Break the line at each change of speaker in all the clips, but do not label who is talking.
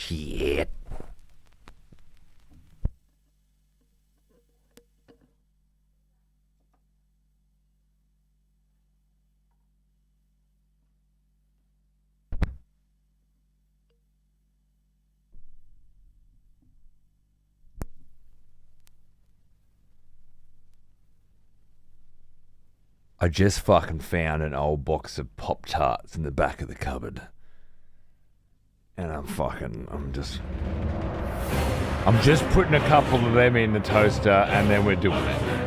Shit. I just fucking found an old box of Pop-Tarts in the back of the cupboard. And I'm just putting a couple of them in the toaster and then we're doing it.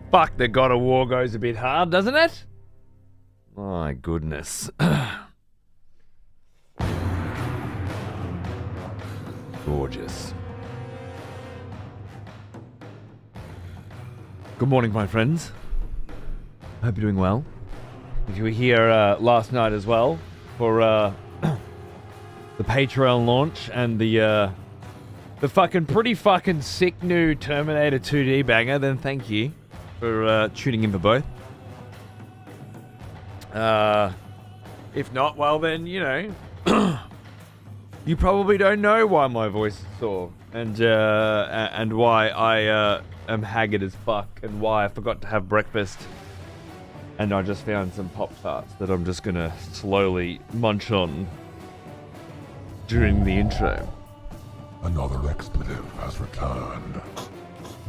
Fuck, the God of War goes a bit hard, doesn't it? My goodness. Gorgeous. Good morning, my friends. Hope you're doing well. If you were here last night as well for the Patreon launch and the fucking pretty fucking sick new Terminator 2D banger, then thank you for tuning in for both. If not, well then, you know, you probably don't know why my voice is sore and why I am haggard as fuck and why I forgot to have breakfast and I just found some Pop-Tarts that I'm just gonna slowly munch on during the intro.
Another expletive has returned.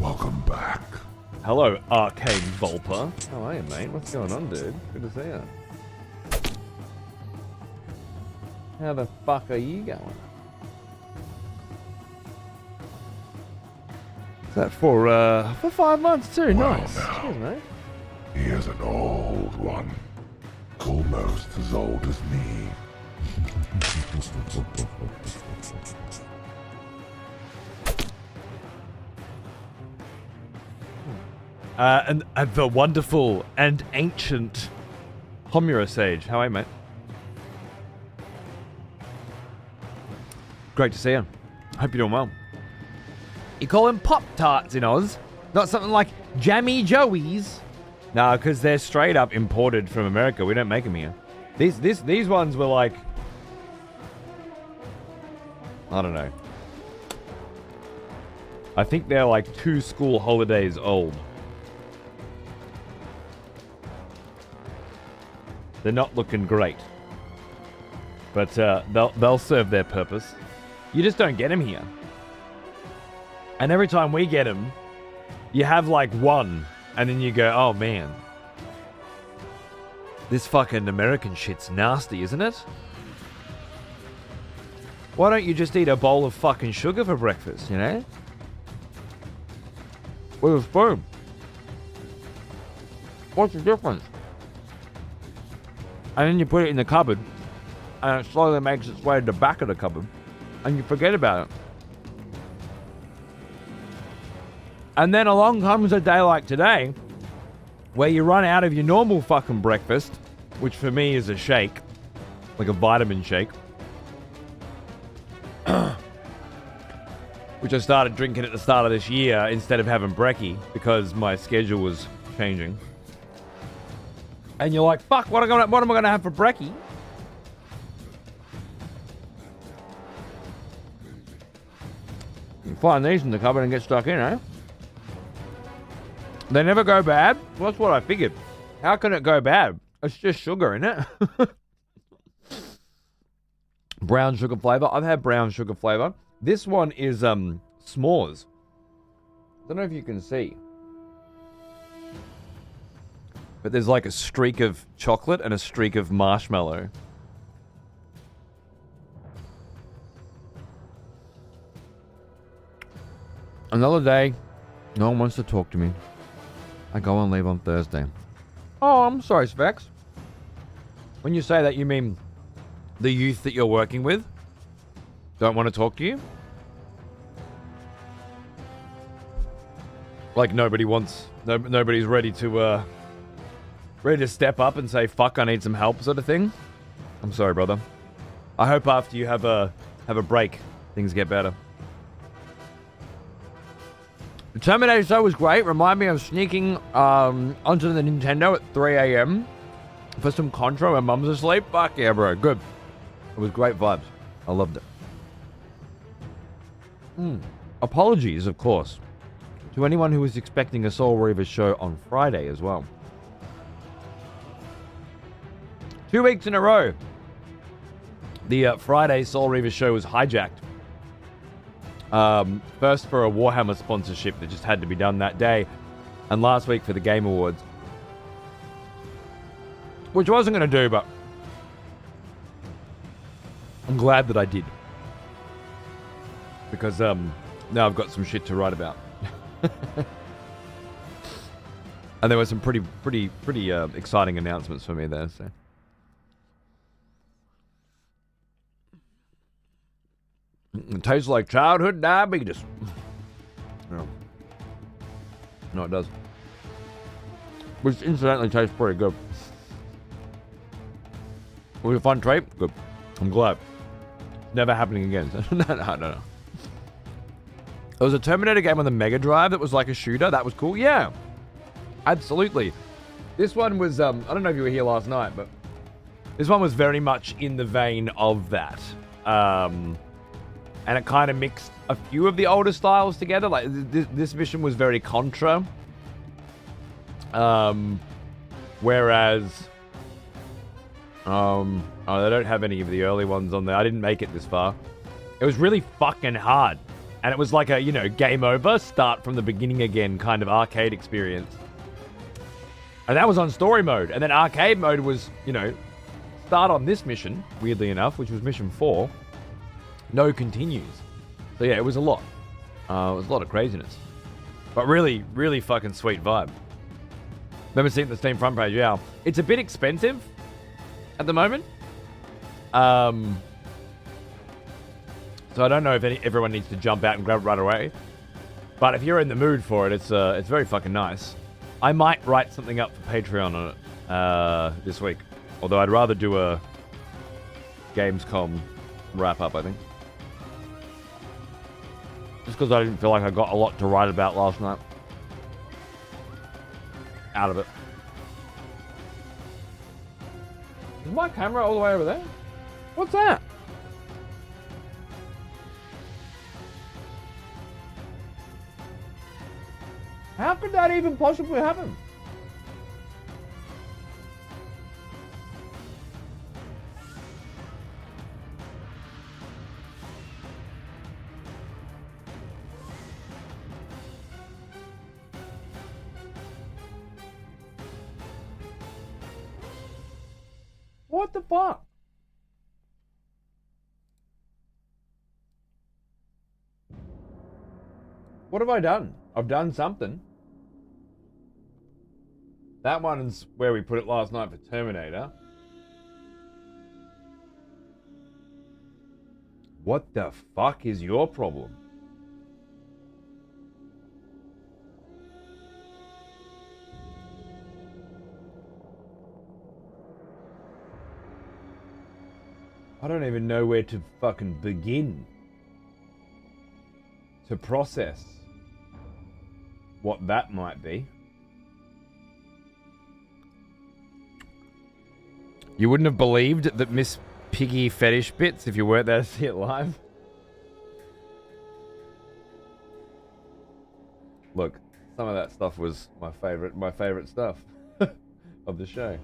Welcome back.
Hello, Arcane Volpa. How are you, mate? What's going on, dude? Good to see you. How the fuck are you going? Is that for 5 months too?
Well,
nice.
now,
Cheers, mate.
he is an old one. Almost as old as me.
And the wonderful and ancient Homura Sage. How are you, mate? Great to see you. Hope you're doing well. You call them Pop-Tarts in Oz, not something like Jammy Joey's. No, because they're straight up imported from America. We don't make them here. These ones were like, I don't know. I think they're like 2 school holidays old. They're not looking great, but they'll serve their purpose. You just don't get them here. And every time we get them, you have like one, and then you go, oh man, this fucking American shit's nasty, isn't it? Why don't you just eat a bowl of fucking sugar for breakfast, you know? With a spoon. What's the difference? And then you put it in the cupboard, and it slowly makes its way to the back of the cupboard, and you forget about it. And then along comes a day like today where you run out of your normal fucking breakfast, which for me is a shake, like a vitamin shake, which I started drinking at the start of this year instead of having brekkie because my schedule was changing. And you're like, fuck, what am I going to have for brekkie? You find these in the cupboard and get stuck in, eh? They never go bad? Well, that's what I figured. How can it go bad? It's just sugar, in it? Brown sugar flavor. I've had brown sugar flavor. This one is s'mores. I don't know if you can see. But there's like a streak of chocolate and a streak of marshmallow. Another day, no one wants to talk to me. I go on leave on Thursday. Oh, I'm sorry, Specs. When you say that, you mean the youth that you're working with don't want to talk to you? Like nobody's ready to step up and say, fuck, I need some help sort of thing? I'm sorry, brother. I hope after you have a break, things get better. The Terminator show was great. Remind me of sneaking onto the Nintendo at 3 a.m. for some Contra when mum's asleep. Fuck yeah, bro. Good. It was great vibes. I loved it. Apologies, of course, to anyone who was expecting a Soul Reaver show on Friday as well. 2 weeks in a row, the Friday Soul Reaver show was hijacked. First for a Warhammer sponsorship that just had to be done that day, and last week for the Game Awards, which I wasn't going to do, but I'm glad that I did, because now I've got some shit to write about. And there were some pretty exciting announcements for me there. So. It tastes like childhood diabetes. No, it does. Which incidentally tastes pretty good. Was it a fun trip? Good. I'm glad. Never happening again. No. There was a Terminator game on the Mega Drive that was like a shooter. That was cool. Yeah. Absolutely. This one was, I don't know if you were here last night, but this one was very much in the vein of that. And it kind of mixed a few of the older styles together. Like, this mission was very Contra. Whereas... they don't have any of the early ones on there. I didn't make it this far. It was really fucking hard. And it was like a, game over, start from the beginning again kind of arcade experience. And that was on story mode. And then arcade mode was, start on this mission, weirdly enough, which was mission 4. No continues. So yeah, it was a lot. It was a lot of craziness. But really, really fucking sweet vibe. Remember seeing the Steam front page, yeah. It's a bit expensive at the moment. So I don't know if everyone needs to jump out and grab it right away. But if you're in the mood for it, it's very fucking nice. I might write something up for Patreon on it this week. Although I'd rather do a Gamescom wrap up, I think. Just because I didn't feel like I got a lot to write about last night. Out of it. Is my camera all the way over there? What's that? How could that even possibly happen? What the fuck? What have I done? I've done something. That one's where we put it last night for Terminator. What the fuck is your problem? I don't even know where to fucking begin to process what that might be. You wouldn't have believed that Miss Piggy Fetish Bits if you weren't there to see it live. Look, some of that stuff was my favorite stuff of the show.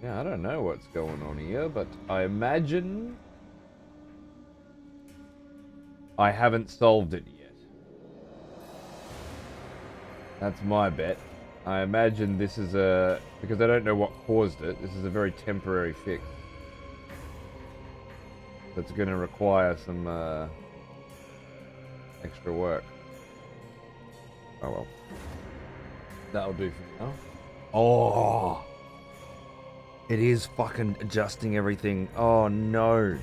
Yeah, I don't know what's going on here, but I imagine I haven't solved it yet. That's my bet. I imagine this is because I don't know what caused it, this is a very temporary fix. That's going to require some extra work. Oh well. That'll do for now. Oh! It is fucking adjusting everything. Oh no.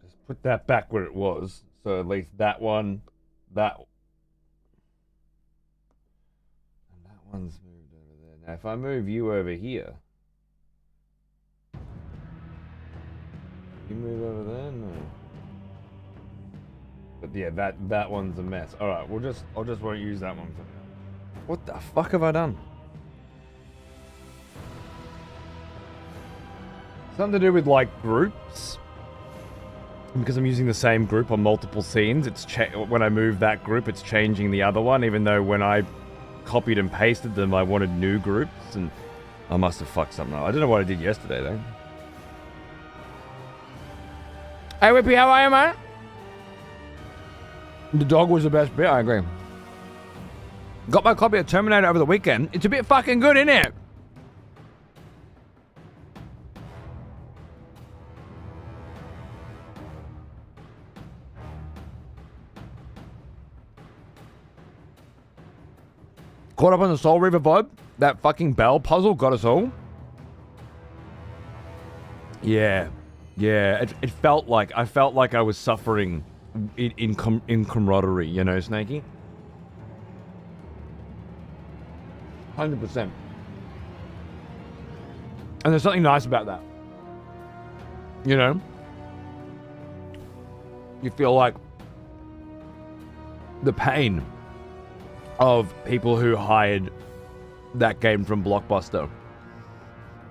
Just put that back where it was. So at least that one, that one's moved over there. Now, if I move you over here, you move over there? No. But yeah, that one's a mess. All right, I'll just won't use that one for now. What the fuck have I done? Something to do with like groups. Because I'm using the same group on multiple scenes, it's when I move that group, it's changing the other one. Even though when I copied and pasted them, I wanted new groups, and I must have fucked something up. I don't know what I did yesterday, though. Hey, Whippy, how are you, man? The dog was the best bit, I agree. Got my copy of Terminator over the weekend. It's a bit fucking good, isn't it? Caught up on the Soul Reaver vibe. That fucking bell puzzle got us all. Yeah. Yeah. It felt like, I felt like I was suffering in camaraderie, you know, Snakey? 100%. And there's something nice about that. You know? You feel like the pain of people who hired that game from Blockbuster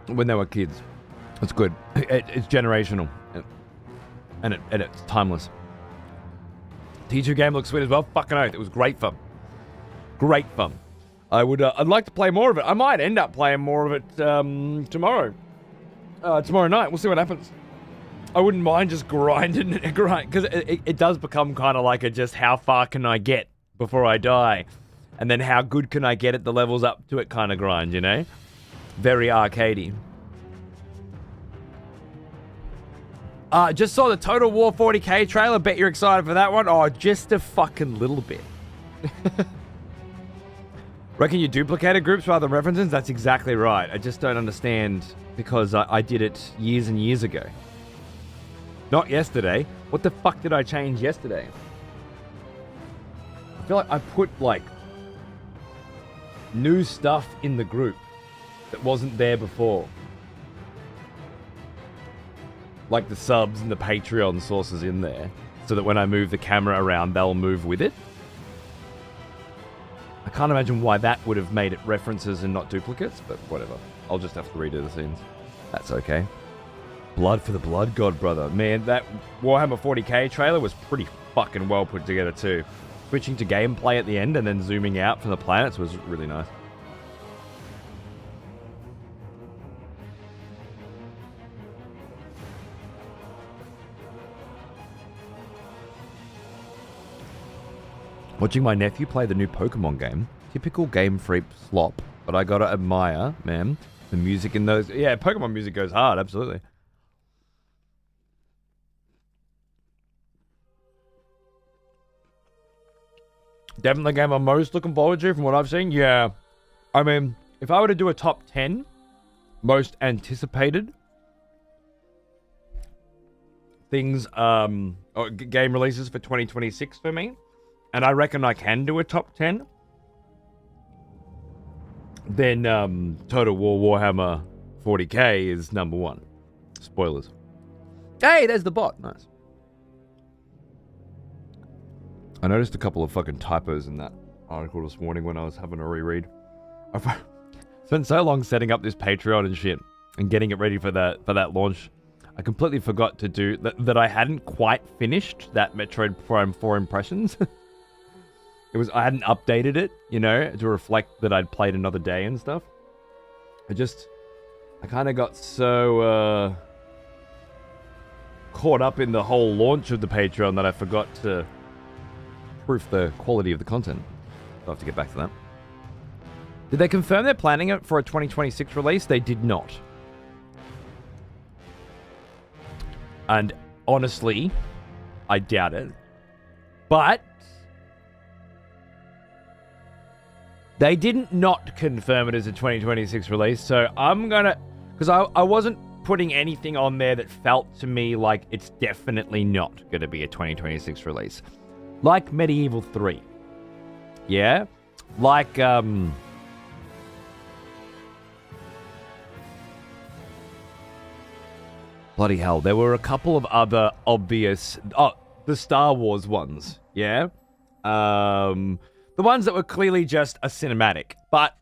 when they were kids. It's good. It's generational. And it's timeless. T2 game looks sweet as well. Fucking oath. It was great fun. Great fun. I'd like to play more of it. I might end up playing more of it tomorrow. Tomorrow night. We'll see what happens. I wouldn't mind just grinding it. Because it does become kind of like a just how far can I get before I die? And then how good can I get at the levels up to it kind of grind, you know? Very arcadey. Just saw the Total War 40k trailer. Bet you're excited for that one. Oh, just a fucking little bit. Reckon you duplicated groups rather than references? That's exactly right. I just don't understand because I did it years and years ago. Not yesterday. What the fuck did I change yesterday? I feel like I put, like, new stuff in the group that wasn't there before. Like the subs and the Patreon sources in there, so that when I move the camera around, they'll move with it. I can't imagine why that would have made it references and not duplicates, but whatever. I'll just have to redo the scenes. That's okay. Blood for the Blood God, brother. Man, that Warhammer 40k trailer was pretty fucking well put together too. Switching to gameplay at the end and then zooming out from the planets was really nice. Watching my nephew play the new Pokemon game. Typical Game Freak slop, but I gotta admire, man, the music in those. Yeah, Pokemon music goes hard, absolutely. Definitely the game I'm most looking forward to from what I've seen. Yeah. I mean, if I were to do a top 10 most anticipated things, or game releases for 2026 for me, and I reckon I can do a top 10, then Total War Warhammer 40k is number one. Spoilers. Hey, there's the bot. Nice. I noticed a couple of fucking typos in that article this morning when I was having a reread. I've spent so long setting up this Patreon and shit and getting it ready for that launch. I completely forgot to do that I hadn't quite finished that Metroid Prime 4 impressions. I hadn't updated it, you know, to reflect that I'd played another day and stuff. I kind of got so caught up in the whole launch of the Patreon that I forgot to proof the quality of the content. I'll have to get back to that. Did they confirm they're planning it for a 2026 release? They did not. And honestly, I doubt it. But they didn't not confirm it as a 2026 release, so I'm gonna... Because I wasn't putting anything on there that felt to me like it's definitely not going to be a 2026 release. Like Medieval 3. Yeah? Like, bloody hell, there were a couple of other obvious... Oh, the Star Wars ones, yeah? The ones that were clearly just a cinematic. But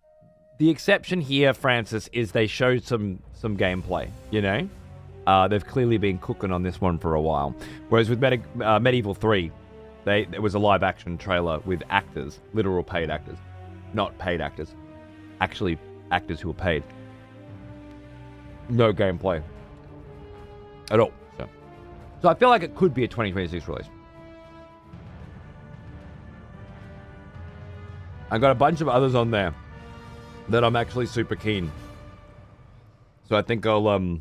the exception here, Francis, is they showed some gameplay, you know? They've clearly been cooking on this one for a while. Whereas with Medieval 3, there was a live-action trailer with actors, literal paid actors. Not paid actors. Actually, actors who were paid. No gameplay. At all. So I feel like it could be a 2026 release. I got a bunch of others on there that I'm actually super keen. So I think I'll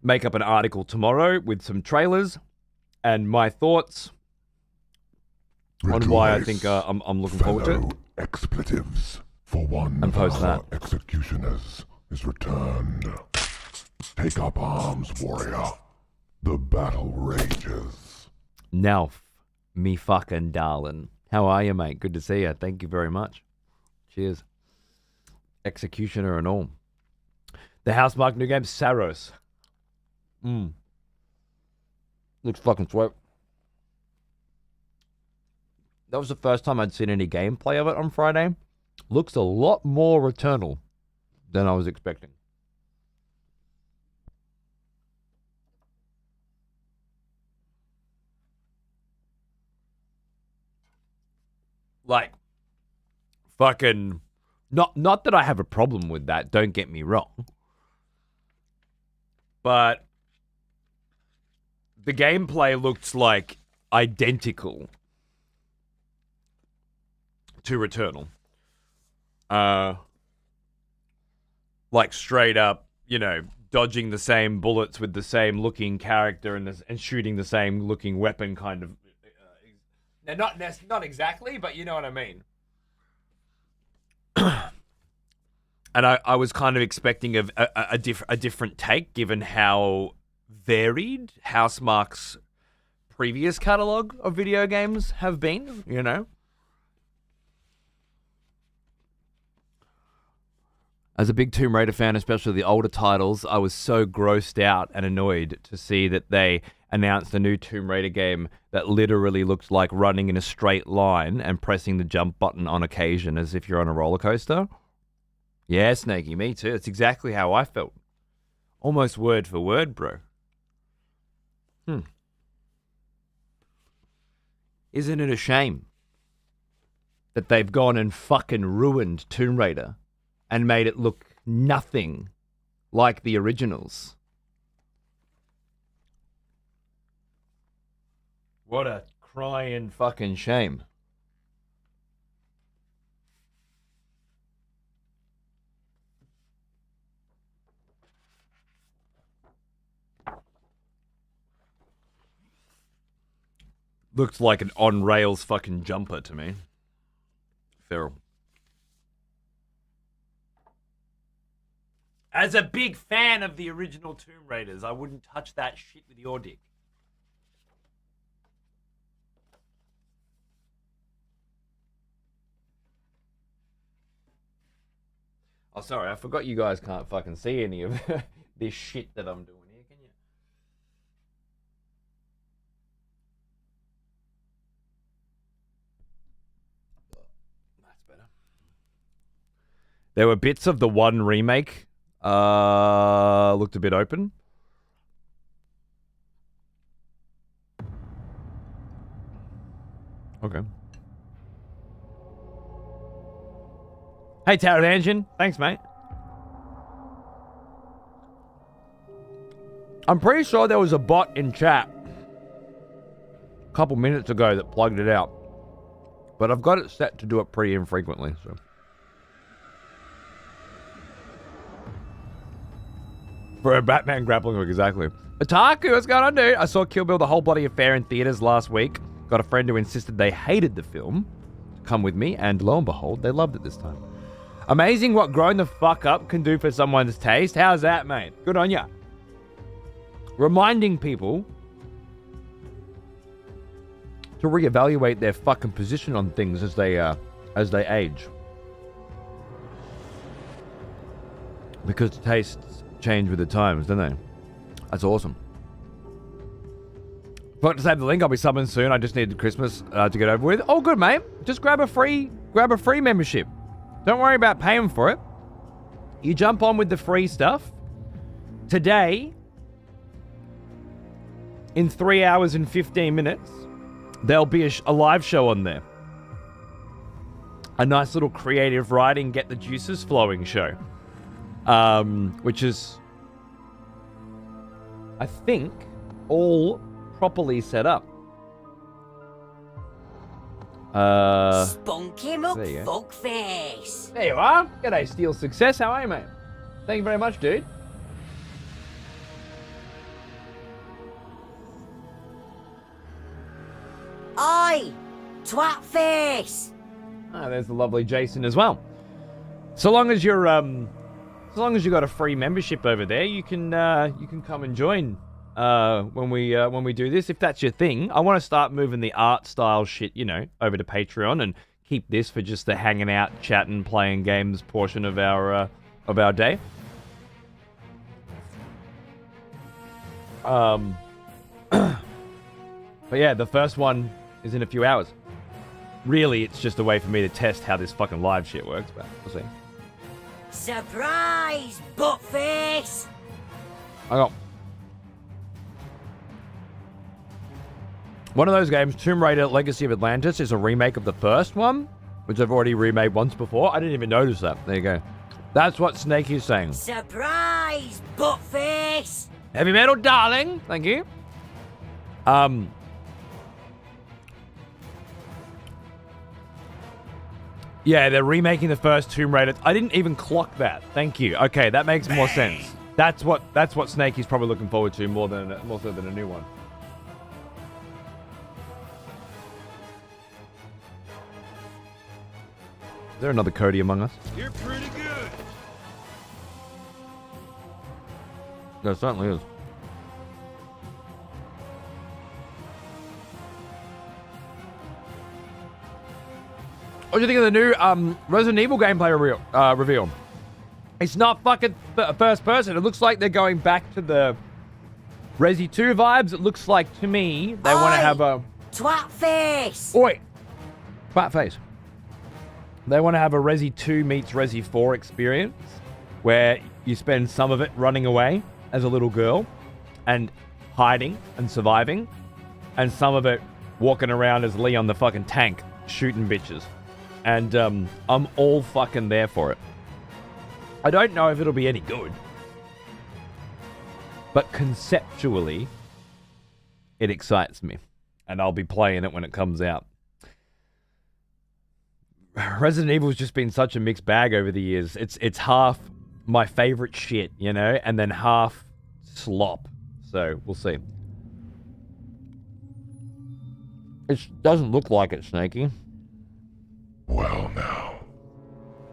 make up an article tomorrow with some trailers and my thoughts on why I think I'm looking forward to it.
Expletives for one
and post that.
Executioners is returned. Take up arms, warrior. The battle rages.
Now, me fucking darling. How are you, mate? Good to see you. Thank you very much. Cheers. Executioner and all. The Housemarque new game, Saros. Looks fucking sweet. That was the first time I'd seen any gameplay of it on Friday. Looks a lot more Returnal than I was expecting. Like, fucking... Not that I have a problem with that, don't get me wrong. But the gameplay looks like identical to Returnal. Like straight up, you know, dodging the same bullets with the same looking character and shooting the same looking weapon kind of. Now, not exactly, but you know what I mean. And I was kind of expecting a different take, given how varied Housemarque's previous catalog of video games have been, you know? As a big Tomb Raider fan, especially the older titles, I was so grossed out and annoyed to see that they announced a new Tomb Raider game that literally looked like running in a straight line and pressing the jump button on occasion as if you're on a roller coaster. Yeah, Snakey, me too. It's exactly how I felt. Almost word for word, bro. Isn't it a shame that they've gone and fucking ruined Tomb Raider and made it look nothing like the originals? What a crying fucking shame. Looks like an on-rails fucking jumper to me. Feral. As a big fan of the original Tomb Raiders, I wouldn't touch that shit with your dick. Oh, sorry, I forgot you guys can't fucking see any of this shit that I'm doing here, can you? That's better. There were bits of the one remake looked a bit open. Okay. Hey, Tower Engine. Thanks, mate. I'm pretty sure there was a bot in chat a couple minutes ago that plugged it out. But I've got it set to do it pretty infrequently, so. For a Batman grappling hook, exactly. Otaku, what's going on, dude? I saw Kill Bill the whole bloody affair in theaters last week. Got a friend who insisted they hated the film to come with me, and lo and behold, they loved it this time. Amazing what growing the fuck up can do for someone's taste. How's that, mate? Good on ya. Reminding people to reevaluate their fucking position on things as they age. Because tastes change with the times, don't they? That's awesome. Forgot to save the link. I'll be subbing soon. I just needed Christmas to get over with. Oh, good, mate. Just grab a free membership. Don't worry about paying for it. You jump on with the free stuff. Today, in 3 hours and 15 minutes, there'll be a live show on there. A nice little creative writing, get the juices flowing show. Which is, I think, all properly set up.
Spunk him up, fuckface.
There you are. G'day, Steel Success. How are you, mate? Thank you very much, dude.
Oi, twat face.
Ah, there's the lovely Jason as well. So long as you're you got a free membership over there, you can come and join when we do this, if that's your thing. I want to start moving the art style shit, over to Patreon and keep this for just the hanging out, chatting, playing games portion of our day. But yeah, the first one is in a few hours. Really, it's just a way for me to test how this fucking live shit works, but we'll see.
Surprise, buttface.
I got one of those games, Tomb Raider Legacy of Atlantis, is a remake of the first one, which I've already remade once before. I didn't even notice that. There you go. That's what Snake is saying.
Surprise, buttface.
Heavy metal, darling. Thank you. Yeah, they're remaking the first Tomb Raider. I didn't even clock that. Thank you. Okay, that makes more sense. That's what Snake is probably looking forward to more so than a new one. Is there another Cody among us?
You're pretty good.
There certainly is. What do you think of the new Resident Evil gameplay reveal? It's not fucking first person. It looks like they're going back to the Resi 2 vibes. It looks like to me they want to have a
twat face.
Oi, twat face. They want to have a Resi 2 meets Resi 4 experience, where you spend some of it running away as a little girl and hiding and surviving, and some of it walking around as Leon the fucking tank shooting bitches. And I'm all fucking there for it. I don't know if it'll be any good, but conceptually, it excites me, and I'll be playing it when it comes out. Resident Evil's just been such a mixed bag over the years. It's half my favorite shit, and then half slop. So we'll see. It doesn't look like it, Snakey.
Well now,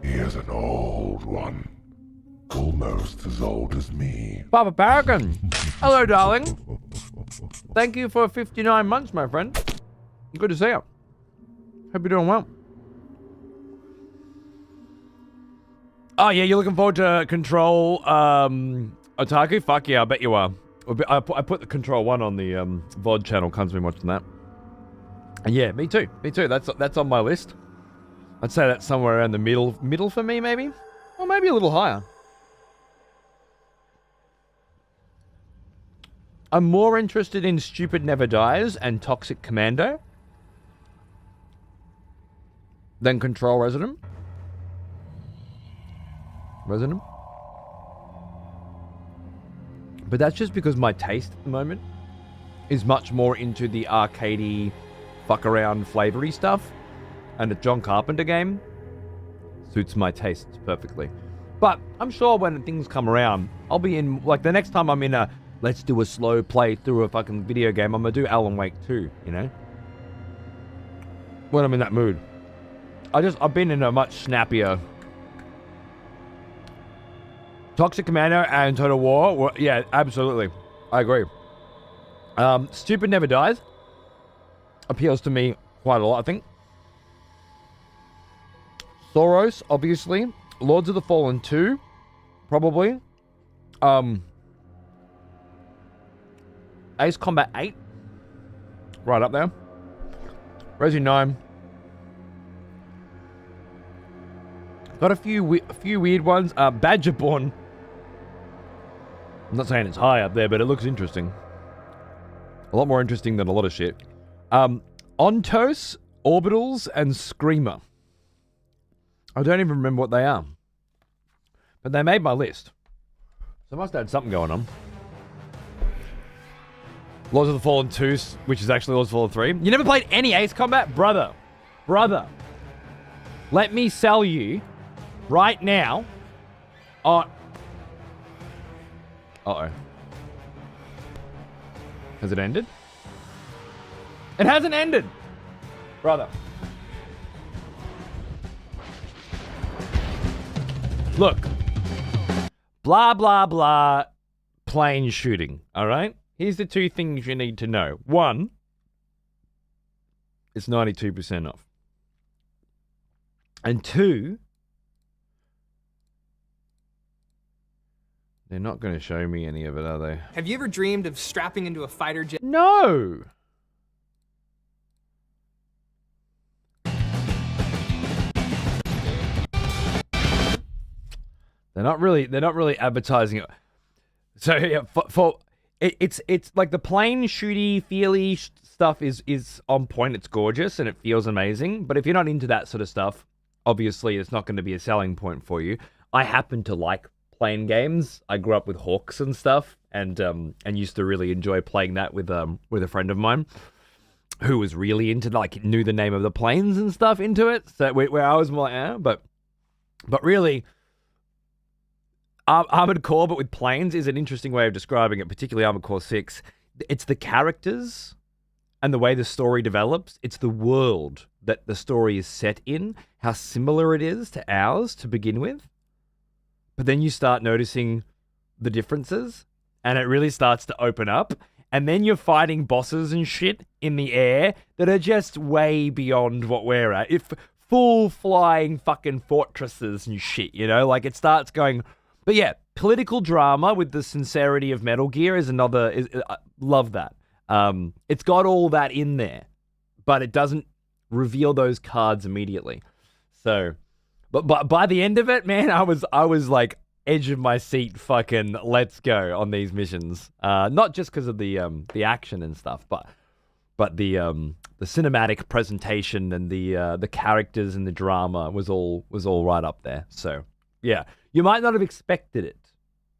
he is an old one. Almost as old as me.
Papa Paragon. Hello, darling. Thank you for 59 months, my friend. Good to see you. Hope you're doing well. Oh, yeah, you're looking forward to Control Otaku? Fuck yeah, I bet you are. I put the Control 1 on the VOD channel. Comes been watching that. And yeah, me too. Me too. That's on my list. I'd say that's somewhere around the middle for me, maybe. Or maybe a little higher. I'm more interested in Stupid Never Dies and Toxic Commando than Control Resident. But that's just because my taste at the moment is much more into the arcadey, fuck around, flavory stuff. And a John Carpenter game suits my tastes perfectly. But I'm sure when things come around, I'll be in, like the next time I'm in a, let's do a slow play through a fucking video game, I'm gonna do Alan Wake 2, you know? When I'm in that mood. I've been in a much snappier. Toxic Commando and Total War, yeah, absolutely. I agree. Stupid Never Dies appeals to me quite a lot, I think. Soros, obviously. Lords of the Fallen 2, probably. Ace Combat 8, right up there. Resi 9. Got a few weird ones. Badgerborn. I'm not saying it's high up there, but it looks interesting. A lot more interesting than a lot of shit. Ontos, Orbitals, and Screamer. I don't even remember what they are. But they made my list. So I must have had something going on. Lords of the Fallen 2, which is actually Lords of the Fallen 3. You never played any Ace Combat? Brother. Let me sell you right now. Uh-oh. Has it ended? It hasn't ended. Brother. Look. Blah, blah, blah. Plane shooting. All right? Here's the two things you need to know. One, it's 92% off. And two, they're not going to show me any of it, are they?
Have you ever dreamed of strapping into a fighter jet?
No! They're not really advertising it. So yeah, it's like the plain shooty, feely stuff is on point. It's gorgeous and it feels amazing. But if you're not into that sort of stuff, obviously it's not going to be a selling point for you. I happen to like playing games. I grew up with Hawks and stuff, and used to really enjoy playing that with a friend of mine who was really into, like, knew the name of the planes and stuff into it. So where I was more like, but really. Armored Core, but with planes, is an interesting way of describing it, particularly Armored Core 6. It's the characters and the way the story develops. It's the world that the story is set in, how similar it is to ours to begin with. But then you start noticing the differences, and it really starts to open up. And then you're fighting bosses and shit in the air that are just way beyond what we're at. If full flying fucking fortresses and shit, you know? Like, it starts going... But yeah, political drama with the sincerity of Metal Gear is another... love that. It's got all that in there, but it doesn't reveal those cards immediately. So, but by the end of it, man, I was like edge of my seat, fucking let's go on these missions. Not just because of the action and stuff, but the cinematic presentation and the characters and the drama was all right up there. So yeah. You might not have expected it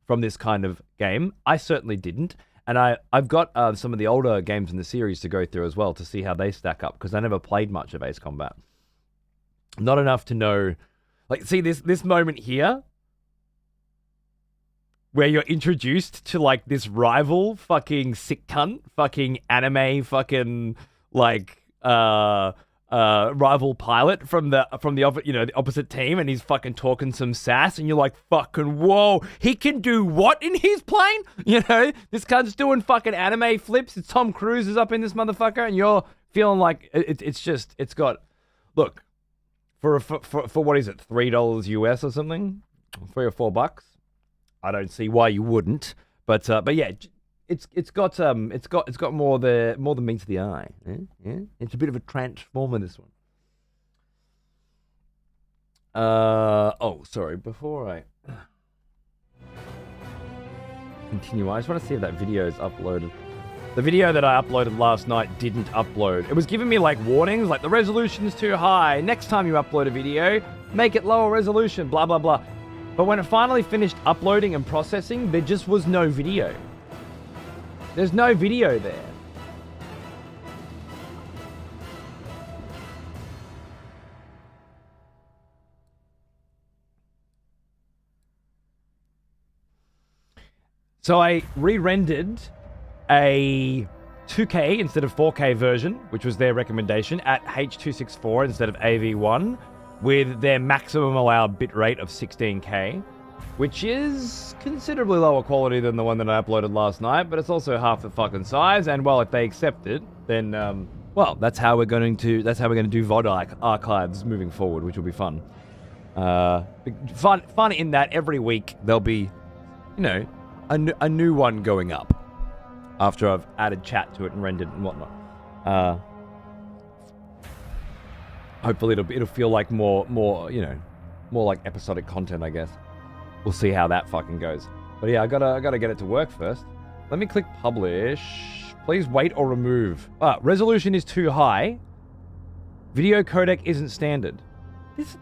from this kind of game. I certainly didn't. And I've got some of the older games in the series to go through as well to see how they stack up, because I never played much of Ace Combat. Not enough to know. Like, see this moment here where you're introduced to, like, this rival fucking sick cunt, fucking anime fucking, like, rival pilot from the the opposite team, and he's fucking talking some sass, and you're like, fucking whoa, he can do what in his plane? You know, this cunt's doing fucking anime flips. It's Tom Cruise is up in this motherfucker, and you're feeling like it's got, look, for what is it, $3 US or something, $3 or $4. I don't see why you wouldn't, but yeah. It's got more the meat to the eye. Yeah? It's a bit of a transformer, this one. Sorry. Before I continue, I just want to see if that video is uploaded. The video that I uploaded last night didn't upload. It was giving me like warnings, like the resolution's too high. Next time you upload a video, make it lower resolution. Blah blah blah. But when it finally finished uploading and processing, there just was no video. There's no video there. So I re-rendered a 2K instead of 4K version, which was their recommendation, at H.264 instead of AV1, with their maximum allowed bitrate of 16K. Which is considerably lower quality than the one that I uploaded last night, but it's also half the fucking size. And well, if they accept it, then well, that's how we're going to do VOD archives moving forward, which will be fun. Fun in that every week there'll be, a new one going up after I've added chat to it and rendered and whatnot. Hopefully it'll feel like more like episodic content, I guess. We'll see how that fucking goes. But yeah, I gotta get it to work first. Let me click publish. Please wait or remove. Resolution is too high. Video codec isn't standard.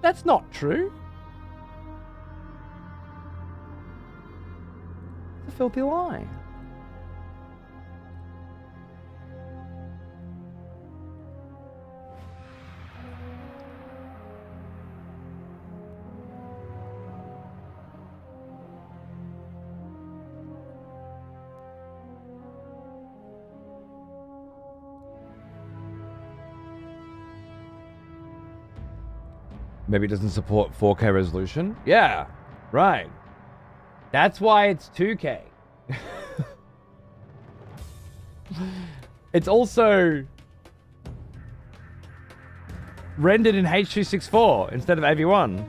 That's not true. It's a filthy lie. Maybe it doesn't support 4K resolution? Yeah, right. That's why it's 2K. It's also rendered in H.264 instead of AV1.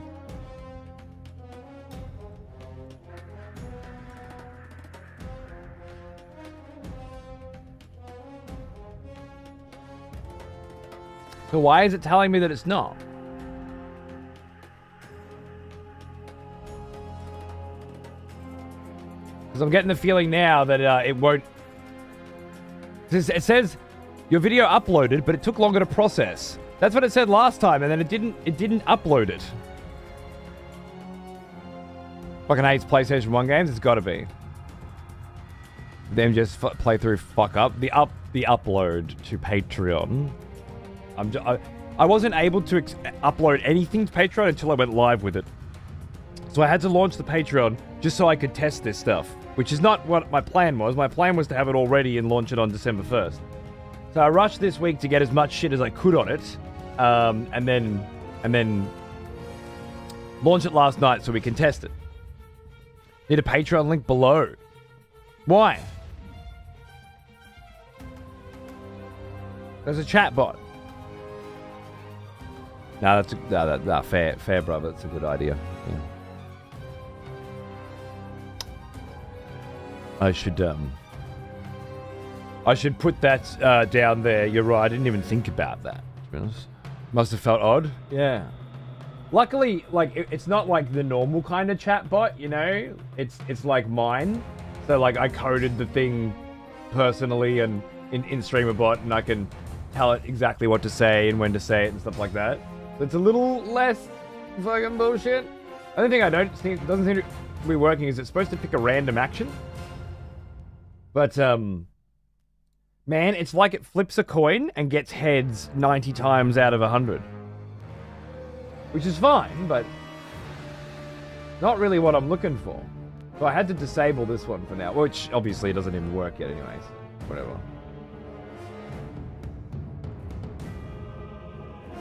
So why is it telling me that it's not? Because I'm getting the feeling now that it won't. It says your video uploaded, but it took longer to process. That's what it said last time, and then it didn't upload it. Fucking hates PlayStation 1 games. It's got to be. Them just playthrough fuck up the upload to Patreon. I wasn't able to upload anything to Patreon until I went live with it. So I had to launch the Patreon just so I could test this stuff, which is not what my plan was. My plan was to have it all ready and launch it on December 1st. So I rushed this week to get as much shit as I could on it, and then launch it last night so we can test it. Need a Patreon link below. Why? There's a chat bot. No, that's fair, brother. That's a good idea. Yeah. I should put that down there. You're right. I didn't even think about that, to be honest. Must have felt odd. Yeah. Luckily, like, it's not like the normal kind of chat bot, you know? It's like mine. So, like, I coded the thing personally and in StreamerBot, and I can tell it exactly what to say and when to say it and stuff like that. So it's a little less fucking bullshit. The only thing doesn't seem to be working is it's supposed to pick a random action. But, man, it's like it flips a coin and gets heads 90 times out of 100. Which is fine, but not really what I'm looking for. So I had to disable this one for now, which obviously doesn't even work yet anyways. Whatever.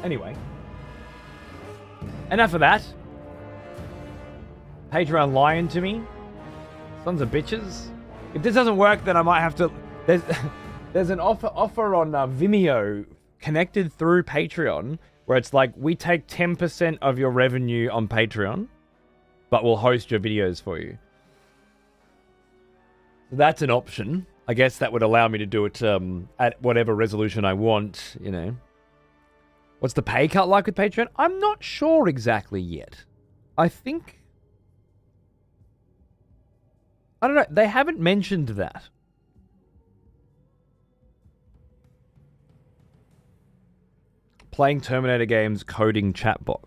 Anyway. Enough of that. Patreon lying to me. Sons of bitches. If this doesn't work, then I might have to... There's an offer on Vimeo connected through Patreon where it's like, we take 10% of your revenue on Patreon, but we'll host your videos for you. So that's an option. I guess that would allow me to do it at whatever resolution I want, you know. What's the pay cut like with Patreon? I'm not sure exactly yet. I think... I don't know. They haven't mentioned that. Playing Terminator games, coding chatbots.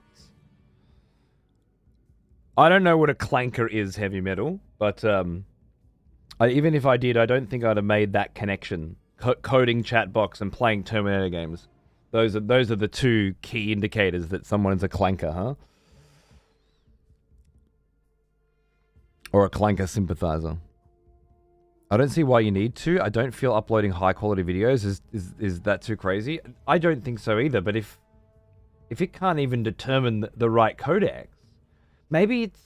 I don't know what a clanker is, Heavy Metal, but even if I did, I don't think I'd have made that connection. Coding chatbots and playing Terminator games. Those are the two key indicators that someone is a clanker, huh? Or a clanker sympathizer. I don't see why you need to. I don't feel uploading high quality videos is that too crazy. I don't think so either, but if it can't even determine the right codecs, maybe it's...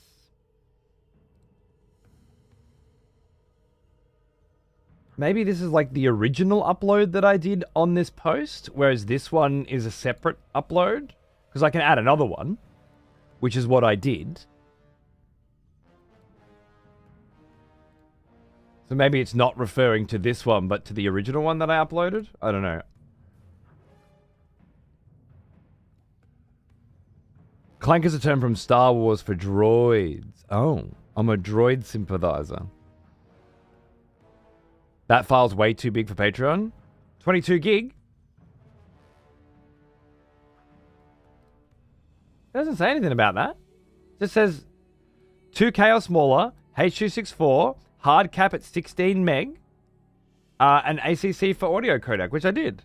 Maybe this is like the original upload that I did on this post, whereas this one is a separate upload. Because I can add another one, which is what I did. So maybe it's not referring to this one, but to the original one that I uploaded? I don't know. Clank is a term from Star Wars for droids. Oh, I'm a droid sympathizer. That file's way too big for Patreon. 22 gig? It doesn't say anything about that. It just says 2K or smaller, H.264, hard cap at 16 meg, and ACC for audio codec, which I did.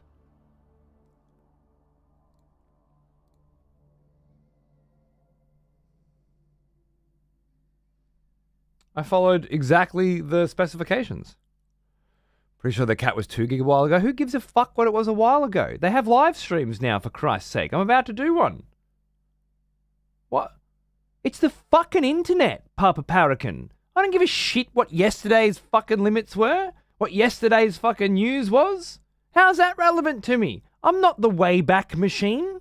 I followed exactly the specifications. Pretty sure the cat was 2 gig a while ago. Who gives a fuck what it was a while ago? They have live streams now, for Christ's sake. I'm about to do one. What? It's the fucking internet, Papa Parakin. I don't give a shit what yesterday's fucking limits were. What yesterday's fucking news was. How's that relevant to me? I'm not the Wayback Machine.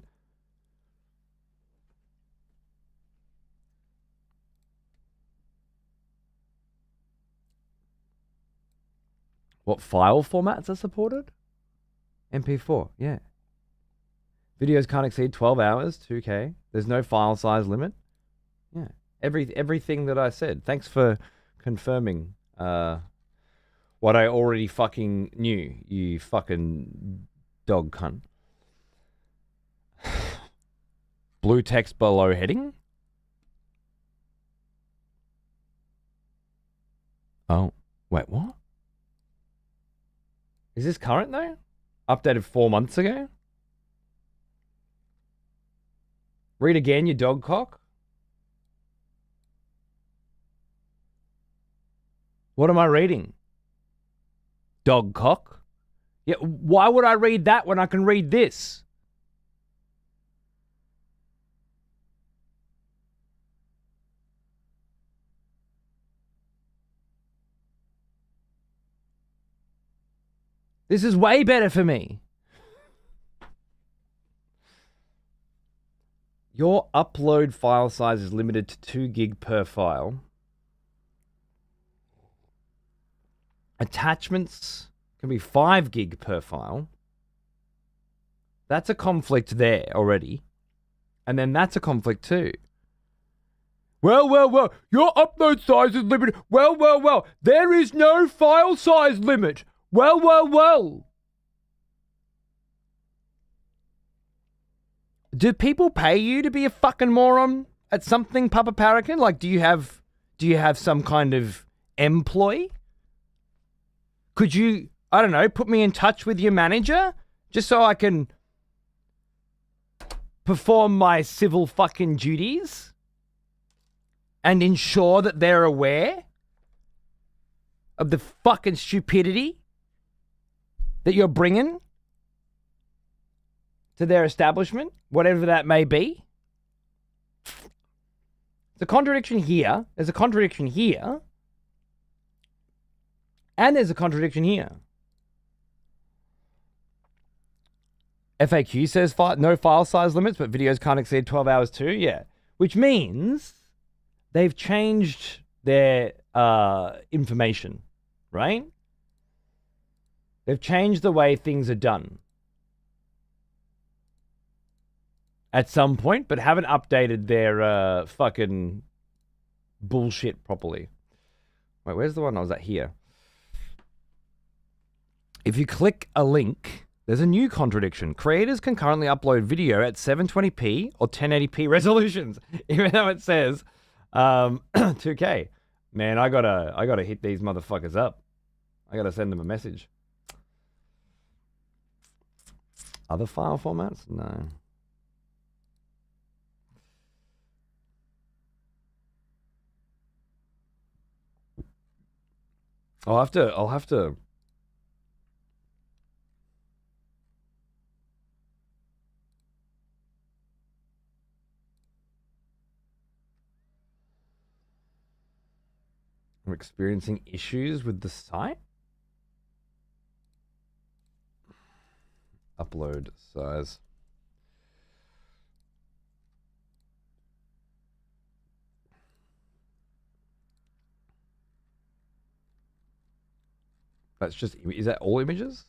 What file formats are supported? MP4, yeah. Videos can't exceed 12 hours, 2K. There's no file size limit. Yeah. Everything that I said. Thanks for confirming what I already fucking knew, you fucking dog cunt. Blue text below heading? Oh, wait, what? Is this current though? Updated 4 months ago? Read again, you dog cock. What am I reading? Dog cock? Yeah, why would I read that when I can read this? This is way better for me. Your upload file size is limited to 2 gig per file. Attachments can be 5 gig per file. That's a conflict there already. And then that's a conflict too. Well, your upload size is limited. Well, there is no file size limit. Well. Do people pay you to be a fucking moron at something, Papa Parakin? Like, do you have some kind of employ? Could you, I don't know, put me in touch with your manager just so I can perform my civil fucking duties and ensure that they're aware of the fucking stupidity that you're bringing to their establishment, whatever that may be. The contradiction here, there's a contradiction here, and there's a contradiction here. FAQ says no file size limits, but videos can't exceed 12 hours too. Yeah, which means they've changed their information, right? They've changed the way things are done at some point, but haven't updated their fucking bullshit properly. Wait, where's the one I was at here? If you click a link, there's a new contradiction. Creators can currently upload video at 720p or 1080p resolutions, even though it says 2K. Man, I gotta hit these motherfuckers up. I gotta send them a message. Other file formats? No. I'll have to. I'm experiencing issues with the site. Upload size. That's just, is that all images?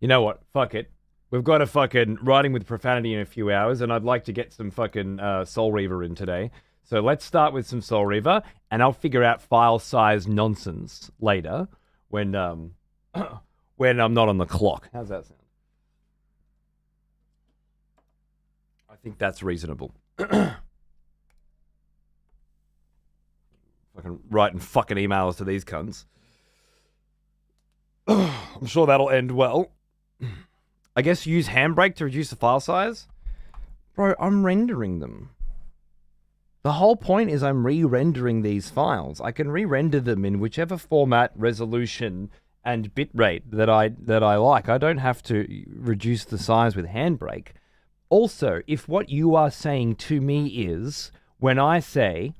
You know what? Fuck it. We've got a fucking writing with profanity in a few hours, and I'd like to get some fucking Soul Reaver in today. So let's start with some Soul Reaver, and I'll figure out file size nonsense later when when I'm not on the clock. How's that sound? I think that's reasonable. Fucking writing fucking emails to these cunts. I'm sure that'll end well. I guess use Handbrake to reduce the file size. Bro, I'm rendering them. The whole point is I'm re-rendering these files. I can re-render them in whichever format, resolution, and bitrate that I like. I don't have to reduce the size with Handbrake. Also, if what you are saying to me is, when I say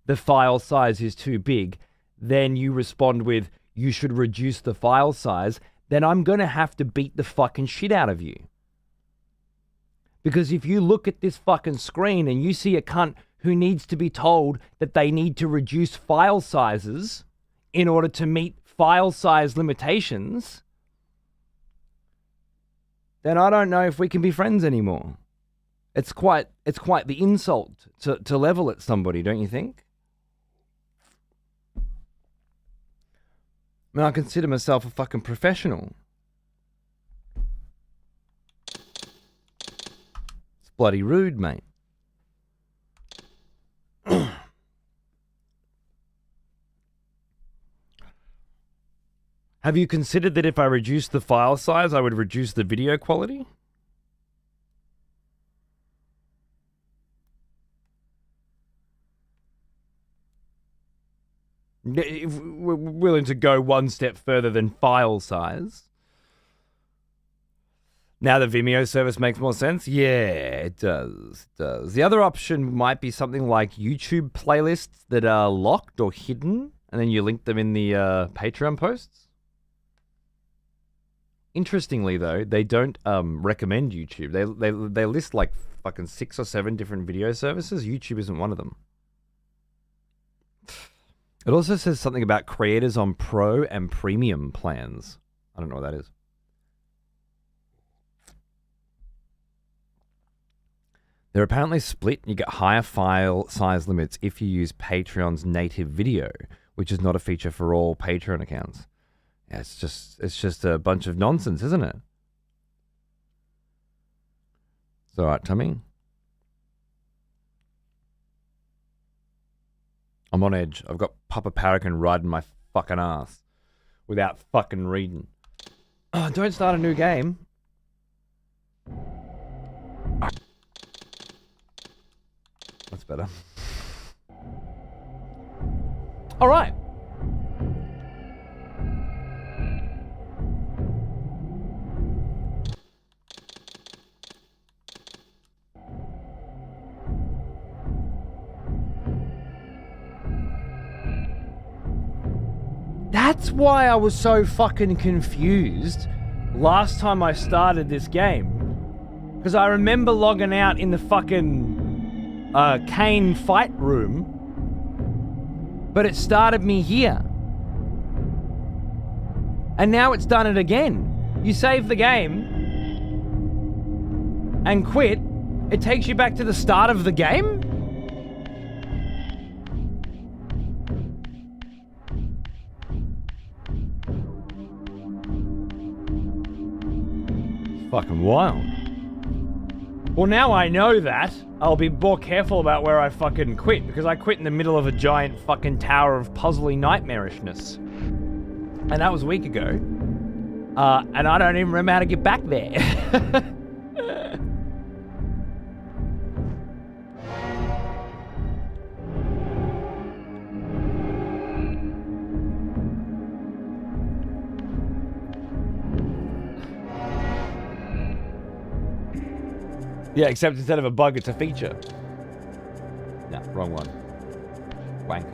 the file size is too big, then you respond with, you should reduce the file size, then I'm going to have to beat the fucking shit out of you. Because if you look at this fucking screen and you see a cunt who needs to be told that they need to reduce file sizes in order to meet file size limitations, then I don't know if we can be friends anymore. It's quite the insult to level at somebody, don't you think? I mean, I consider myself a fucking professional. It's bloody rude, mate. Have you considered that if I reduced the file size, I would reduce the video quality? If we're willing to go one step further than file size. Now the Vimeo service makes more sense? Yeah, it does. It does. The other option might be something like YouTube playlists that are locked or hidden, and then you link them in the Patreon posts. Interestingly, though, they don't recommend YouTube. They list like fucking 6 or 7 different video services. YouTube isn't one of them. It also says something about creators on Pro and Premium plans. I don't know what that is. They're apparently split. You get higher file size limits if you use Patreon's native video, which is not a feature for all Patreon accounts. Yeah, it's just a bunch of nonsense, isn't it? It's all right, Tommy. I'm on edge. I've got Papa Parakin riding my fucking ass without fucking reading. Oh, don't start a new game. That's better. All right. That's why I was so fucking confused last time I started this game. Because I remember logging out in the fucking Kain fight room. But it started me here. And now it's done it again. You save the game and quit, it takes you back to the start of the game? Fucking wild. Well, now I know that, I'll be more careful about where I fucking quit, because I quit in the middle of a giant fucking tower of puzzly nightmarishness. And that was a week ago. And I don't even remember how to get back there. Yeah, except instead of a bug, it's a feature. No, wrong one. Wanker.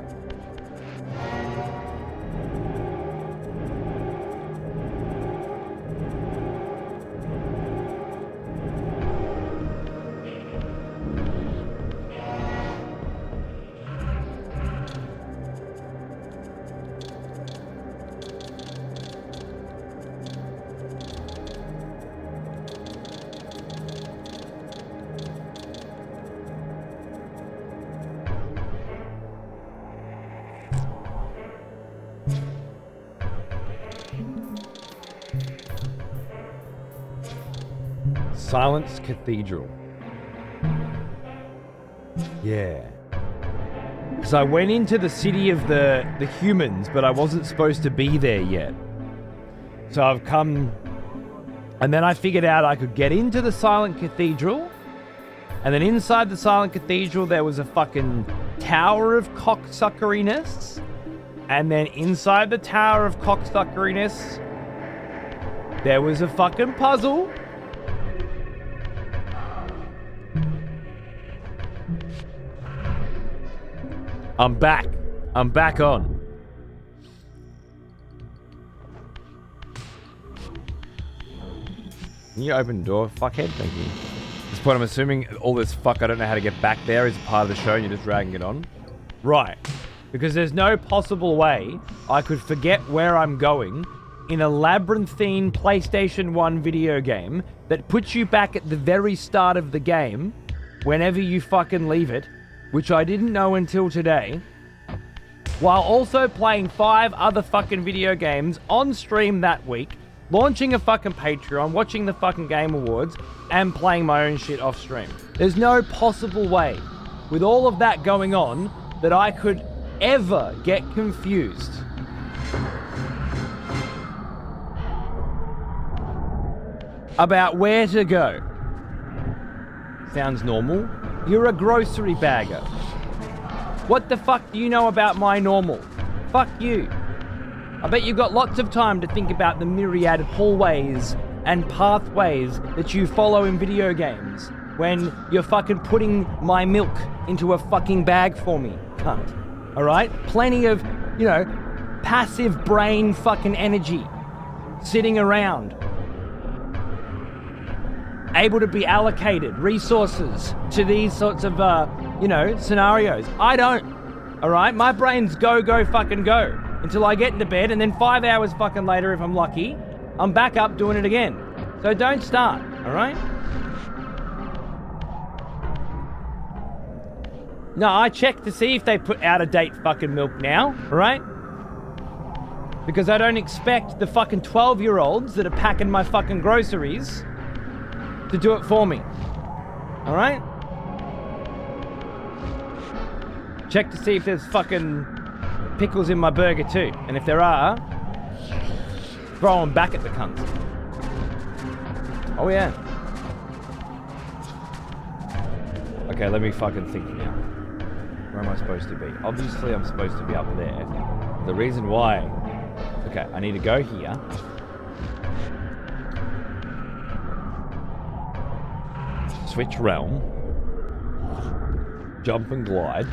Silence Cathedral. Yeah. Because I went into the city of the humans, but I wasn't supposed to be there yet. So I've come... And then I figured out I could get into the Silent Cathedral. And then inside the Silent Cathedral, there was a fucking Tower of Cocksuckeriness. And then inside the Tower of Cocksuckeriness, there was a fucking puzzle. I'm back. I'm back on. Can you open the door, fuckhead? Thank you. At this point, I'm assuming all this fuck I don't know how to get back there is part of the show and you're just dragging it on. Right. Because there's no possible way I could forget where I'm going in a labyrinthine PlayStation 1 video game that puts you back at the very start of the game whenever you fucking leave it, which I didn't know until today, while also playing 5 other fucking video games on stream that week, launching a fucking Patreon, watching the fucking Game Awards, and playing my own shit off stream. There's no possible way, with all of that going on, that I could ever get confused. About where to go. Sounds normal. You're a grocery bagger. What the fuck do you know about my normal? Fuck you. I bet you've got lots of time to think about the myriad hallways and pathways that you follow in video games when you're fucking putting my milk into a fucking bag for me, cunt. Alright? Plenty of, you know, passive brain fucking energy sitting around, able to be allocated resources to these sorts of, you know, scenarios. I don't. Alright? My brain's go fucking go until I get into bed, and then 5 hours fucking later, if I'm lucky, I'm back up doing it again. So don't start. Alright? No, I checked to see if they put out of date fucking milk now. Alright? Because I don't expect the fucking 12-year-olds that are packing my fucking groceries to do it for me. Alright? Check to see if there's fucking pickles in my burger too. And if there are, throw them back at the cunts. Oh yeah. Okay, let me fucking think now. Where am I supposed to be? Obviously I'm supposed to be up there. The reason why... Okay, I need to go here. Switch realm. Jump and glide.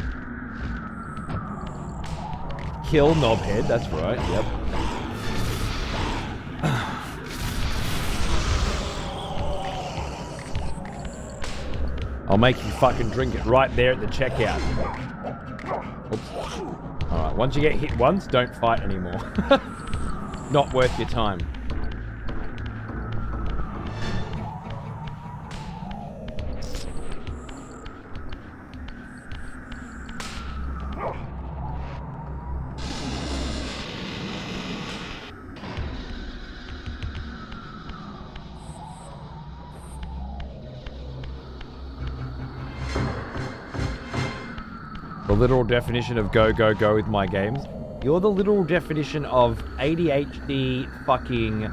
kill knobhead. That's right. Yep. I'll make you fucking drink it right there at the checkout. Oops. Alright, once you get hit once, don't fight anymore. Not worth your time. The literal definition of go, go, go with my games. You're the literal definition of ADHD fucking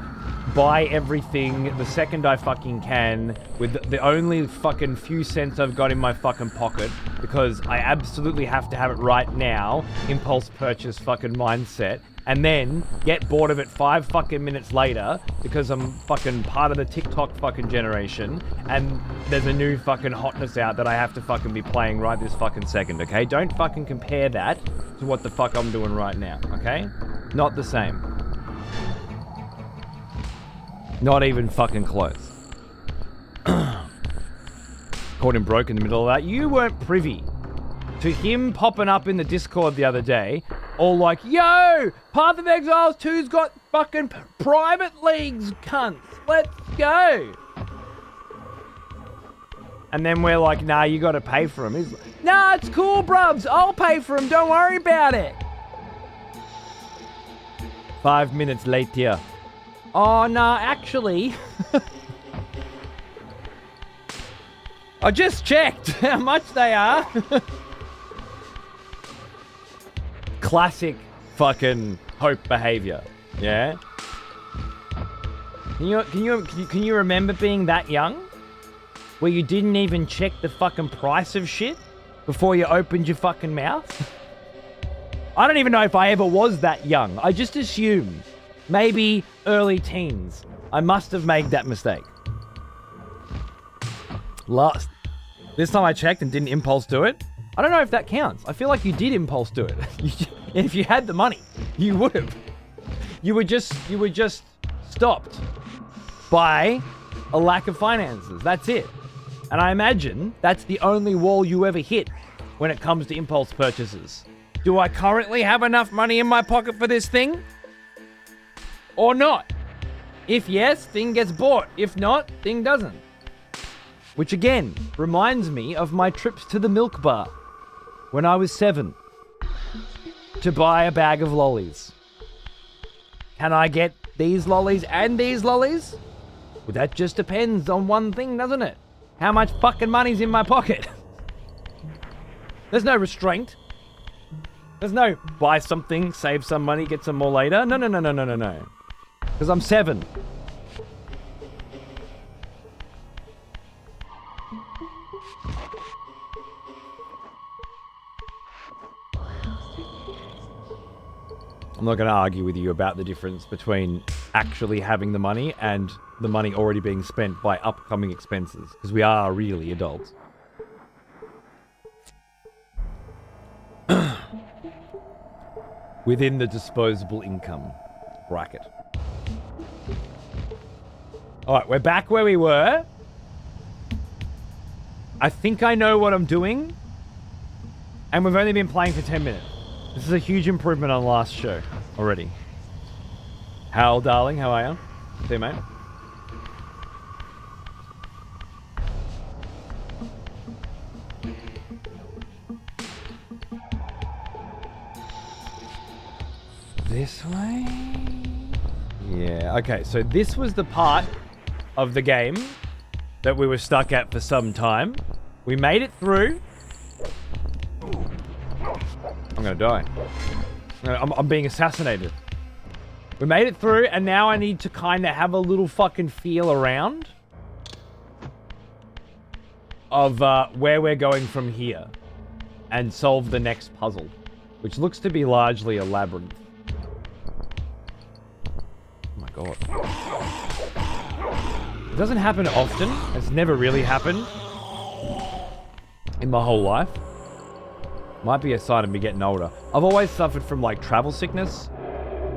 buy everything the second I fucking can with the only fucking few cents I've got in my fucking pocket because I absolutely have to have it right now, impulse purchase fucking mindset, and then get bored of it 5 fucking minutes later because I'm fucking part of the TikTok fucking generation and there's a new fucking hotness out that I have to fucking be playing right this fucking second, okay? Don't fucking compare that to what the fuck I'm doing right now, okay? Not the same. Not even fucking close. Caught him broke in the middle of that. You weren't privy to him popping up in the Discord the other day, all like, yo, Path of Exiles 2's got fucking private leagues, cunts. Let's go. And then we're like, nah, you gotta pay for him. He's like, nah, it's cool, brubs. I'll pay for him. Don't worry about it. 5 minutes later. Oh, nah, actually. I just checked how much they are. Classic fucking hope behavior. Yeah? Can you remember being that young? Where you didn't even check the fucking price of shit before you opened your fucking mouth? I don't even know if I ever was that young. I just assumed. Maybe early teens. I must have made that mistake. This time I checked and didn't impulse do it. I don't know if that counts. I feel like you did impulse do it. If you had the money, you would have. You were just stopped by a lack of finances. That's it. And I imagine that's the only wall you ever hit when it comes to impulse purchases. Do I currently have enough money in my pocket for this thing? Or not? If yes, thing gets bought. If not, thing doesn't. Which again, reminds me of my trips to the milk bar when I was 7 to buy a bag of lollies. Can I get these lollies and these lollies? Well, that just depends on one thing, doesn't it? How much fucking money's in my pocket? There's no restraint. There's no buy something, save some money, get some more later. No. Because I'm 7. I'm not going to argue with you about the difference between actually having the money and the money already being spent by upcoming expenses, because we are really adults. Within the disposable income bracket. Alright, we're back where we were. I think I know what I'm doing. And we've only been playing for 10 minutes. This is a huge improvement on last show already. Hal, darling, how are you? See you, mate. This way? Yeah, okay, so this was the part of the game that we were stuck at for some time. We made it through. I'm gonna die. I'm being assassinated. We made it through, and now I need to kind of have a little fucking feel around of where we're going from here and solve the next puzzle, which looks to be largely a labyrinth. Oh my god. It doesn't happen often. It's never really happened in my whole life. Might be a sign of me getting older. I've always suffered from like travel sickness.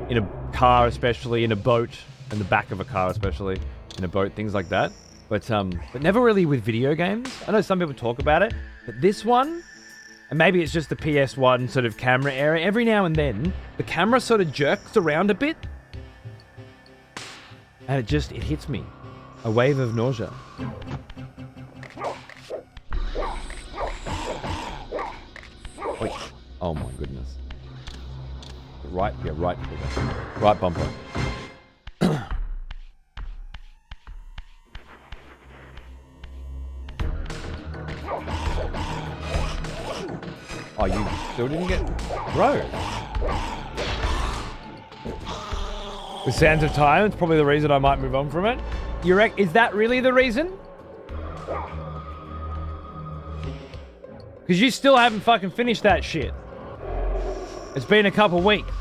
In a car especially, in a boat, in the back of a car especially, in a boat, things like that. But never really with video games. I know some people talk about it, but this one, and maybe it's just the PS1 sort of camera area, every now and then, the camera sort of jerks around a bit, and it hits me. A wave of nausea. Wait. Oh my goodness. Right bumper. Oh, you still didn't get... Bro. With Sands of Time, it's probably the reason I might move on from it. Is that really the reason? Because you still haven't fucking finished that shit. It's been a couple weeks.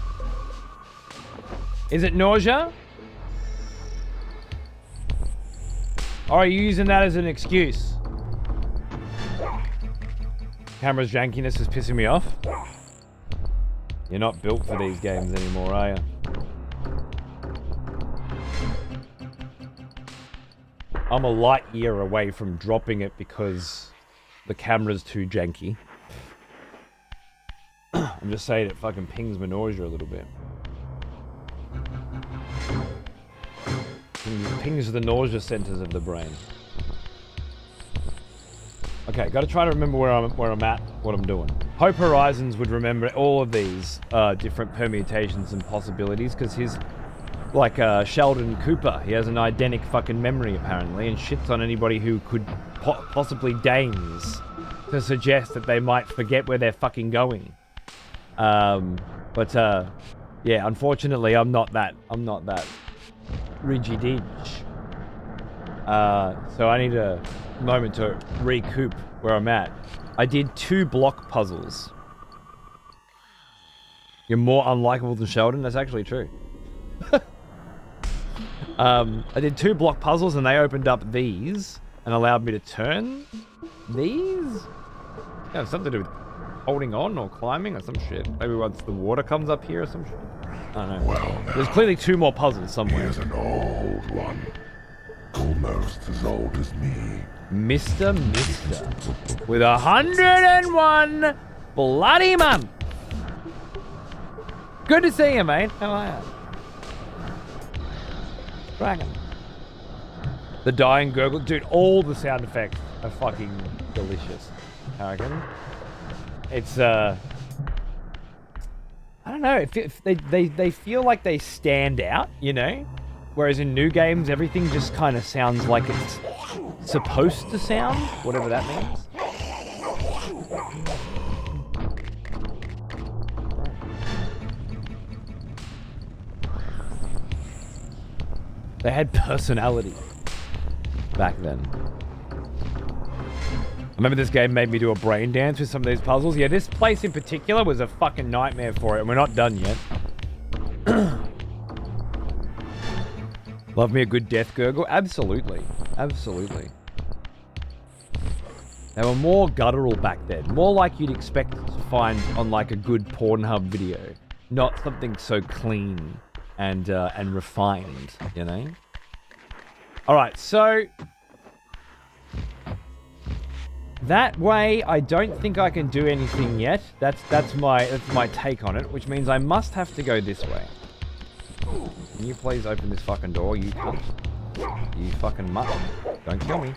Is it nausea? Or are you using that as an excuse? Camera's jankiness is pissing me off. You're not built for these games anymore, are you? I'm a light year away from dropping it because the camera's too janky. I'm just saying it fucking pings my nausea a little bit. Pings the nausea centers of the brain. Okay, got to try to remember where I'm at, what I'm doing. Hope Horizons would remember all of these different permutations and possibilities because he's like Sheldon Cooper. He has an eidetic fucking memory apparently and shits on anybody who could possibly deigns to suggest that they might forget where they're fucking going. Yeah, unfortunately, I'm not that rigid-edge. So I need a moment to recoup where I'm at. I did 2 block puzzles. You're more unlikable than Sheldon? That's actually true. I did 2 block puzzles and they opened up these and allowed me to turn these? Yeah, something to do with holding on or climbing or some shit. Maybe once the water comes up here or some shit. I don't know.
Well,
there's clearly 2 more puzzles somewhere.
Here's an old one. Almost as old as me.
Mister. With 101 bloody months. Good to see you, mate. How are you? Dragon. The dying gurgle. Dude, all the sound effects are fucking delicious. I reckon. It's, I don't know. They feel like they stand out, you know? Whereas in new games, everything just kind of sounds like it's supposed to sound, whatever that means. They had personality back then. I remember this game made me do a brain dance with some of these puzzles. Yeah, this place in particular was a fucking nightmare for it, and we're not done yet. Love me a good death gurgle? Absolutely. Absolutely. They were more guttural back then. More like you'd expect to find on like a good Pornhub video. Not something so clean and refined, you know? Alright, so... that way, I don't think I can do anything yet. That's my take on it, which means I must have to go this way. Can you please open this fucking door, you cunt? You fucking mutt. Don't kill me.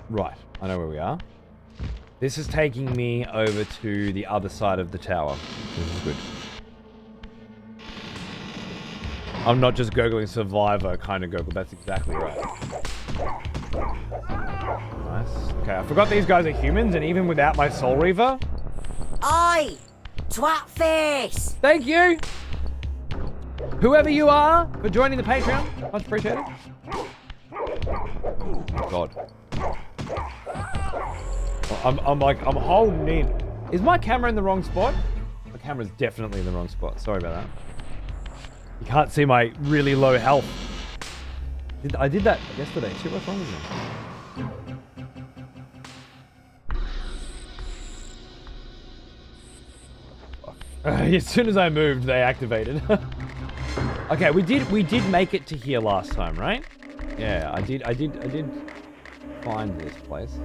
Right, I know where we are. This is taking me over to the other side of the tower. This is good. I'm not just gurgling Survivor kind of gurgle. That's exactly right. Nice. Okay, I forgot these guys are humans, and even without my Soul Reaver...
Oi! Twat face!
Thank you! Whoever you are, for joining the Patreon. Much appreciated. Oh, God. I'm holding in. Is my camera in the wrong spot? My camera's definitely in the wrong spot. Sorry about that. You can't see my really low health. I did that yesterday. Shit, what's wrong with me? As soon as I moved, they activated. Okay, we did make it to here last time, right? Yeah, I did find this place.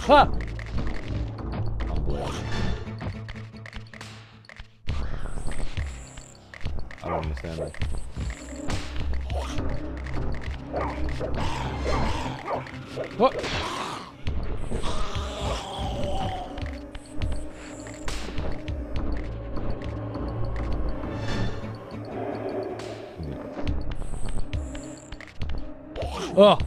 Ha! Unbelievable. I don't understand that. What? Oh!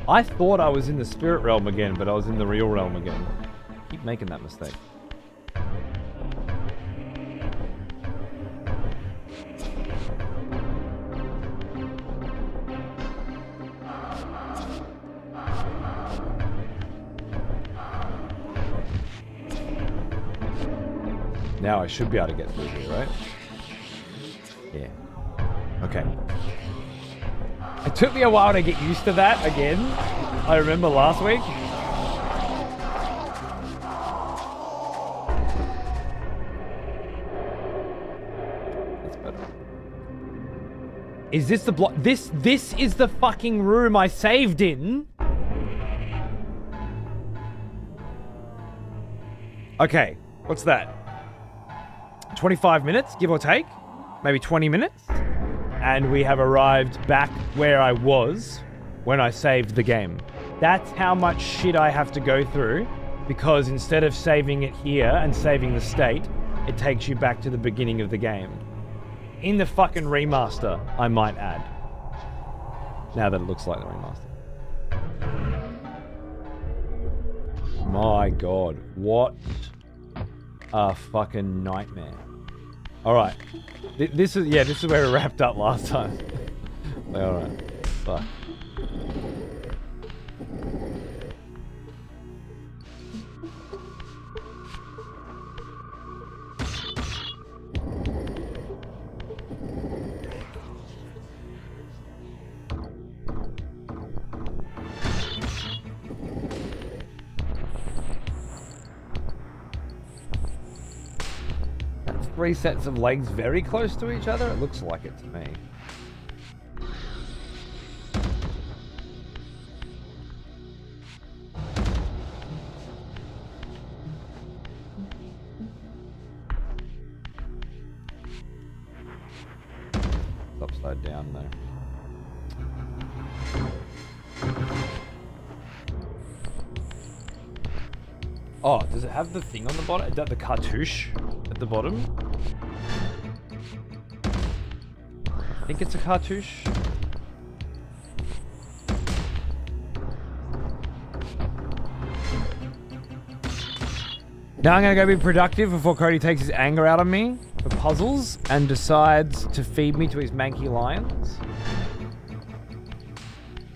I thought I was in the spirit realm again, but I was in the real realm again. I keep making that mistake. Now I should be able to get through here, right? Yeah. Okay. It took me a while to get used to that again. I remember last week. That's better. Is this the block? This is the fucking room I saved in. Okay. What's that? 25 minutes, give or take. Maybe 20 minutes. And we have arrived back where I was when I saved the game. That's how much shit I have to go through, because instead of saving it here and saving the state, it takes you back to the beginning of the game. In the fucking remaster, I might add. Now that it looks like the remaster. My God, what a fucking nightmare. Alright. This is where we wrapped up last time. Alright. Fuck. Three sets of legs very close to each other? It looks like it to me. It's upside down though. Oh, does it have the thing on the bottom? Is that the cartouche at the bottom? I think it's a cartouche. Now I'm gonna go be productive before Cody takes his anger out of me for puzzles and decides to feed me to his manky lions.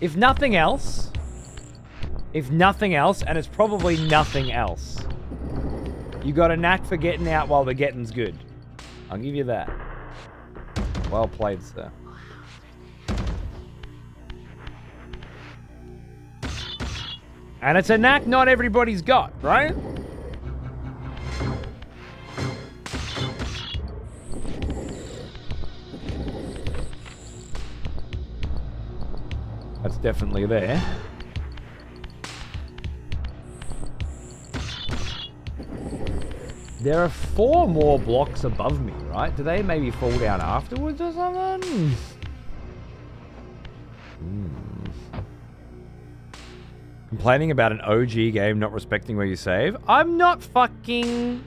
If nothing else, and it's probably nothing else, you got a knack for getting out while the getting's good. I'll give you that. Well played, sir. And it's a knack not everybody's got, right? That's definitely there. There are 4 more blocks above me, right? Do they maybe fall down afterwards or something? Complaining about an OG game not respecting where you save? I'm not fucking...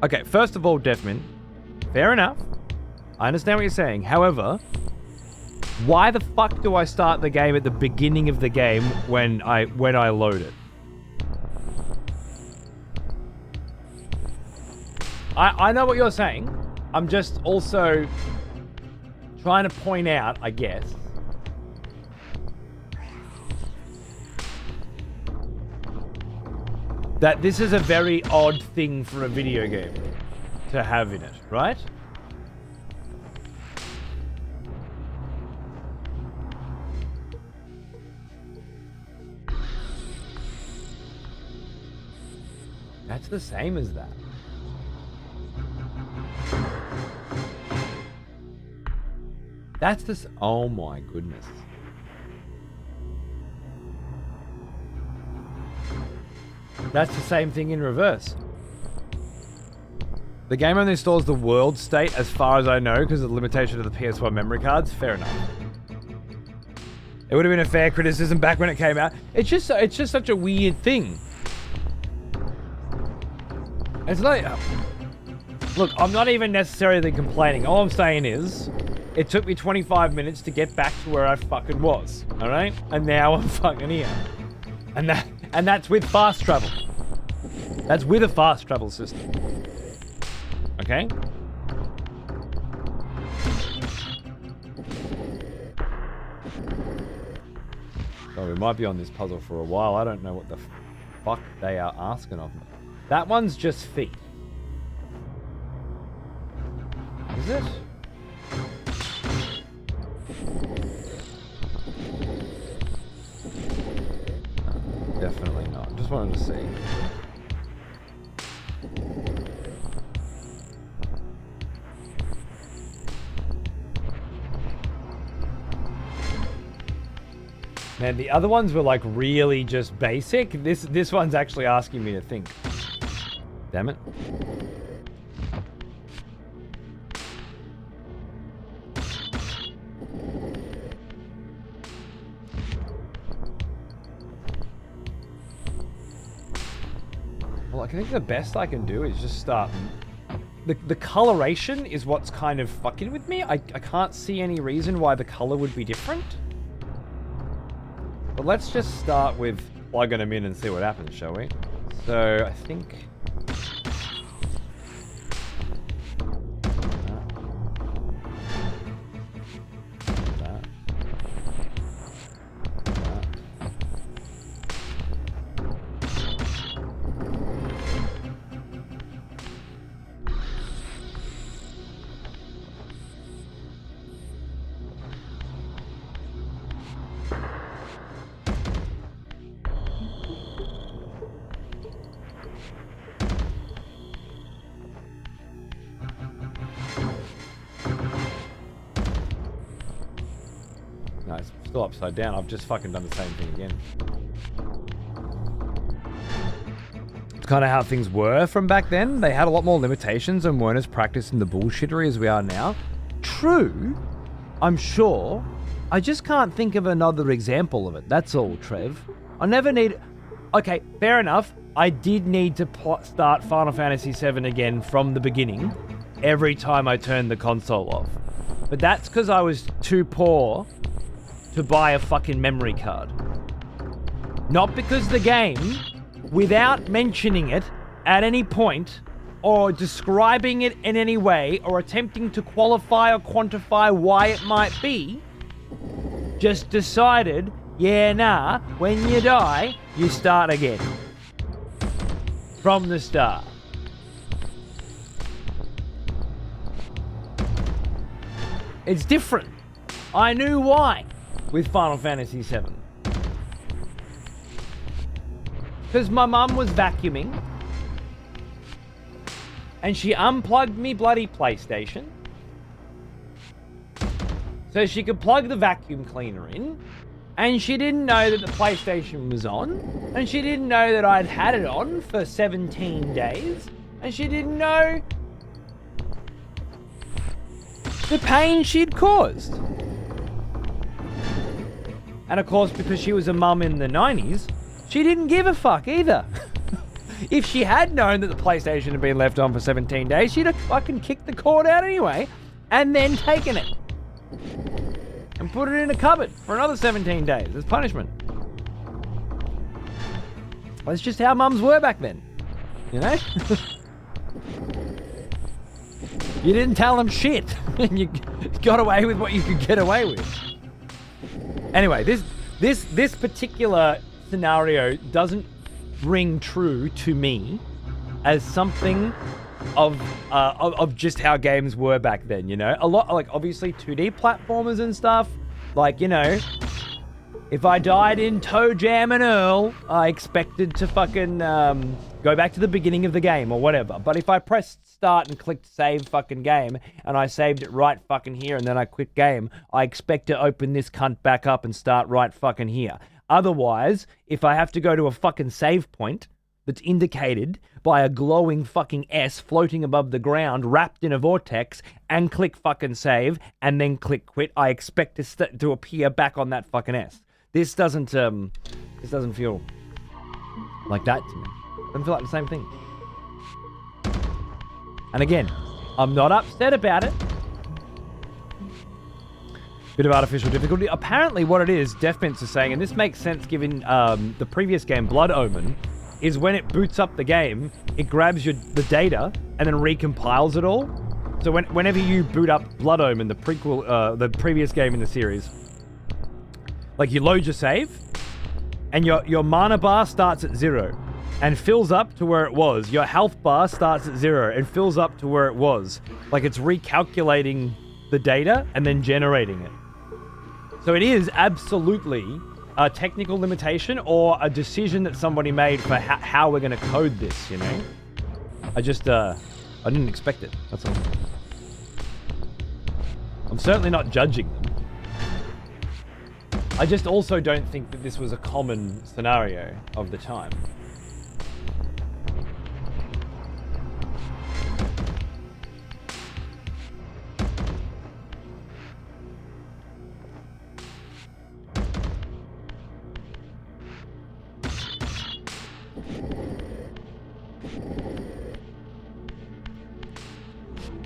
Okay, first of all, Deathman, fair enough. I understand what you're saying. However, Why the fuck do I start the game at the beginning of the game when I load it? I know what you're saying. I'm just also trying to point out, I guess, that this is a very odd thing for a video game to have in it, right? That's the same as that. That's the... Oh my goodness. That's the same thing in reverse. The game only stores the world state as far as I know because of the limitation of the PS1 memory cards. Fair enough. It would have been a fair criticism back when it came out. It's just such a weird thing. It's like... Look, I'm not even necessarily complaining. All I'm saying is, it took me 25 minutes to get back to where I fucking was. Alright? And now I'm fucking here. And that's with fast travel. That's with a fast travel system. Okay? So we might be on this puzzle for a while. I don't know what the fuck they are asking of me. That one's just feet. Is it? Definitely not. Just wanted to see. Man, the other ones were like really just basic. This one's actually asking me to think. Damn it. Well, I think the best I can do is just start... The coloration is what's kind of fucking with me. I can't see any reason why the color would be different. But let's just start with plugging them in and see what happens, shall we? So, I think... No, it's still upside down. I've just fucking done the same thing again. It's kind of how things were from back then. They had a lot more limitations and weren't as practiced in the bullshittery as we are now. True, I'm sure. I just can't think of another example of it. That's all, Trev. I never need... Okay, fair enough. I did need to start Final Fantasy VII again from the beginning every time I turned the console off. But that's because I was too poor to buy a fucking memory card. Not because the game, without mentioning it at any point, or describing it in any way, or attempting to qualify or quantify why it might be, just decided, yeah, nah, when you die, you start again. From the start. It's different. I knew why with Final Fantasy VII. Because my mum was vacuuming and she unplugged me bloody PlayStation so she could plug the vacuum cleaner in, and she didn't know that the PlayStation was on, and she didn't know that I'd had it on for 17 days, and she didn't know the pain she'd caused. And of course, because she was a mum in the 90s, she didn't give a fuck either. If she had known that the PlayStation had been left on for 17 days, she'd have fucking kicked the cord out anyway, and then taken it. and put it in a cupboard for another 17 days as punishment. That's just how mums were back then, you know? You didn't tell them shit, and you got away with what you could get away with. Anyway, this particular scenario doesn't ring true to me as something of just how games were back then, you know? A lot, like, obviously 2D platformers and stuff, like, you know, if I died in Toe Jam and Earl, I expected to fucking go back to the beginning of the game or whatever. But if I pressed start and clicked save fucking game, and I saved it right fucking here and then I quit game, I expect to open this cunt back up and start right fucking here. Otherwise, if I have to go to a fucking save point that's indicated by a glowing fucking S floating above the ground, wrapped in a vortex, and click fucking save, and then click quit, I expect to appear back on that fucking S. This doesn't feel like that to me. Doesn't feel like the same thing. And again, I'm not upset about it. Bit of artificial difficulty. Apparently what it is, Deathmints is saying, and this makes sense given the previous game, Blood Omen, is when it boots up the game, it grabs the data and then recompiles it all. So whenever you boot up Blood Omen, the prequel, the previous game in the series, like you load your save, and your mana bar starts at 0 and fills up to where it was. Your health bar starts at 0 and fills up to where it was. Like it's recalculating the data and then generating it. So it is absolutely a technical limitation or a decision that somebody made for how we're going to code this, you know? I didn't expect it, that's all. I'm certainly not judging them. I just also don't think that this was a common scenario of the time.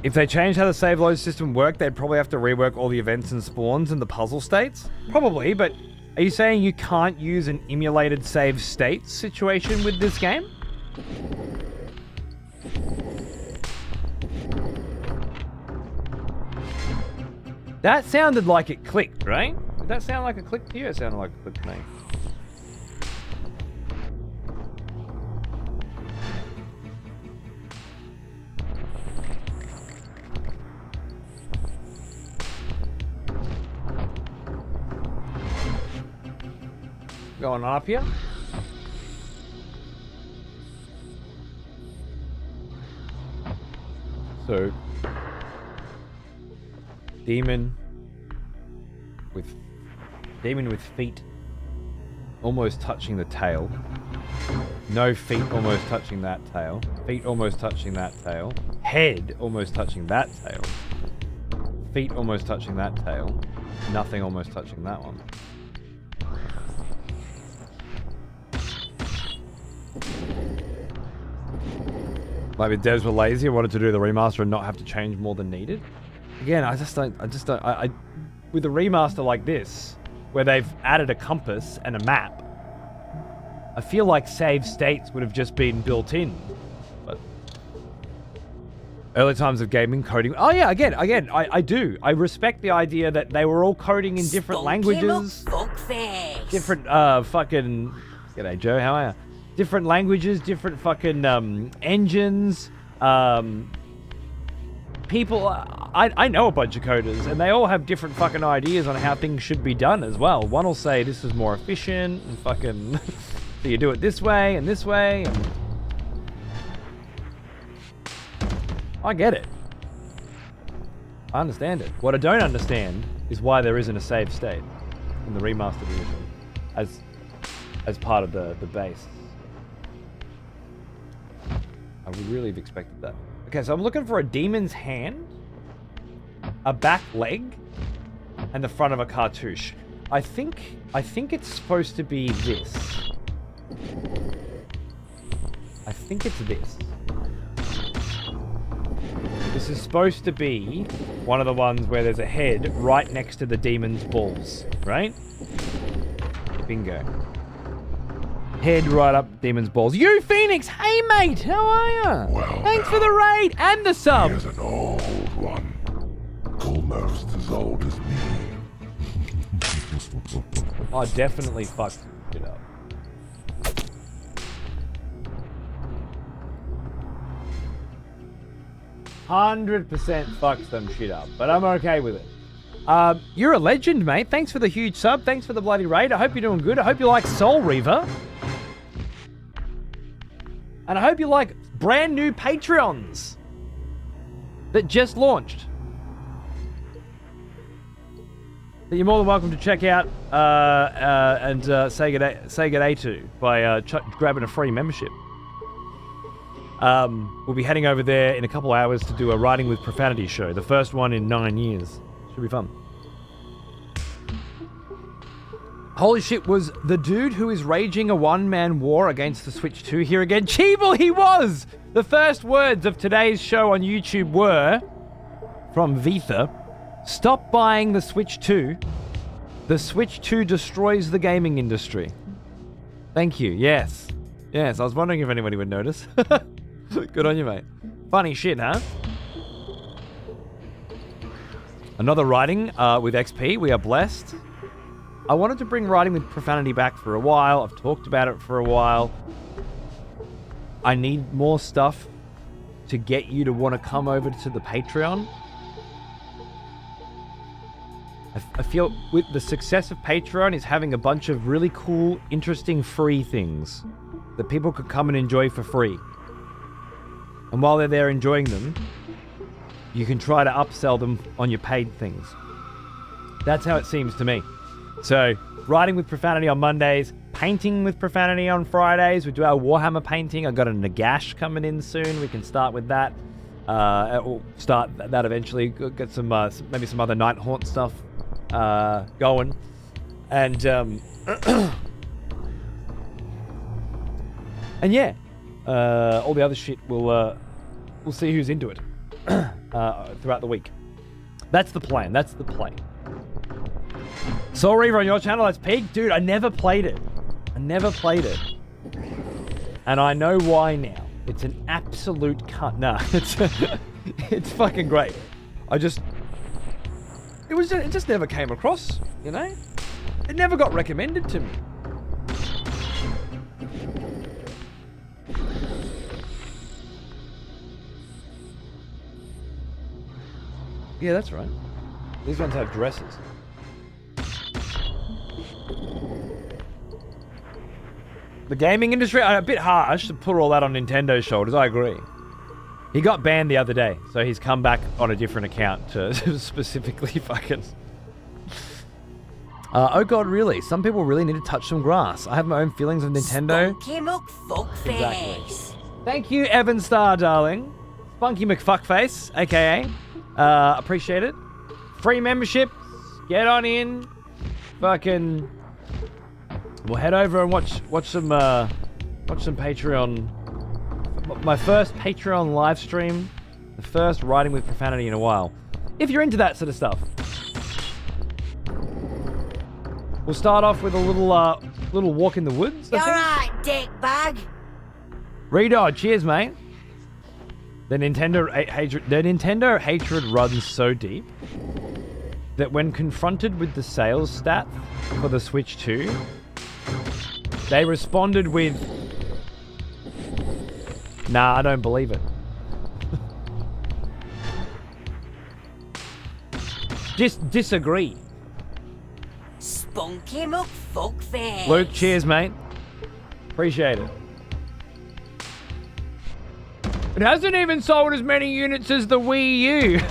If they changed how the save load system worked, they'd probably have to rework all the events and spawns and the puzzle states? Probably, but are you saying you can't use an emulated save states situation with this game? That sounded like it clicked, right? Did that sound like it clicked to you? It sounded like it clicked to me. Going on up here. So, demon with feet almost touching the tail. No feet almost touching that tail. Feet almost touching that tail. Head almost touching that tail. Feet almost touching that tail. Nothing almost touching that one. Maybe devs were lazy and wanted to do the remaster and not have to change more than needed. Again, I with a remaster like this, where they've added a compass and a map, I feel like save states would have just been built in. But early times of gaming, coding. Oh yeah, again, I do. I respect the idea that they were all coding in different languages. Different fucking. G'day Joe, how are you? Different languages, different fucking engines. People, I know a bunch of coders, and they all have different fucking ideas on how things should be done as well. One will say this is more efficient, and fucking, so you do it this way and this way, and I get it. I understand it. What I don't understand is why there isn't a save state in the remastered edition as part of the base. I would really have expected that. Okay, so I'm looking for a demon's hand, a back leg, and the front of a cartouche. I think it's supposed to be this. I think it's this. This is supposed to be one of the ones where there's a head right next to the demon's balls, right? Bingo. Head right up demon's balls. You, Phoenix! Hey, mate! How are ya?
Well,
Thanks for the raid and the sub!
Here's an old one. Almost as old as me.
I definitely fucked it up. %100% fucks them shit up, but I'm okay with it. You're a legend, mate. Thanks for the huge sub. Thanks for the bloody raid. I hope you're doing good. I hope you like Soul Reaver. And I hope you like brand new Patreons that just launched. That you're more than welcome to check out and say good day to by grabbing a free membership. We'll be heading over there in a couple hours to do a Writing with Profanity show. The first one in 9 years. Should be fun. Holy shit, was the dude who is raging a one-man war against the Switch 2 here again? Cheeble, he was! The first words of today's show on YouTube were, from Vitha, stop buying the Switch 2. The Switch 2 destroys the gaming industry. Thank you, yes. Yes, I was wondering if anybody would notice. Good on you, mate. Funny shit, huh? Another writing with XP. We are blessed. I wanted to bring Writing with Profanity back for a while. I've talked about it for a while. I need more stuff to get you to want to come over to the Patreon. I feel with the success of Patreon is having a bunch of really cool, interesting free things that people could come and enjoy for free. And while they're there enjoying them, you can try to upsell them on your paid things. That's how it seems to me. So, Writing with Profanity on Mondays, Painting with Profanity on Fridays. We do our Warhammer painting. I've got a Nagash coming in soon. We can start with that. We'll start that eventually. Get some maybe some other Nighthaunt stuff going. And and yeah, all the other shit we'll see who's into it throughout the week. That's the plan. That's the play. Soul Reaver on your channel, that's peak? Dude, I never played it. And I know why now. It's an absolute cunt. Nah, it's fucking great. It just never came across, you know? It never got recommended to me. Yeah, that's right. These ones have dresses. The gaming industry, a bit harsh to put all that on Nintendo's shoulders, I agree. He got banned the other day, so he's come back on a different account to specifically fucking... oh god, really? Some people really need to touch some grass. I have my own feelings of Nintendo.
Spunky McFuckface.
Exactly. Thank you, Evan Star, darling. Spunky McFuckface, aka. Appreciate it. Free membership. Get on in. Fucking... We'll head over and watch some Patreon. My first Patreon live stream, the first Writing with Profanity in a while. If you're into that sort of stuff, we'll start off with a little walk in the woods.
You're right, dickbag.
Redod, cheers, mate. The Nintendo hatred runs so deep that when confronted with the sales stats for the Switch 2. They responded with, nah, I don't believe it. Disagree.
Spunky McFuckface.
Luke, cheers, mate. Appreciate it. It hasn't even sold as many units as the Wii U.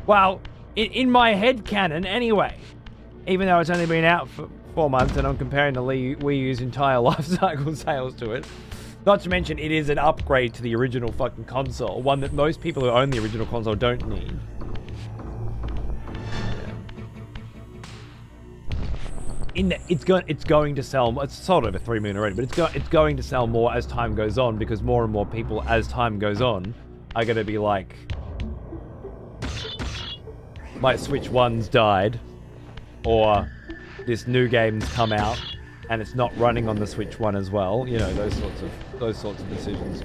Well, in my head canon, anyway. Even though it's only been out for 4 months and I'm comparing the Wii U's entire life cycle sales to it. Not to mention, it is an upgrade to the original fucking console. One that most people who own the original console don't need. It's going to sell. It's sold over 3 million already, but it's going to sell more as time goes on because more and more people, as time goes on, are going to be like, my Switch 1's died, or this new game's come out and it's not running on the Switch 1 as well. You know, those sorts of decisions.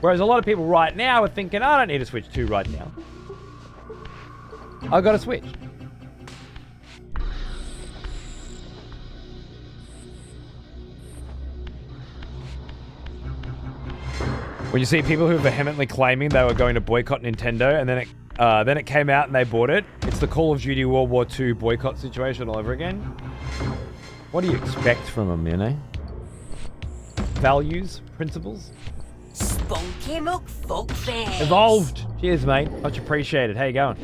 Whereas a lot of people right now are thinking, I don't need a Switch 2 right now. I got a Switch. When you see people who are vehemently claiming they were going to boycott Nintendo, and then it came out and they bought it, it's the Call of Duty World War II boycott situation all over again. What do you expect from them, you know? Values, principles.
Spunky McFuckface.
Evolved. Cheers, mate. Much appreciated. How you going?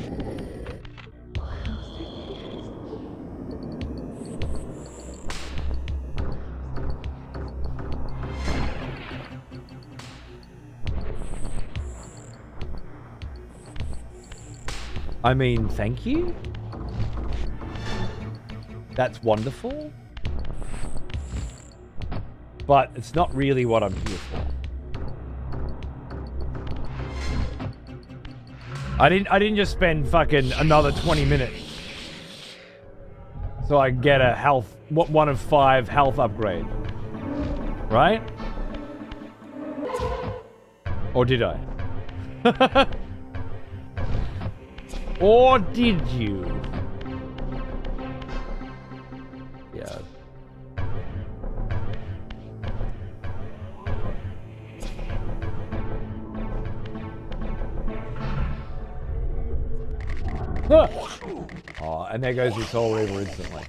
I mean, thank you. That's wonderful. But it's not really what I'm here for. I didn't just spend fucking another 20 minutes so I can get a health, one of 5 health upgrade. Right? Or did I? Or did you? Yeah. Ah! Oh, and there goes your Soul Reaver instantly.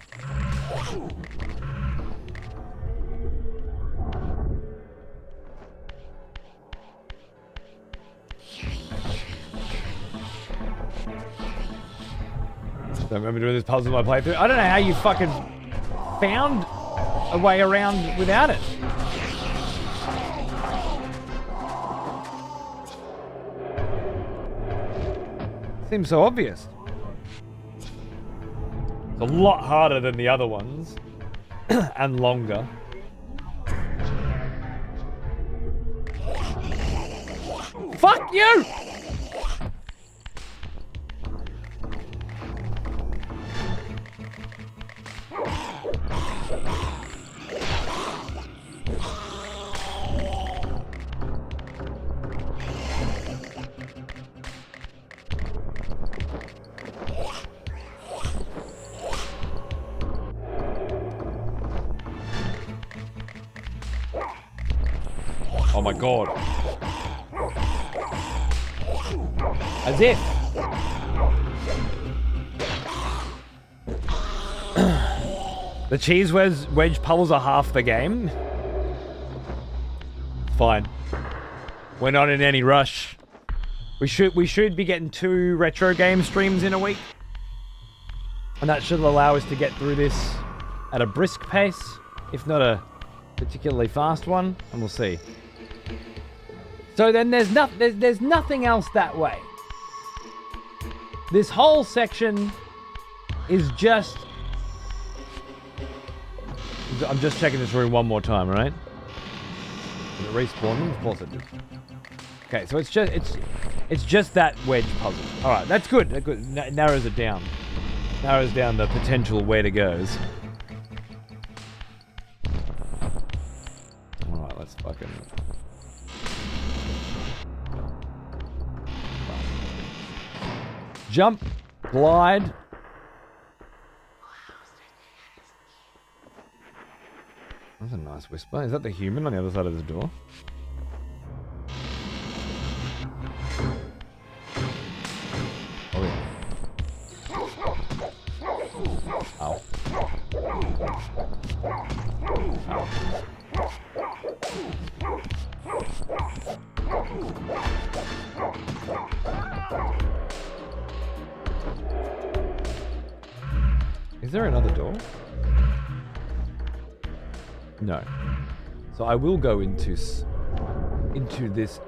I remember doing this puzzle in my playthrough. I don't know how you fucking found a way around without it. Seems so obvious. It's a lot harder than the other ones. And longer. Fuck you! Oh my god. As if. The cheese wedge puzzles are half the game. Fine. We're not in any rush. We should be getting 2 retro game streams in a week. And that should allow us to get through this at a brisk pace, if not a particularly fast one, and we'll see. So then there's nothing else that way. This whole section is just... I'm just checking this room one more time, right? Did it respawn them? Of course it did. Okay, so it's just that wedge puzzle. All right, that's good. That good. Narrows it down. Narrows down the potential where to goes. All right, let's fucking. Jump, glide. That's a nice whisper. Is that the human on the other side of the door? Oh yeah. Ow. Ow. Is there another door? No. So I will go into this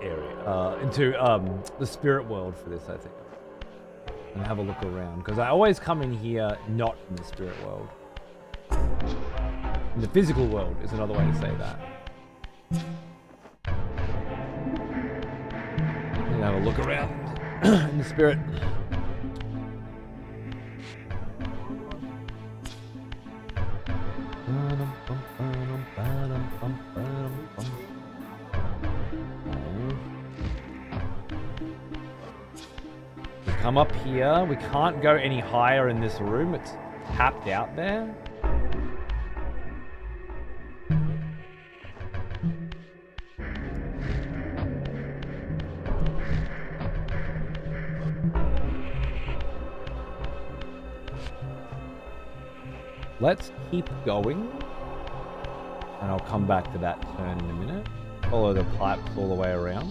area, into the spirit world for this, I think, and have a look around, because I always come in here not in the spirit world. In the physical world is another way to say that. And have a look around in the spirit. come up here. We can't go any higher in this room. It's tapped out there. Let's keep going. And I'll come back to that turn in a minute. Follow the pipes all the way around.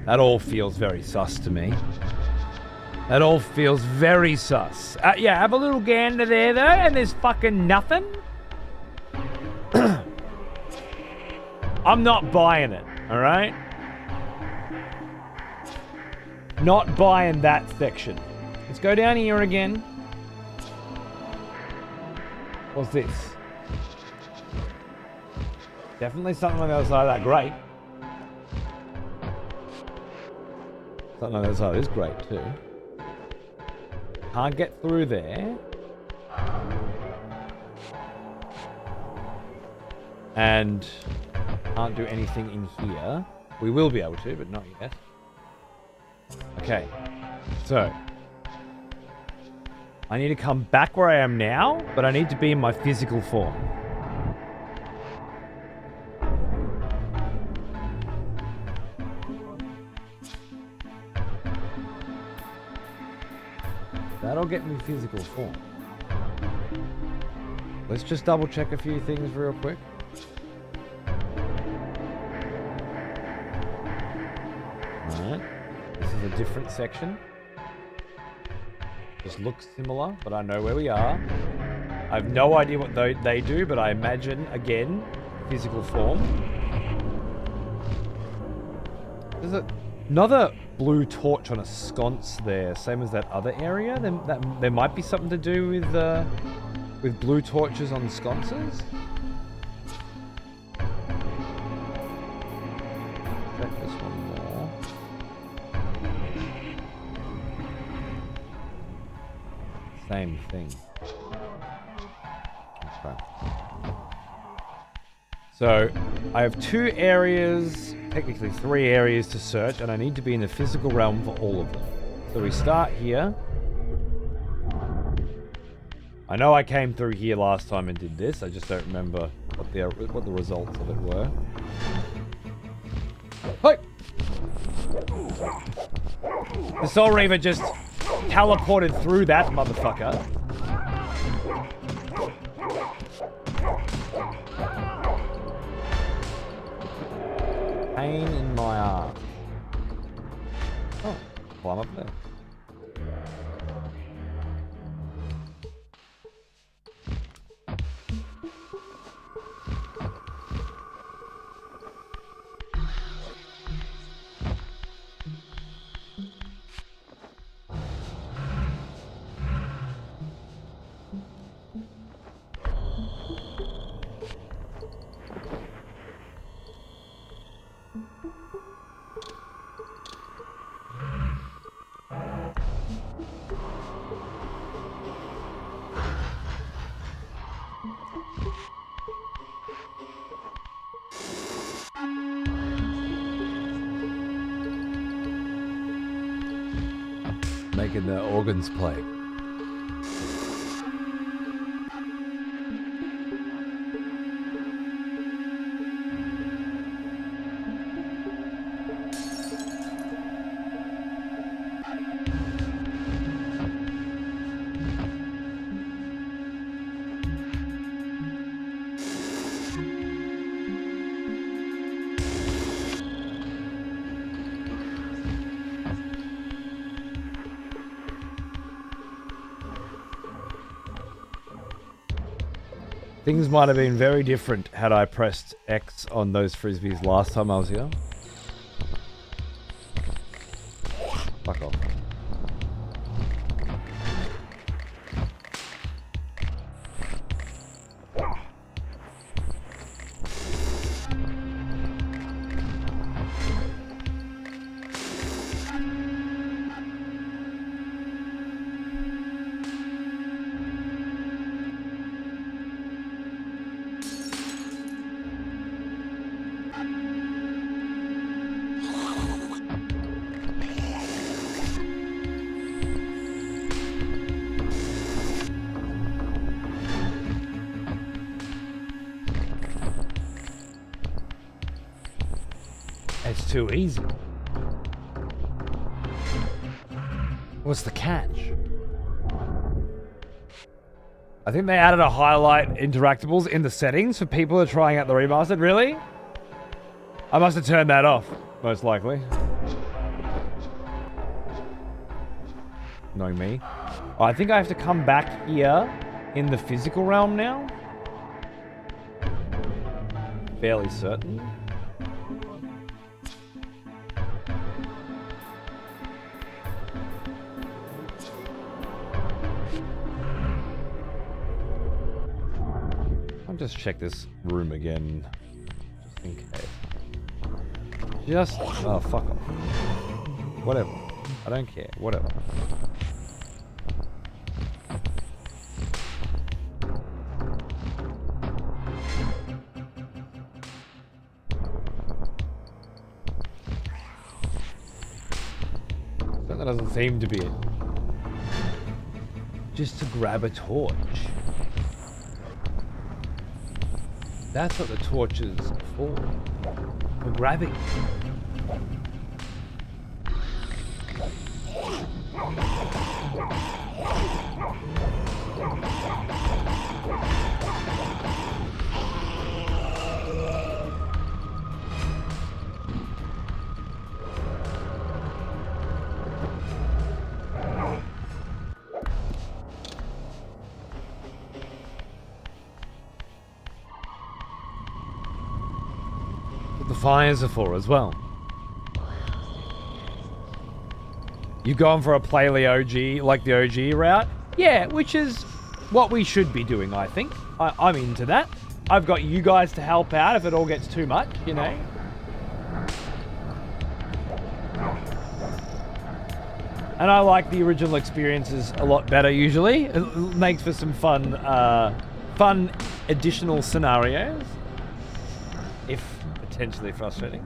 That all feels very sus to me. That all feels very sus. Yeah, have a little gander there, though, and there's fucking nothing. I'm not buying it, alright? Not buying that section. Let's go down here again. What's this? Definitely something on the other side of that grate. Something on the other side is great too. Can't get through there. And can't do anything in here. We will be able to, but not yet. Okay. So. I need to come back where I am now, but I need to be in my physical form. That'll get me physical form. Let's just double check a few things real quick. Alright. This is a different section. Just looks similar, but I know where we are. I have no idea what they do, but I imagine, again, physical form. There's another blue torch on a sconce there, same as that other area. There might be something to do with blue torches on sconces. Check this one more. Same thing. Okay. So I have 2 areas. Technically 3 areas to search, and I need to be in the physical realm for all of them. So we start here. I know I came through here last time and did this. I just don't remember what the results of it were. Hey! The Soul Reaver just teleported through that motherfucker. Pain in my arm. Oh, climb up there. Making the organs play. Things might have been very different had I pressed X on those frisbees last time I was here. Fuck off. It's too easy. What's the catch? I think they added a highlight interactables in the settings for people who are trying out the remastered. Really? I must have turned that off, most likely. Knowing me. Oh, I think I have to come back here in the physical realm now. Fairly certain. I'll just check this room again, just in case. Oh, fuck off. Whatever. I don't care. Whatever. That doesn't seem to be it. Just to grab a torch. That's what the torch is for grabbing. The fires are for as well. You going for a Playley OG, like the OG route? Yeah, which is what we should be doing, I think. I'm into that. I've got you guys to help out if it all gets too much, you know? And I like the original experiences a lot better usually. It makes for some fun, fun additional scenarios. If potentially frustrating.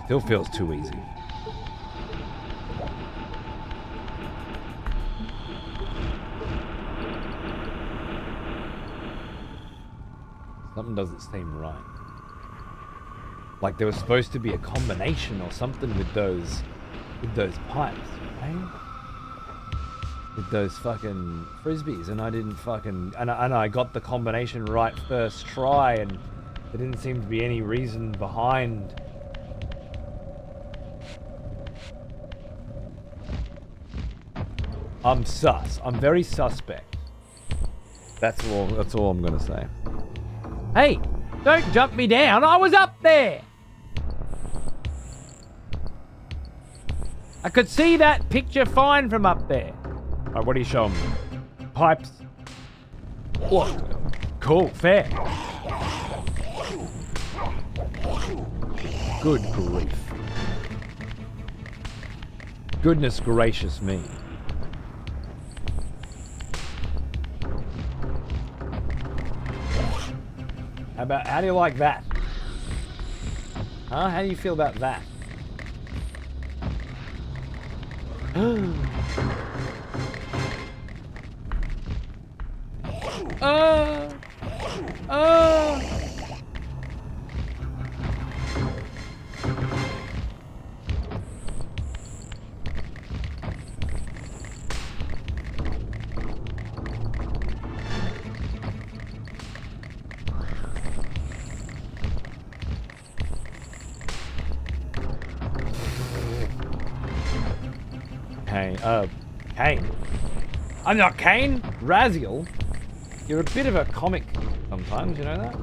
Still feels too easy. Something doesn't seem right. Like there was supposed to be a combination or something with those pipes, right? With those fucking frisbees, and I didn't fucking and I got the combination right first try, and there didn't seem to be any reason behind. I'm sus. I'm very suspect. That's all I'm gonna say. Hey, don't jump me down. I was up there. I could see that picture fine from up there. All right, what are you showing me? Pipes. What? Cool, fair. Good grief. Goodness gracious me. How do you like that? Huh? How do you feel about that? Kain. Kain. I'm not Kain. Raziel. You're a bit of a comic sometimes, you know that?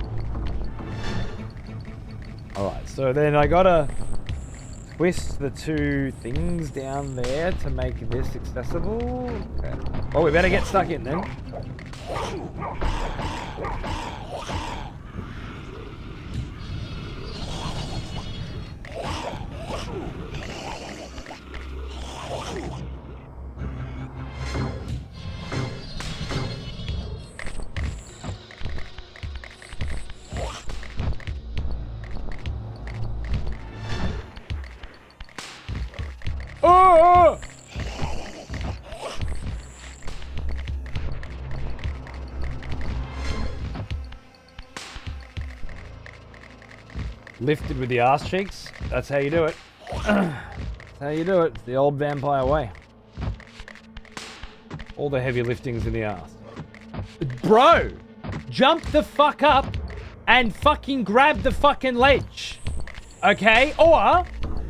Alright, so then I gotta twist the two things down there to make this accessible. Okay. Well, we better get stuck in then. Oh! Lifted with the arse cheeks. That's how you do it. That's how you do it. It's the old vampire way. All the heavy lifting's in the arse. Bro! Jump the fuck up and fucking grab the fucking ledge. Okay? Or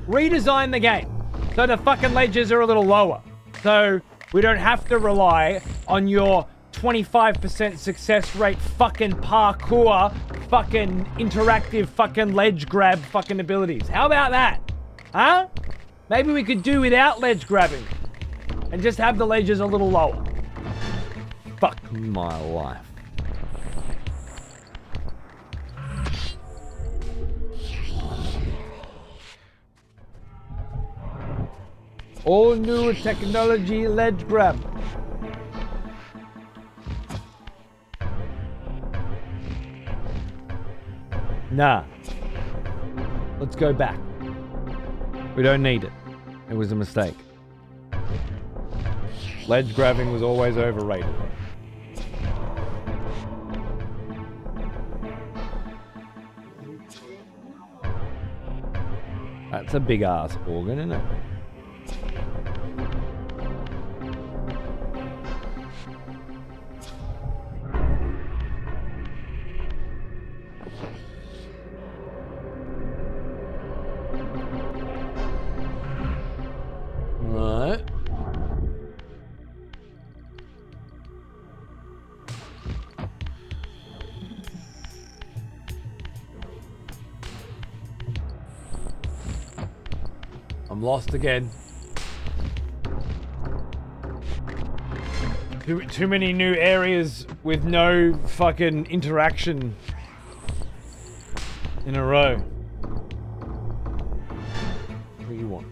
redesign the game so the fucking ledges are a little lower. So we don't have to rely on your 25% success rate fucking parkour fucking interactive fucking ledge grab fucking abilities. How about that? Huh? Maybe we could do without ledge grabbing and just have the ledges a little lower. Fuck my life. All new technology ledge grab. Nah. Let's go back. We don't need it. It was a mistake. Ledge grabbing was always overrated. That's a big ass organ, isn't it? Right. I'm lost again. Too many new areas with no fucking interaction in a row. What do you want?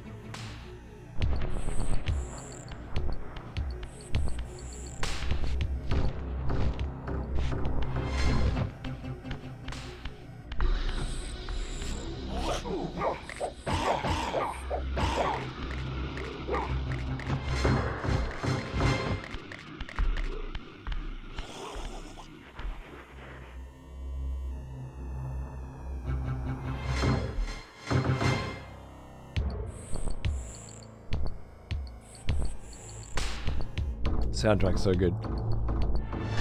Soundtrack's so good.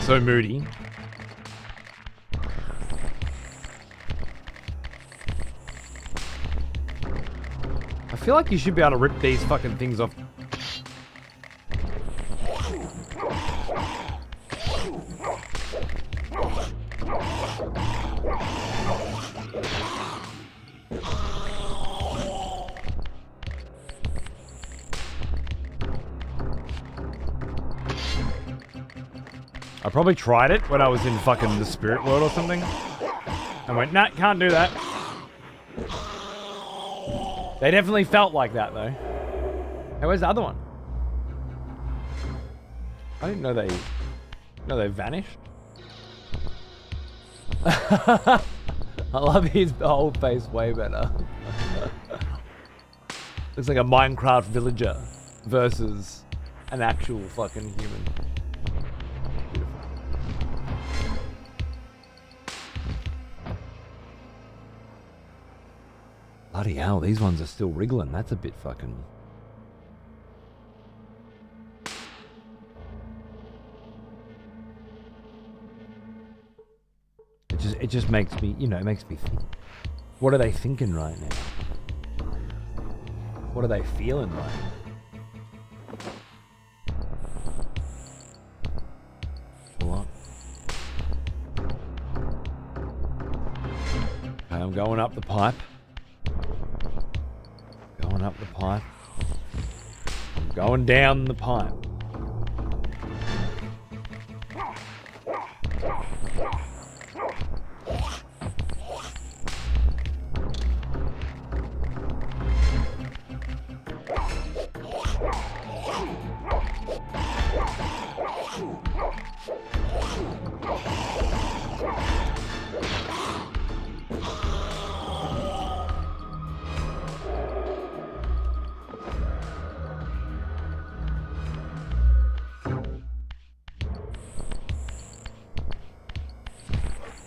So moody. I feel like you should be able to rip these fucking things off. I probably tried it when I was in fucking the spirit world or something. I went, nah, can't do that. They definitely felt like that though. Hey, where's the other one? I didn't know they vanished. I love his whole face way better. Looks like a Minecraft villager versus an actual fucking human. Bloody hell, these ones are still wriggling. That's a bit fucking... It just makes me, you know, it makes me think. What are they thinking right now? What are they feeling right now? I'm going up the pipe. Going up the pipe. I'm going down the pipe.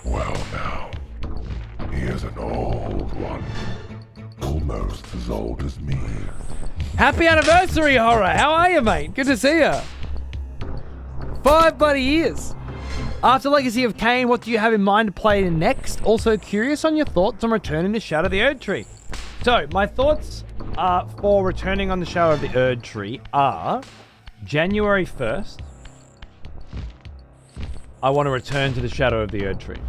Well now, he is an old one. Almost as old as me.
Happy anniversary, Horror! How are you, mate? Good to see you. 5 bloody years. After Legacy of Kain, what do you have in mind to play next? Also curious on your thoughts on returning to Shadow of the Erd Tree. So, my thoughts for returning on the Shadow of the Erd Tree are January 1st. I want to return to the Shadow of the Erd Tree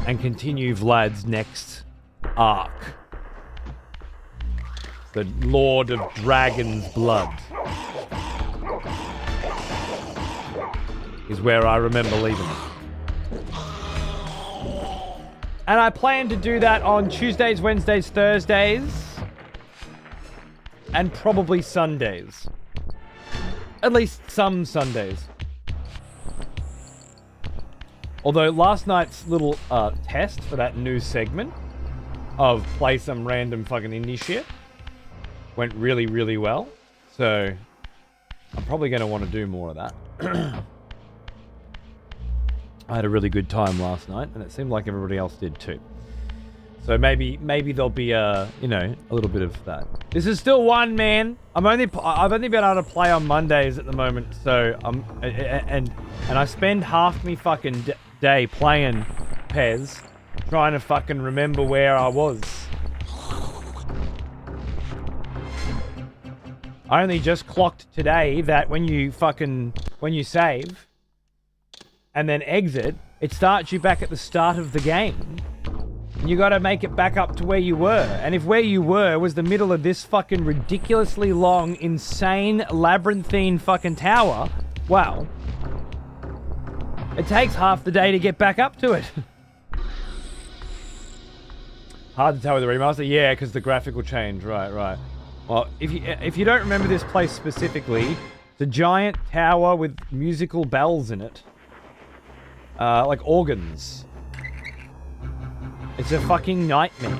and continue Vlad's next arc. The Lord of Dragon's Blood is where I remember leaving it. And I plan to do that on Tuesdays, Wednesdays, Thursdays, and probably Sundays. At least some Sundays. Although last night's little test for that new segment of play some random fucking indie shit went really, really well. So I'm probably going to want to do more of that. I had a really good time last night, and it seemed like everybody else did too. So maybe there'll be a little bit of that. This is still one, man. I've only been able to play on Mondays at the moment, so and I spend half me fucking day playing Pez, trying to fucking remember where I was. I only just clocked today that when you save and then exit, it starts you back at the start of the game. You gotta make it back up to where you were. And if where you were was the middle of this fucking ridiculously long, insane, labyrinthine fucking tower, well, it takes half the day to get back up to it. Hard to tell with the remaster. Yeah, because the graphic will change. Right. Well, if you don't remember this place specifically, it's a giant tower with musical bells in it. Like organs. It's a fucking nightmare.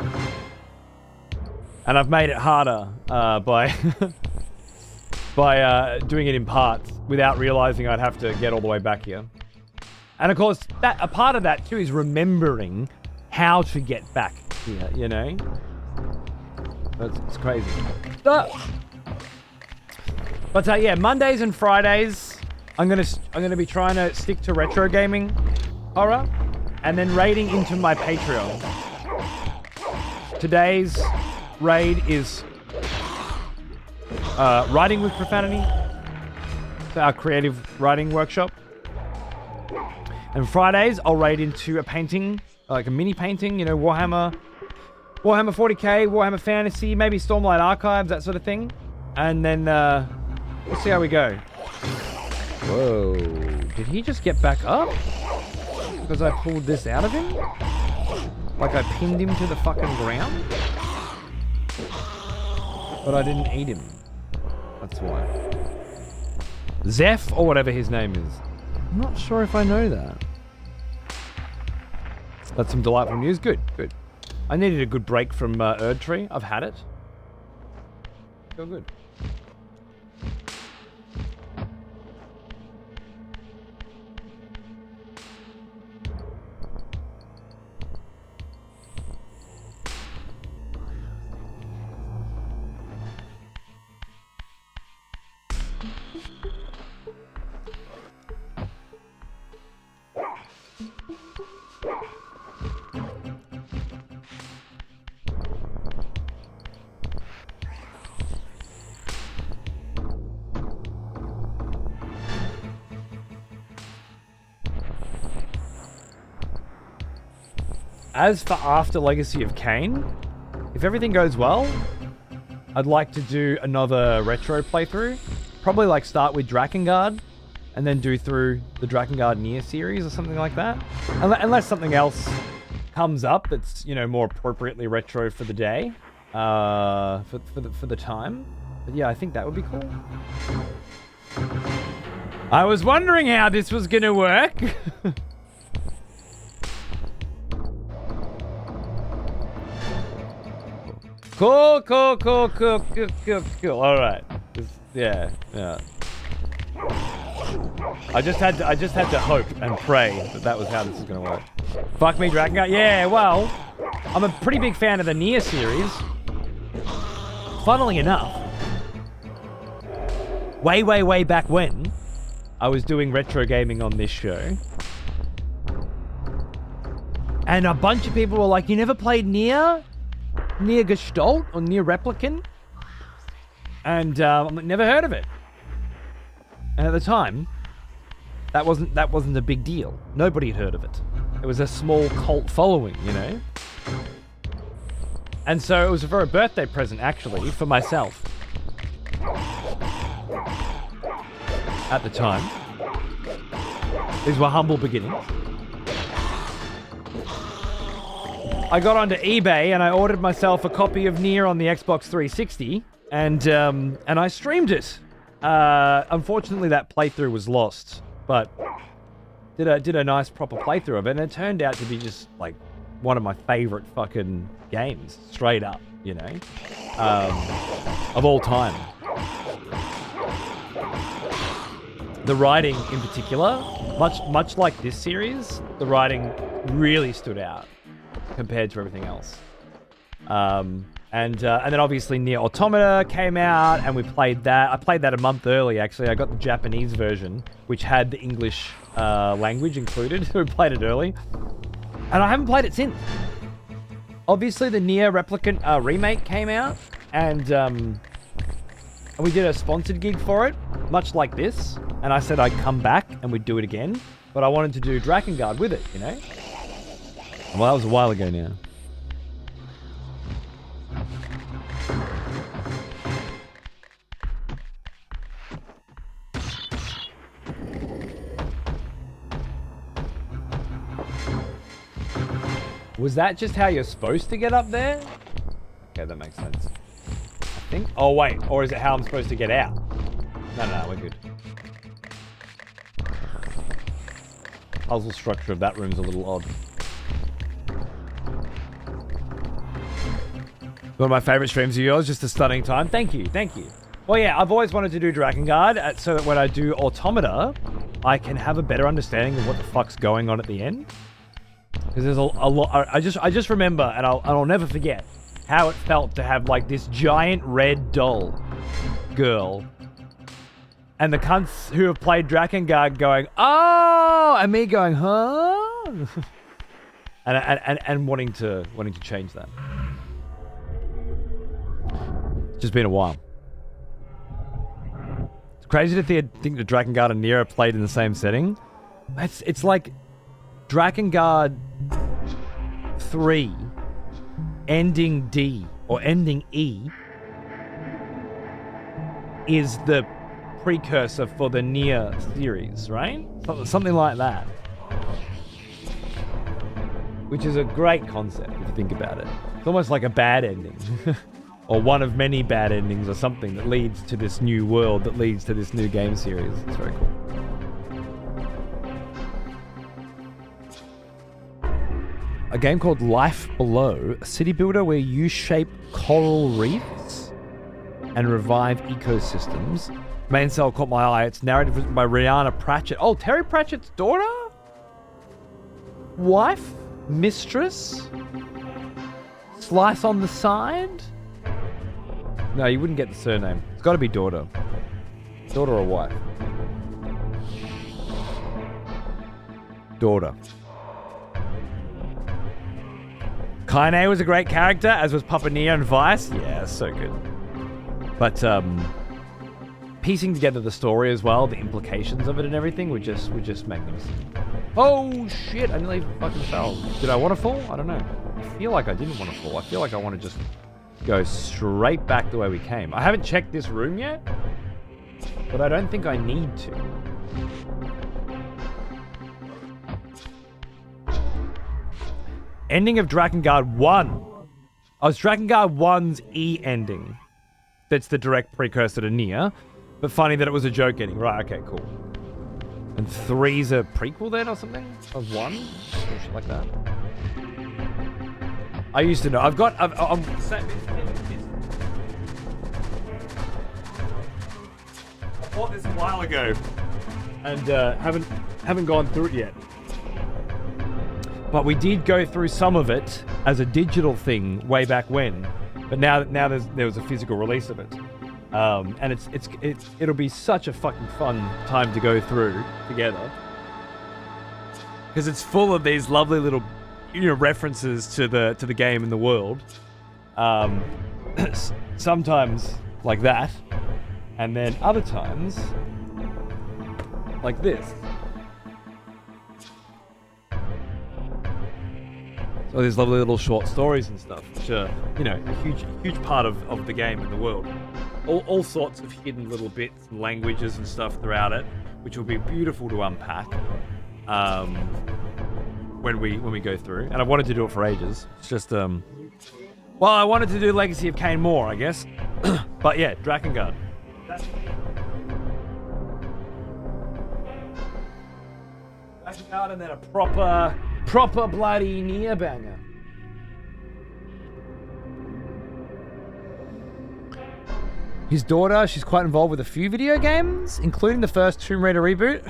And I've made it harder by doing it in parts without realizing I'd have to get all the way back here. And of course, a part of that too is remembering how to get back here, you know? It's crazy. But yeah, Mondays and Fridays, I'm gonna be trying to stick to retro gaming horror, and then raiding into my Patreon. Today's raid is writing with profanity. It's our creative writing workshop. And Fridays, I'll raid into a painting, like a mini painting, you know, Warhammer 40k, Warhammer Fantasy, maybe Stormlight Archives, that sort of thing. And then we'll see how we go. Whoa, did he just get back up? Because I pulled this out of him? Like I pinned him to the fucking ground? But I didn't eat him. That's why. Zeph, or whatever his name is. I'm not sure if I know that. That's some delightful news. Good. I needed a good break from Erdtree. I've had it. Feel good. as for after Legacy of Kain, if everything goes well, I'd like to do another retro playthrough. Probably like start with Drakengard and then do through the Drakengard Nier series or something like that. Unless something else comes up that's, you know, more appropriately retro for the day, for the time. But yeah, I think that would be cool. I was wondering how this was gonna work. Cool. All right. Yeah. I just had to hope and pray that was how this was gonna work. Fuck me, Drakengard. Yeah, well, I'm a pretty big fan of the Nier series. Funnily enough, way back when I was doing retro gaming on this show, and a bunch of people were like, "You never played Nier Gestalt or Nier Replicant?" And I'm like, never heard of it. And at the time, that wasn't a big deal. Nobody had heard of it. It was a small cult following, you know. And so it was for a birthday present, actually, for myself. At the time, these were humble beginnings. I got onto eBay and I ordered myself a copy of Nier on the Xbox 360, and I streamed it. Unfortunately, that playthrough was lost, but did a nice proper playthrough of it, and it turned out to be just like one of my favorite fucking games, straight up, you know, of all time. The writing in particular, much like this series, the writing really stood out compared to everything else. And then obviously Nier Automata came out, and we played that. I played that a month early, actually. I got the Japanese version, which had the English language included. We played it early. And I haven't played it since. Obviously, the Nier Replicant remake came out, and we did a sponsored gig for it, much like this. And I said I'd come back and we'd do it again, but I wanted to do Drakengard with it, you know? Well, that was a while ago now. Was that just how you're supposed to get up there? Okay, that makes sense. I think. Oh, wait. Or is it how I'm supposed to get out? No, we're good. Puzzle structure of that room's a little odd. One of my favorite streams of yours, just a stunning time. Thank you. Well, yeah, I've always wanted to do Drakengard so that when I do Automata, I can have a better understanding of what the fuck's going on at the end. Because there's a lot. I just remember, and I'll never forget how it felt to have like this giant red doll girl, and the cunts who have played Drakengard going, "Oh," and me going, "Huh," and wanting to change that. It's just been a while. It's crazy to think that Drakengard and Nier are played in the same setting. It's like Drakengard 3 ending D or ending E is the precursor for the Nier series, right? Something like that. Which is a great concept if you think about it. It's almost like a bad ending. Or one of many bad endings or something that leads to this new world, that leads to this new game series. It's very cool. A game called Life Below, a city builder where you shape coral reefs and revive ecosystems. Main cell caught my eye. It's narrated by Rihanna Pratchett. Oh, Terry Pratchett's daughter? Wife? Mistress? Slice on the side? No, you wouldn't get the surname. It's got to be daughter. Daughter or wife? Daughter. Kain was a great character, as was Papa Neo and Vice. Yeah, so good. But piecing together the story as well, the implications of it and everything, were just magnificent. Oh shit, I nearly fucking fell. Did I want to fall? I don't know. I feel like I didn't want to fall. I feel like I want to just go straight back the way we came. I haven't checked this room yet, but I don't think I need to. Ending of Drakengard 1. Oh, it's Drakengard 1's E ending. That's the direct precursor to Nier. But funny that it was a joke ending. Right, okay, cool. And 3's a prequel then or something? Of 1? Or shit like that. I used to know. I'm bought this a while ago. And haven't gone through it yet. But we did go through some of it as a digital thing way back when. But now there was a physical release of it. And it'll be such a fucking fun time to go through together. Because it's full of these lovely little, references to the game and the world. Sometimes like that. And then other times like this. So these lovely little short stories and stuff, which are, a huge part of the game and the world. All sorts of hidden little bits and languages and stuff throughout it, which will be beautiful to unpack when we go through. And I've wanted to do it for ages. It's just, I wanted to do Legacy of Kain more, I guess. But yeah, Drakengard. Drakengard and then a proper bloody Nier banger. His daughter, she's quite involved with a few video games, including the first Tomb Raider reboot.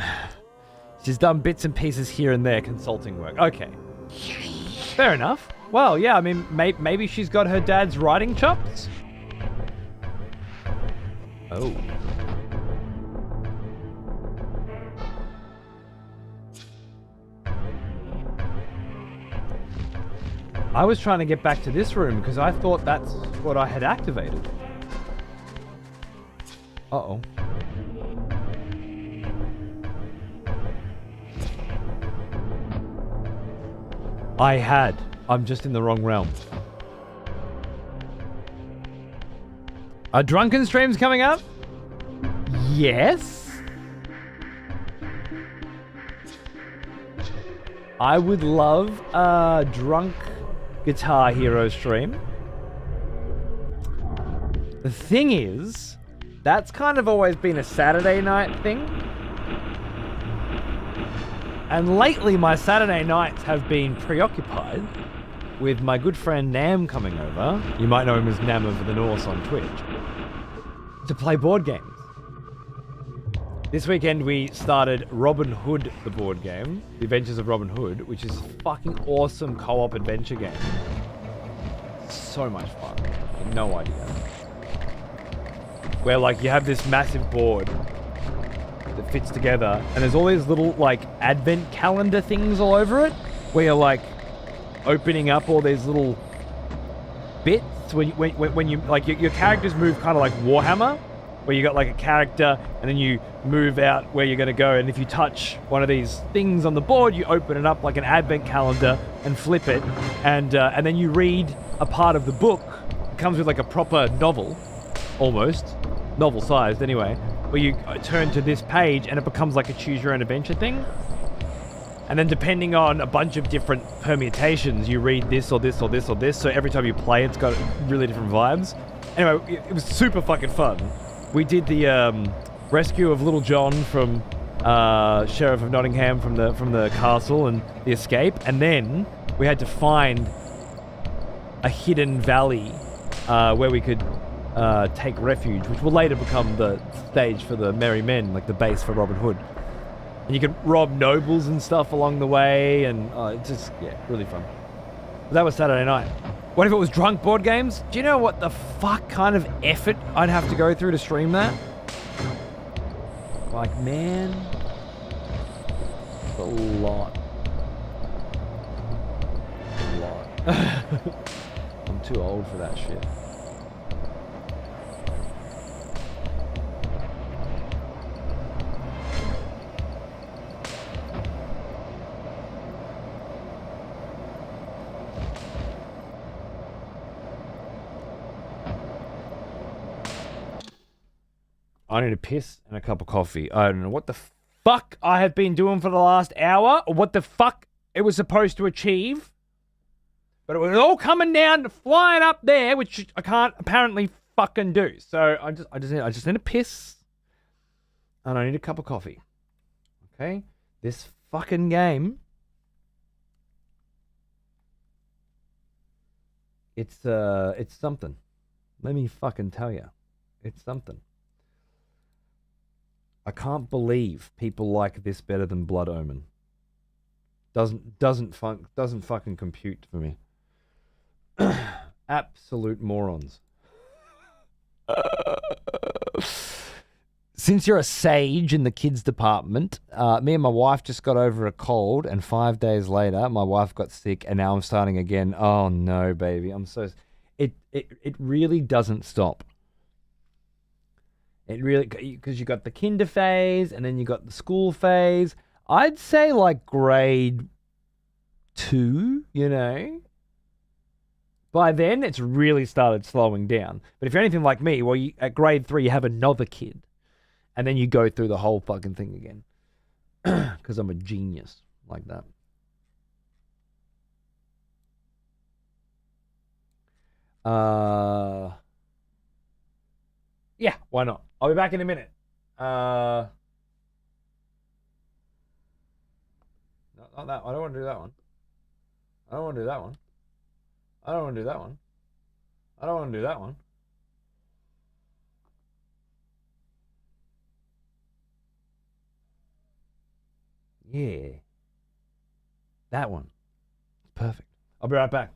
She's done bits and pieces here and there, consulting work. Okay. Fair enough. Well, yeah, I mean, maybe she's got her dad's writing chops? Oh. I was trying to get back to this room because I thought that's what I had activated. Uh-oh. I had. I'm just in the wrong realm. Are drunken streams coming up? Yes. I would love a drunk Guitar Hero stream. The thing is, that's kind of always been a Saturday night thing. And lately my Saturday nights have been preoccupied with my good friend Nam coming over. You might know him as Nam of the Norse on Twitch. To play board games. This weekend we started Robin Hood, the board game. The Adventures of Robin Hood, which is a fucking awesome co-op adventure game. So much fun. I have no idea. Where like you have this massive board that fits together and there's all these little like advent calendar things all over it where you're like opening up all these little bits when you like your characters move kind of like Warhammer, where you got like a character and then you move out where you're going to go, and if you touch one of these things on the board you open it up like an advent calendar and flip it, and then you read a part of the book. It comes with like a proper novel, almost novel sized anyway, where you turn to this page and it becomes like a choose your own adventure thing. And then depending on a bunch of different permutations, you read this or this or this or this. So every time you play, it's got really different vibes. Anyway, it was super fucking fun. We did the rescue of Little John from Sheriff of Nottingham from the castle and the escape. And then we had to find a hidden valley where we could take refuge, which will later become the stage for the Merry Men, like the base for Robin Hood. And you could rob nobles and stuff along the way, and it's just, yeah, really fun. But that was Saturday night. What if it was drunk board games? Do you know what the fuck kind of effort I'd have to go through to stream that? Like, man, it's a lot. A lot. I'm too old for that shit. I need a piss and a cup of coffee. I don't know what the fuck I have been doing for the last hour or what the fuck it was supposed to achieve. But it was all coming down, flying up there, which I can't apparently fucking do. So I just need a piss and I need a cup of coffee. Okay? This fucking game, it's something. Let me fucking tell you. It's something. I can't believe people like this better than Blood Omen. Doesn't fucking compute for me. Absolute morons. Since you're a sage in the kids department, me and my wife just got over a cold, and 5 days later, my wife got sick, and now I'm starting again. Oh no, baby, I'm so. It really doesn't stop. It really, because you got the kinder phase, and then you got the school phase. I'd say like grade 2, you know. By then, it's really started slowing down. But if you're anything like me, well, at grade 3, you have another kid. And then you go through the whole fucking thing again. Because I'm a genius like that. Yeah, why not? I'll be back in a minute. Not that. I don't want to do that one. I don't want to do that one. I don't want to do that one. I don't want to do that one. Yeah. That one. Perfect. I'll be right back.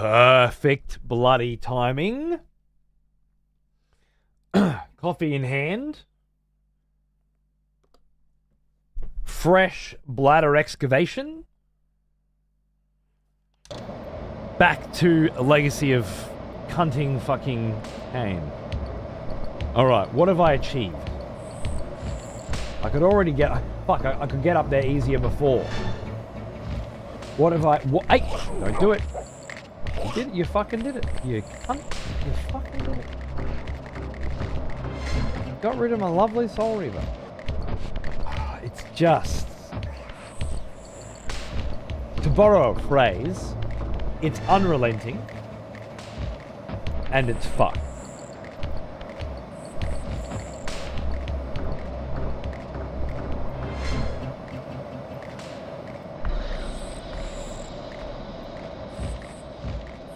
Perfect bloody timing. Coffee in hand. Fresh bladder excavation. Back to a legacy of cunting fucking Kain. Alright, what have I achieved? I could already get... Fuck, I could get up there easier before. What have I... What? Hey! Don't do it. You did it. You fucking did it. You cunt. You fucking did it. Got rid of my lovely Soul Reaver. It's just... To borrow a phrase, it's unrelenting. And it's fucked.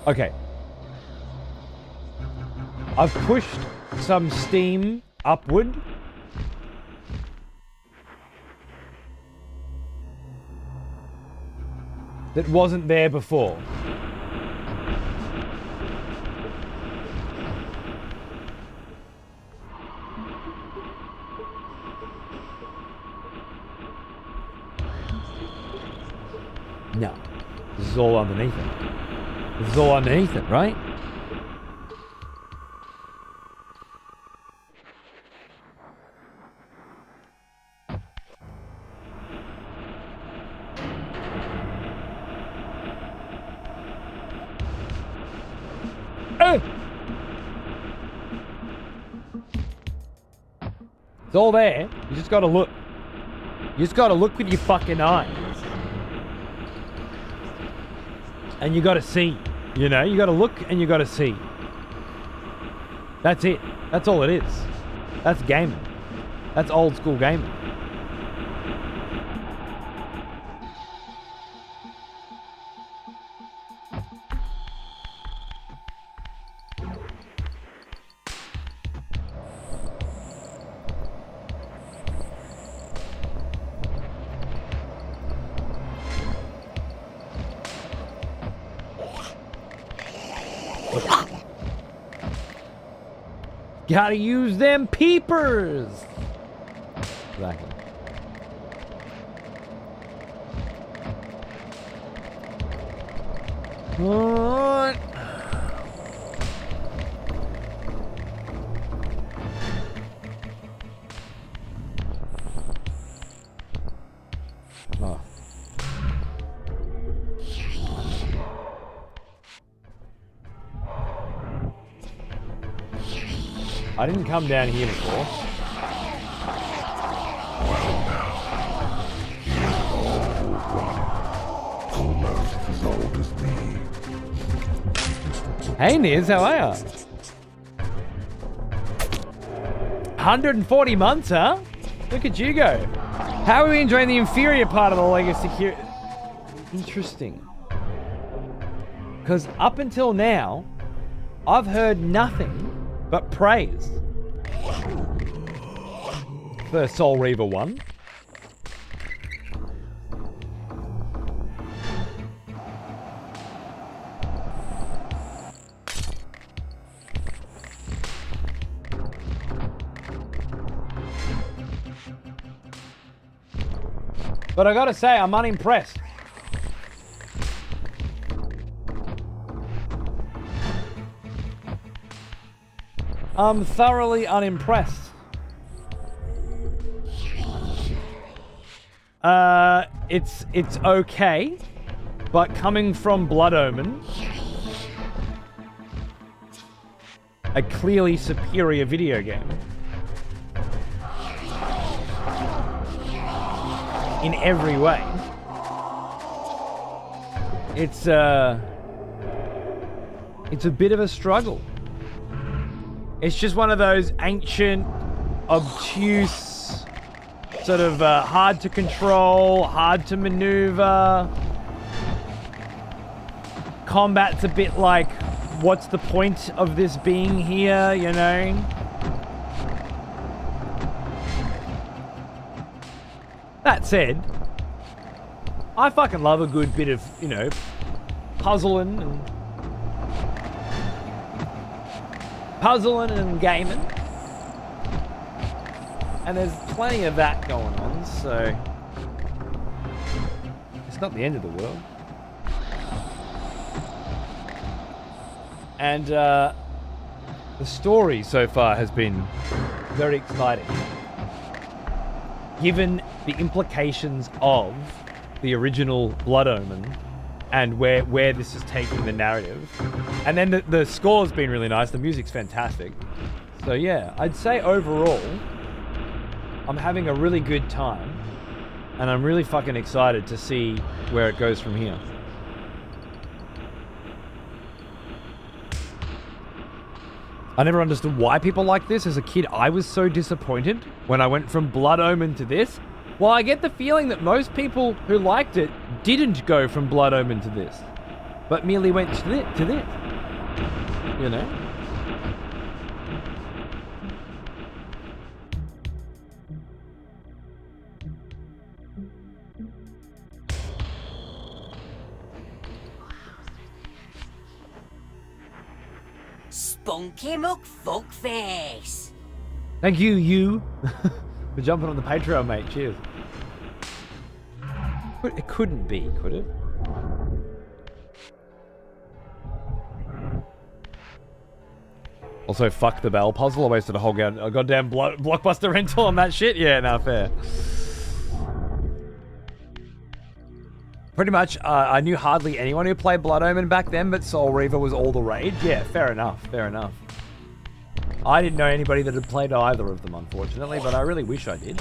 Okay. I've pushed some steam upward. That wasn't there before. No. This is all underneath it. This is all underneath it, right? It's all there. You just gotta look. You just gotta look with your fucking eyes. And you gotta see. You know, you gotta look and you gotta see. That's it. That's all it is. That's gaming. That's old school gaming. Gotta use them peepers. Exactly. What? Oh. I didn't come down here before.
Almost as old as me.
Hey Niz, how are ya? 140 months, huh? Look at you go. How are we enjoying the inferior part of the legacy here? Interesting. Because up until now, I've heard nothing but praise for Soul Reaver 1. But I gotta say, I'm unimpressed. I'm thoroughly unimpressed. It's okay, but coming from Blood Omen, a clearly superior video game, in every way, it's a bit of a struggle. It's just one of those ancient, obtuse, sort of hard to control, hard to maneuver. Combat's a bit like, what's the point of this being here, you know? That said, I fucking love a good bit of, you know, puzzling and puzzling and gaming. And there's plenty of that going on, so it's not the end of the world. And the story so far has been very exciting, given the implications of the original Blood Omen and where this is taking the narrative. And then the score's been really nice. The music's fantastic. So yeah, I'd say overall, I'm having a really good time, and I'm really fucking excited to see where it goes from here. I never understood why people like this. As a kid, I was so disappointed when I went from Blood Omen to this. Well, I get the feeling that most people who liked it didn't go from Blood Omen to this, but merely went to this. You know?
Spunky McFuckface.
Thank you, for jumping on the Patreon, mate. Cheers. It couldn't be, could it? Also, fuck the bell puzzle. I wasted a whole goddamn blockbuster rental on that shit. Yeah, no, fair. Pretty much, I knew hardly anyone who played Blood Omen back then, but Soul Reaver was all the rage. Yeah, fair enough, fair enough. I didn't know anybody that had played either of them, unfortunately, but I really wish I did.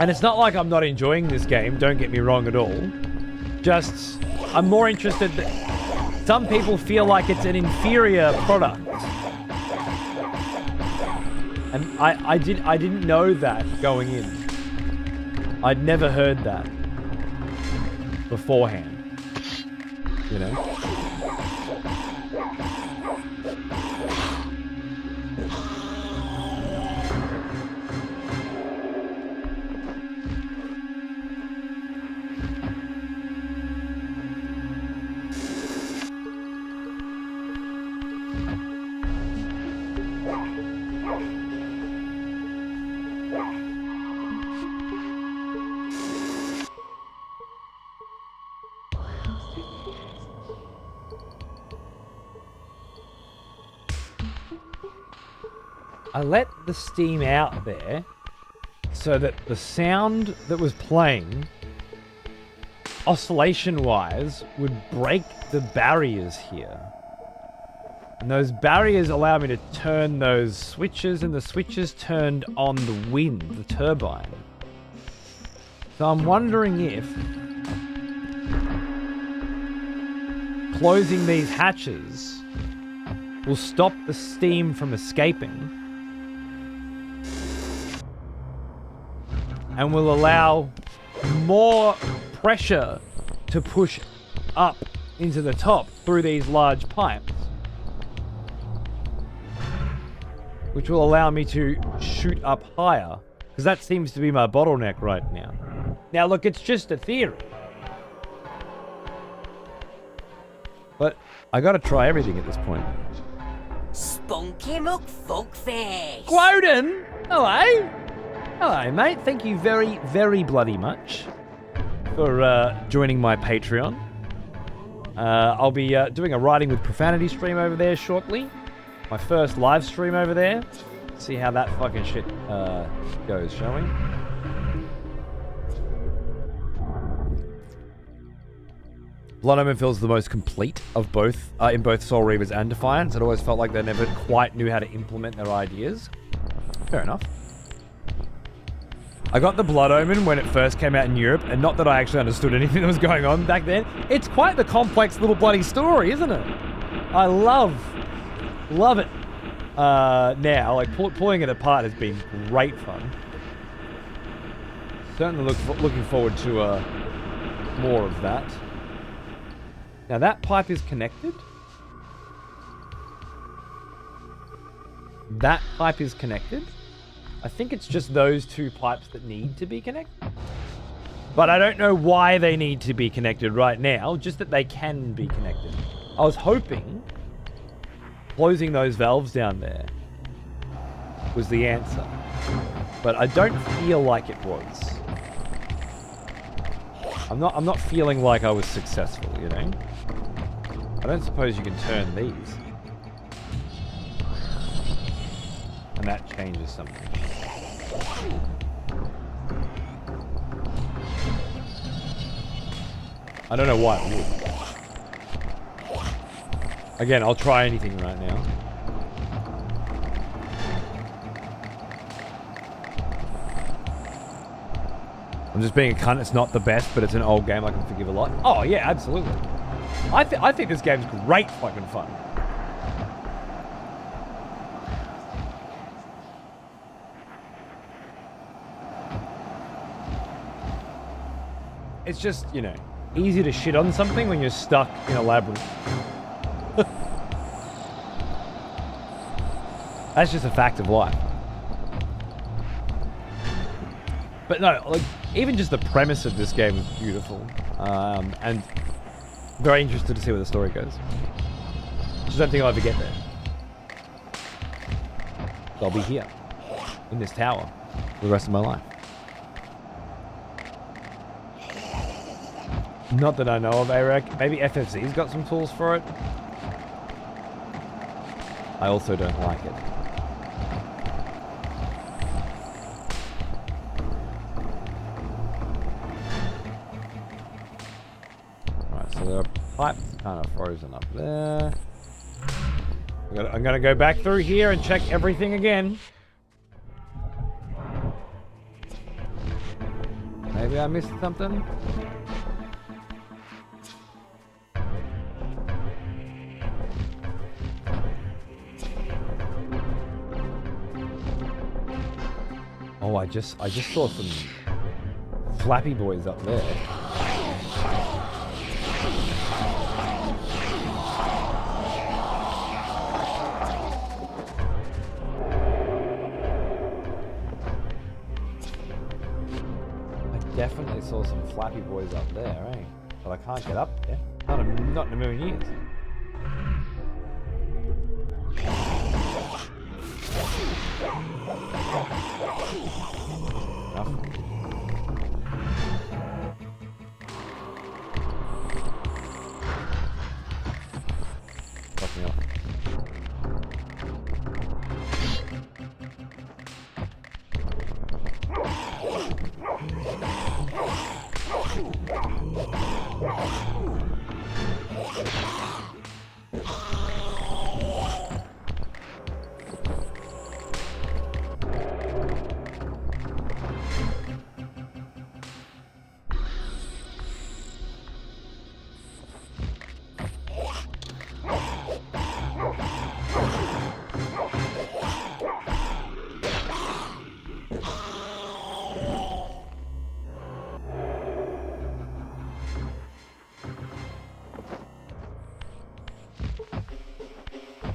And it's not like I'm not enjoying this game, don't get me wrong at all. Just, I'm more interested that some people feel like it's an inferior product. And I didn't know that going in. I'd never heard that beforehand, you know? I let the steam out there so that the sound that was playing, oscillation-wise, would break the barriers here. And those barriers allow me to turn those switches, and the switches turned on the wind, the turbine. So I'm wondering if closing these hatches will stop the steam from escaping and will allow more pressure to push up into the top through these large pipes, which will allow me to shoot up higher, because that seems to be my bottleneck right now. Now look, it's just a theory, but I gotta try everything at this point.
Spunky McFuckface.
Quoden! Hello! Hello, mate. Thank you very, very bloody much for joining my Patreon. I'll be doing a Writing with Profanity stream over there shortly. My first live stream over there. See how that fucking shit goes, shall we? Blood Omen feels the most complete of both, in both Soul Reavers and Defiance. It always felt like they never quite knew how to implement their ideas. Fair enough. I got the Blood Omen when it first came out in Europe, and not that I actually understood anything that was going on back then. It's quite the complex little bloody story, isn't it? I love it. Now, like, pulling it apart has been great fun. Certainly looking forward to more of that. Now that pipe is connected. That pipe is connected. I think it's just those two pipes that need to be connected. But I don't know why they need to be connected right now, just that they can be connected. I was hoping closing those valves down there was the answer. But I don't feel like it was. I'm not feeling like I was successful, you know? I don't suppose you can turn these. And that changes something. I don't know why it would. Again, I'll try anything right now. I'm just being a cunt. It's not the best, but it's an old game I can forgive a lot. Oh, yeah, absolutely. I think this game's great fucking fun. It's just, you know, easy to shit on something when you're stuck in a labyrinth. That's just a fact of life. But no, like, even just the premise of this game is beautiful. And very interested to see where the story goes. Just don't think I'll ever get there. I'll be here, in this tower, for the rest of my life. Not that I know of, Eric. Maybe FFZ's got some tools for it. I also don't like it. Alright, so the pipe's kind of frozen up there. I'm gonna go back through here and check everything again. Maybe I missed something? Oh, I just saw some flappy boys up there. I definitely saw some flappy boys up there, eh? But I can't get up there. Not in a million years. Fuck me up.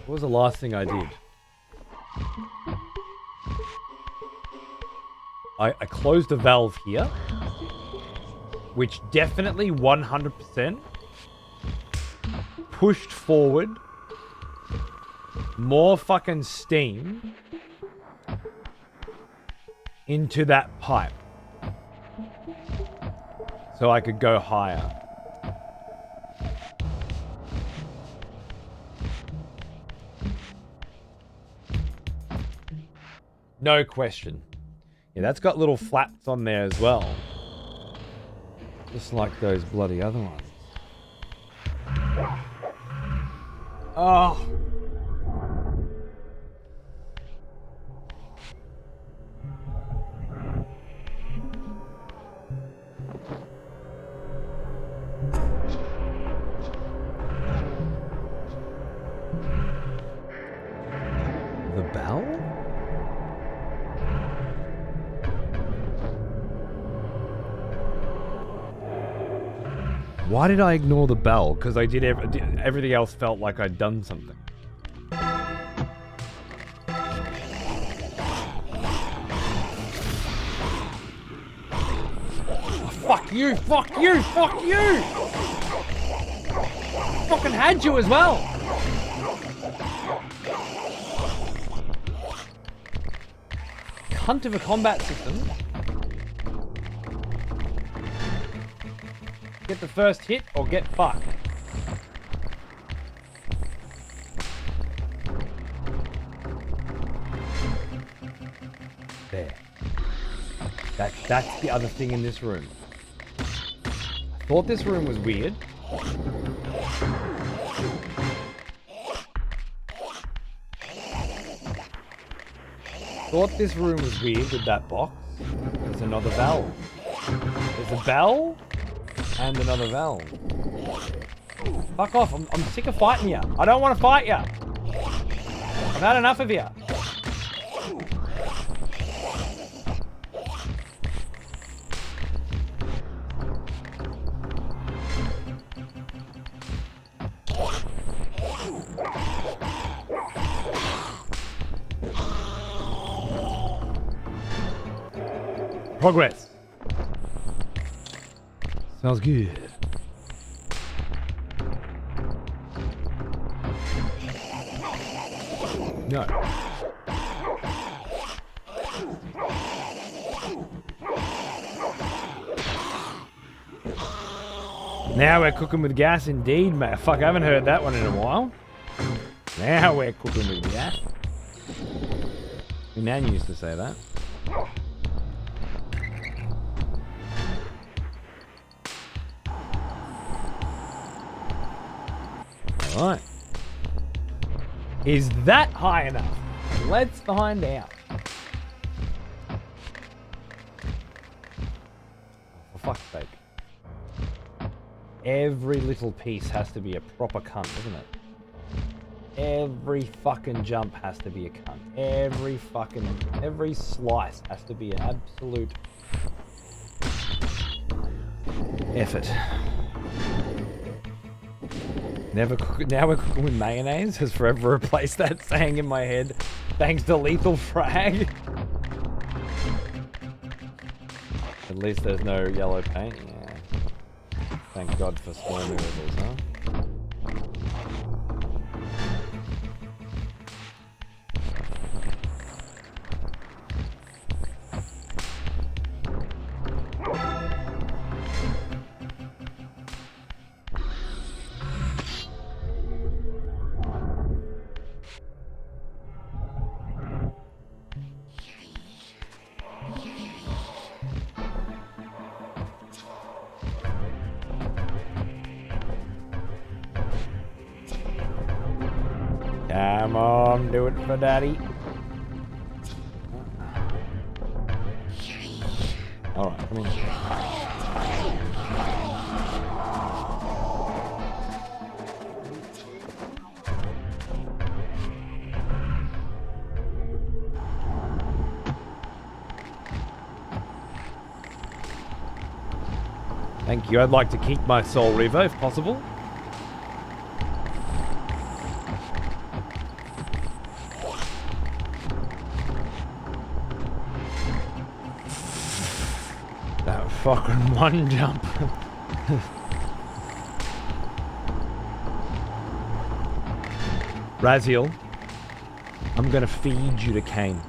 What was the last thing I did? I closed a valve here, which definitely 100% pushed forward more fucking steam into that pipe so I could go higher. No question. Yeah, that's got little flaps on there as well. Just like those bloody other ones. Oh. The bell? Why did I ignore the bell? Because I did everything else felt like I'd done something. fuck you, fuck you, fuck you! Fucking had you as well! Cunt of a combat system. Get the first hit or get fucked. There. That's the other thing in this room. I thought this room was weird. Thought this room was weird with that box. There's another valve. There's a bell and another valve. Fuck off, I'm sick of fighting you. I don't want to fight you. I've had enough of you. Progress. Sounds good. No. Now we're cooking with gas indeed, mate. Fuck, I haven't heard that one in a while. Now we're cooking with gas. My nan used to say that. Alright. Is that high enough? Let's find out. For fuck's sake. Every little piece has to be a proper cunt, isn't it? Every fucking jump has to be a cunt. Every slice has to be an absolute effort. Now we're cooking with mayonnaise has forever replaced that saying in my head, thanks to Lethal Frag. At least there's no yellow paint. Yeah. Thank God for small miracles, huh? Come on, do it for daddy. Alright, come in. Thank you. I'd like to keep my soul Reaver if possible. Fucking one jump. Raziel, I'm gonna feed you to Kain.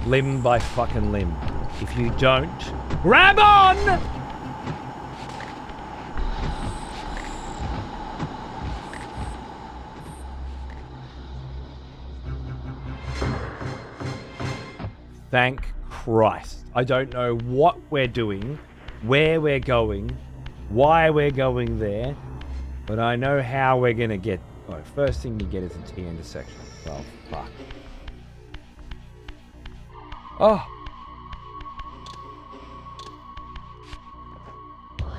Limb by fucking limb. If you don't, grab on! Thank Christ. I don't know what we're doing, where we're going, why we're going there, but I know how we're gonna get. Oh, first thing you get is a T intersection. Oh, fuck. Oh.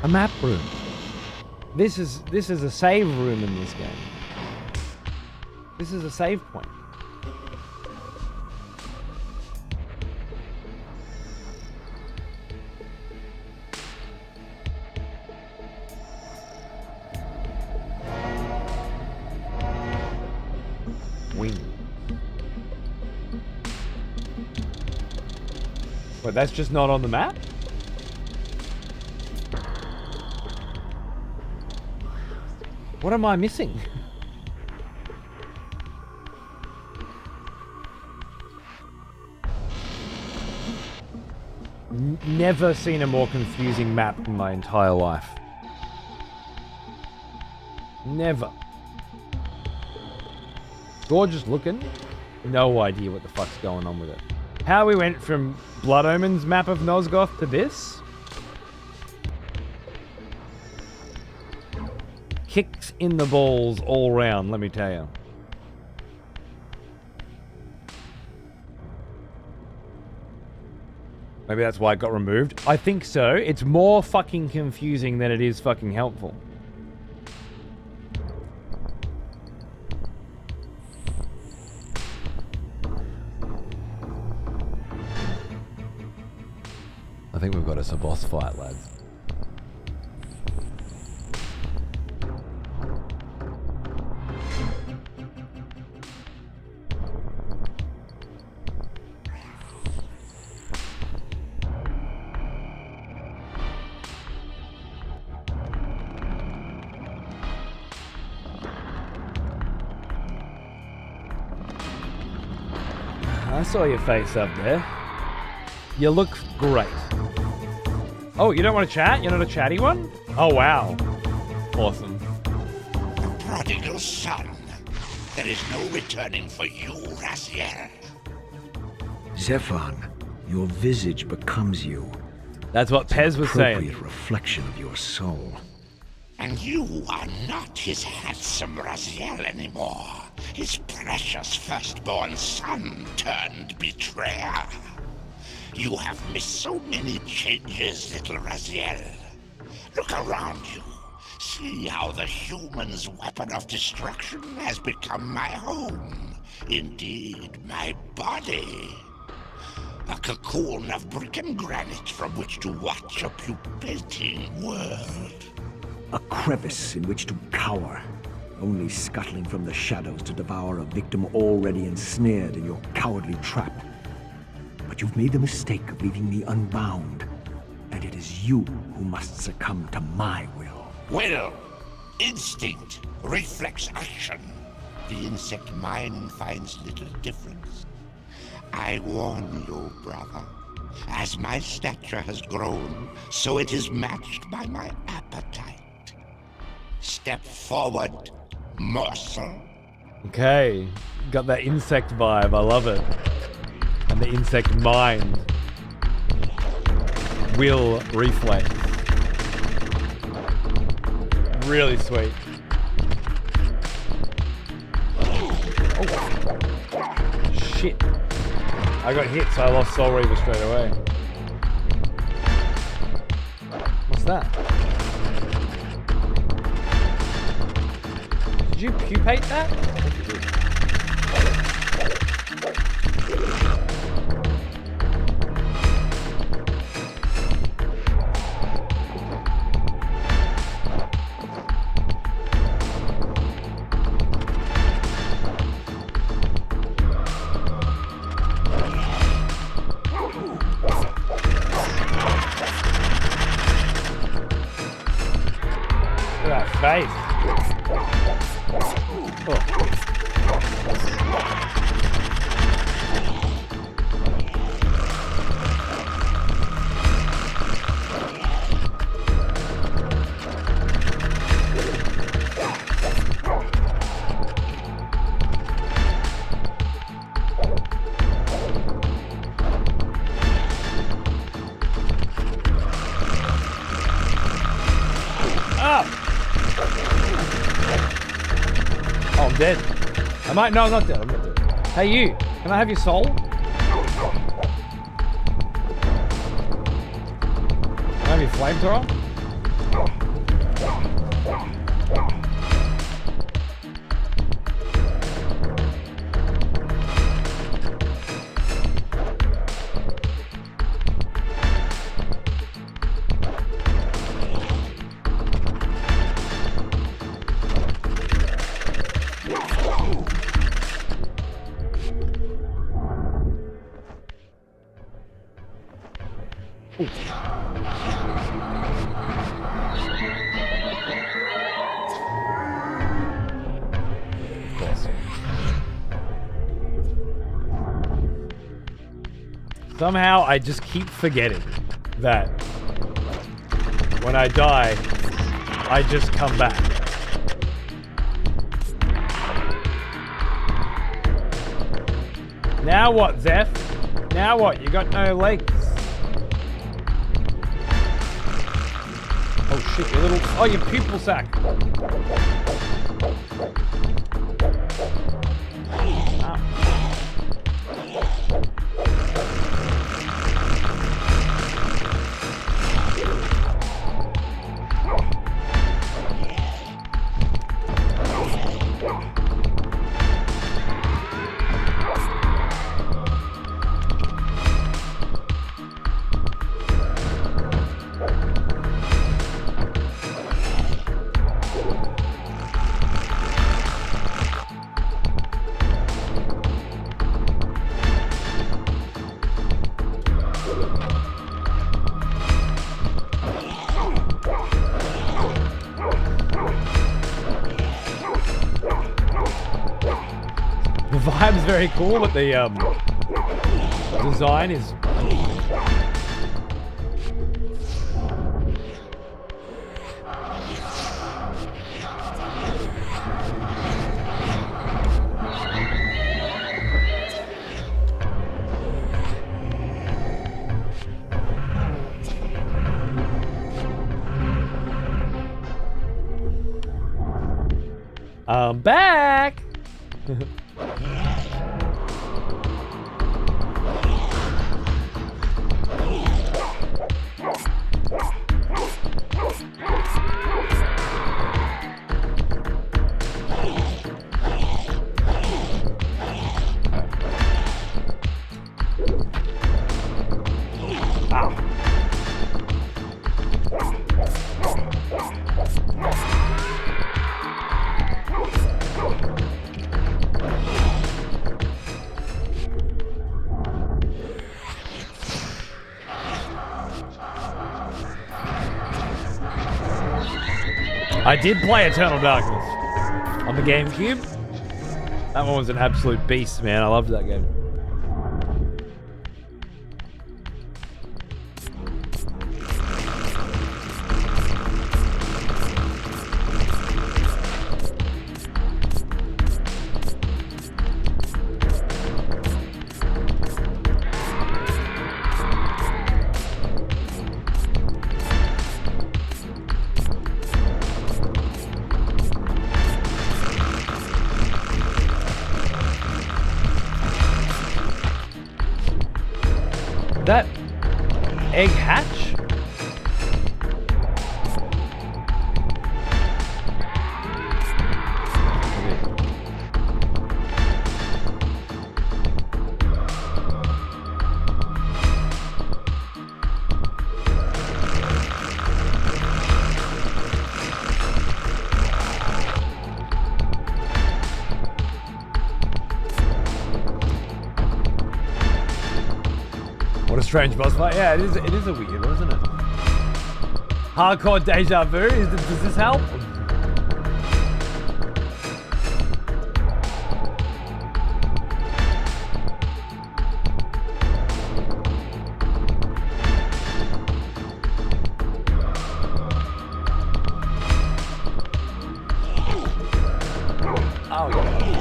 A map room. This is a save room in this game. This is a save point. But that's just not on the map? What am I missing? Never seen a more confusing map in my entire life. Never. Gorgeous looking. No idea what the fuck's going on with it. How we went from Blood Omen's map of Nosgoth to this? Kicks in the balls all round, let me tell you. Maybe that's why it got removed. I think so. It's more fucking confusing than it is fucking helpful. I think we've got us a boss fight, lads. I saw your face up there. You look great. Oh, you don't want to chat? You're not a chatty one? Oh, wow. Awesome.
The prodigal son. There is no returning for you, Raziel.
Zephan, your visage becomes you.
That's what Pez was saying.
Appropriate reflection of your soul.
And you are not his handsome Raziel anymore. His precious firstborn son turned betrayer. You have missed so many changes, little Raziel. Look around you. See how the human's weapon of destruction has become my home. Indeed, my body. A cocoon of brick and granite from which to watch a pupating world.
A crevice in which to cower, only scuttling from the shadows to devour a victim already ensnared in your cowardly trap. But you've made the mistake of leaving me unbound, and it is you who must succumb to my will.
Will, instinct, reflex action. The insect mind finds little difference. I warn you, brother. As my stature has grown, so it is matched by my appetite. Step forward, morsel.
Okay. Got that insect vibe. I love it. And the insect mind. Will reflex. Really sweet. Oh. Shit. I got hit, so I lost Soul Reaver straight away. What's that? Did you pupate that? Look at that face. Oh, I'm dead. No, I'm not dead. I'm not dead. Hey, you. Can I have your soul? Can I have your flamethrower? Somehow I just keep forgetting that when I die, I just come back. Now what, Zeph? Now what? You got no legs. Oh shit, you little... Oh, your pupil sack. The vibe's very cool, but the design is... I'm back! I did play Eternal Darkness on the GameCube. That one was an absolute beast, man. I loved that game. That egg hatch? What a strange boss fight. Yeah, it is a weird one, isn't it? Hardcore deja vu? Does this help? Oh, yeah.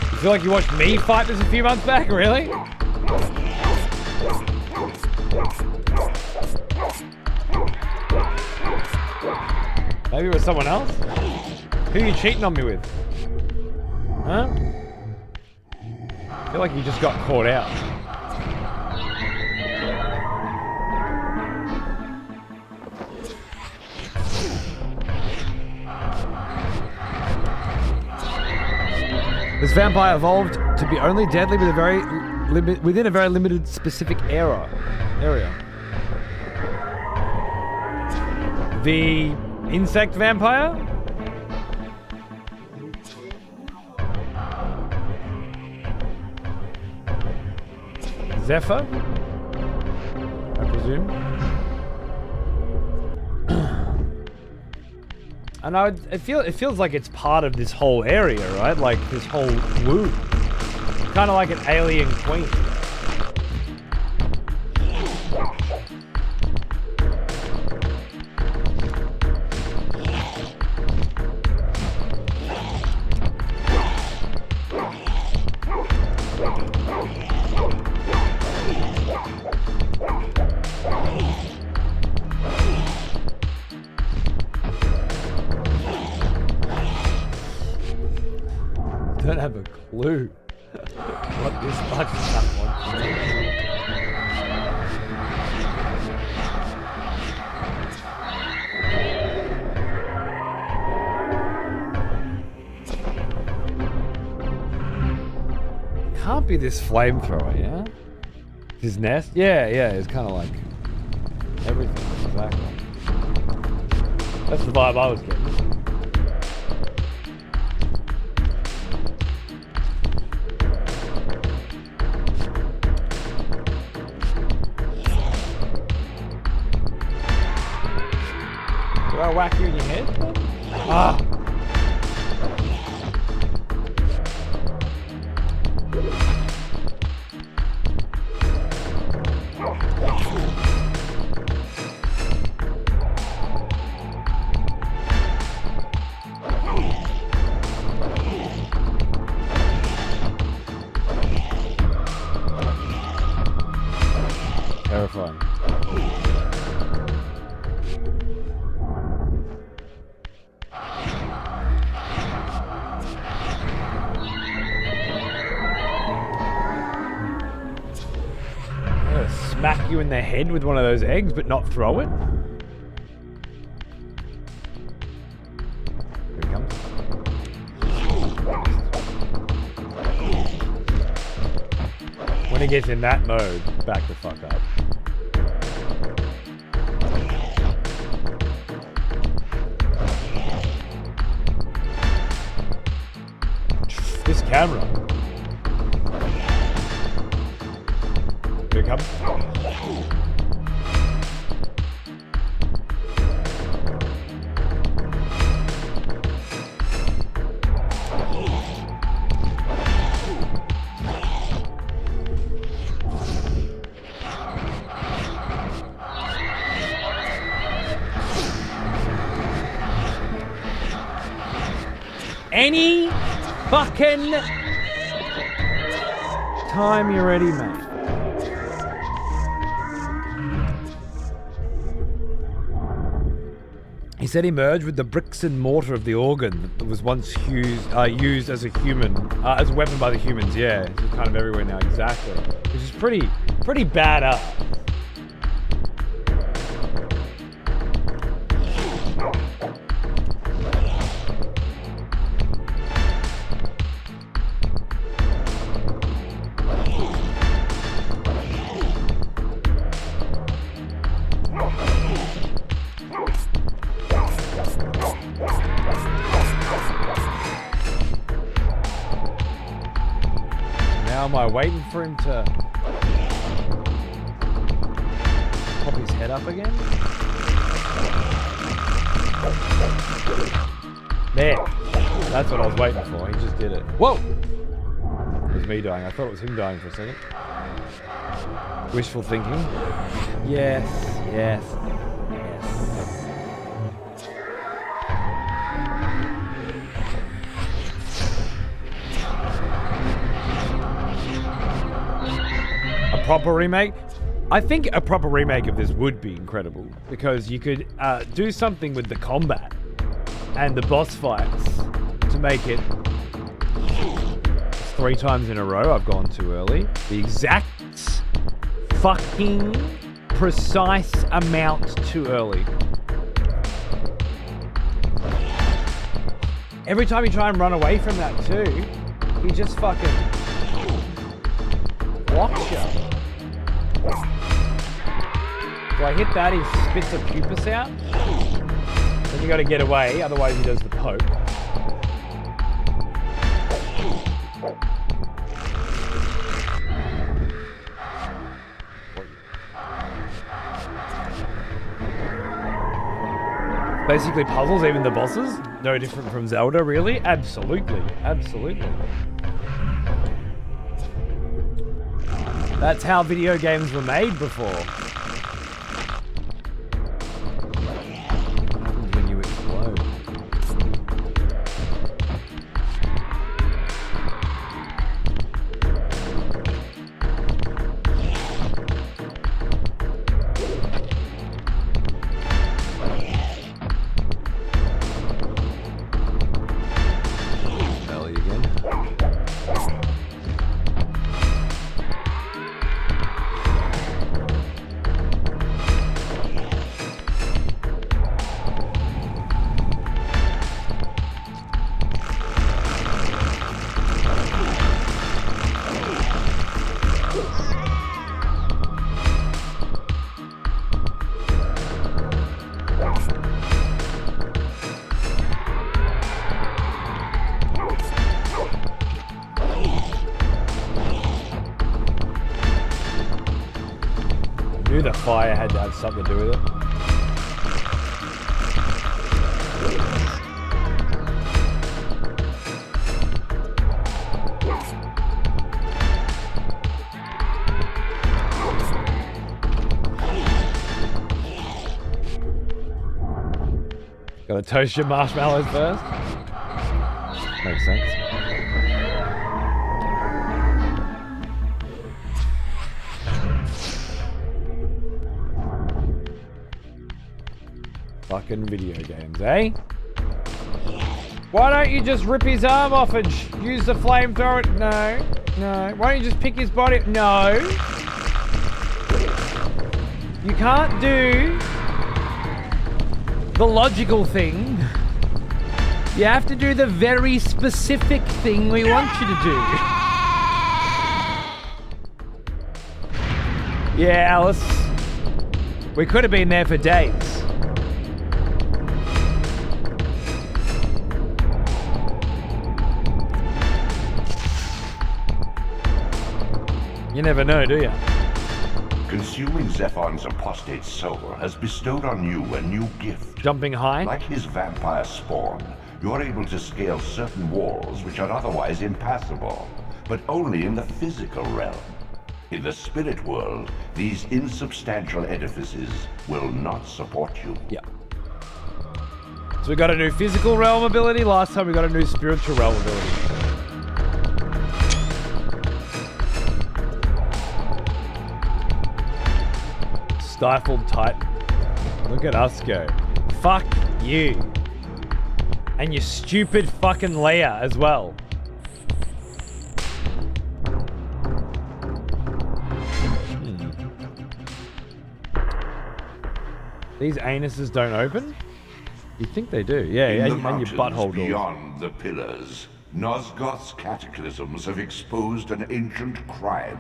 I feel like you watched me fight this a few months back, really? Maybe it was someone else? Who are you cheating on me with? Huh? I feel like you just got caught out. This vampire evolved to be only deadly with within a very limited specific area. The insect vampire? Zephyr, I presume. And it feels like it's part of this whole area, right? Like this whole woo. Kind of like an alien queen. Don't have a clue what this fucking stuff wants. Can't be this flamethrower, yeah? His nest? Yeah, it's kind of like everything, exactly. That's the vibe I was getting. Do I whack you in your head? Ah! Terrifying. Smack you in the head with one of those eggs, but not throw it. Here he comes. When he gets in that mode, back the fuck up. This camera. Here it comes. Any fucking time you're ready, mate. He said he merged with the bricks and mortar of the organ that was once used as a human, as a weapon by the humans. Yeah, it's kind of everywhere now. Exactly, which is pretty badass. Am I waiting for him to pop his head up again? There. That's what I was waiting for. He just did it. Whoa! It was me dying. I thought it was him dying for a second. Wishful thinking. Yes. Proper remake. I think a proper remake of this would be incredible because you could do something with the combat and the boss fights to make it 3 times in a row. I've gone too early. The exact fucking precise amount too early. Every time you try and run away from that too, he just fucking blocks you. Do I hit that, he spits a pupus out? Then you gotta get away, otherwise he does the poke. Basically puzzles, even the bosses. No different from Zelda, really. Absolutely. Absolutely. That's how video games were made before. What happens when you explode? Ellie again. Knew the fire had to have something to do with it. Gotta toast your marshmallows first. Makes sense. Fucking video games, eh? Why don't you just rip his arm off and use the flamethrower? No, no. Why don't you just pick his body? No. You can't do the logical thing. You have to do the very specific thing we want you to do. Yeah, Alice. We could have been there for days. You never know, do you?
Consuming Zephon's apostate soul has bestowed on you a new gift.
Jumping high?
Like his vampire spawn, you're able to scale certain walls which are otherwise impassable, but only in the physical realm. In the spirit world, these insubstantial edifices will not support you.
Yeah. So we got a new physical realm ability. Last time we got a new spiritual realm ability. Stifled Titan. Look at us go. Fuck you. And your stupid fucking Leia as well. These anuses don't open? You'd think they do. Yeah,
In
and,
the
and your
mountains
butthole doors.
beyond the pillars, Nosgoth's cataclysms have exposed an ancient crime.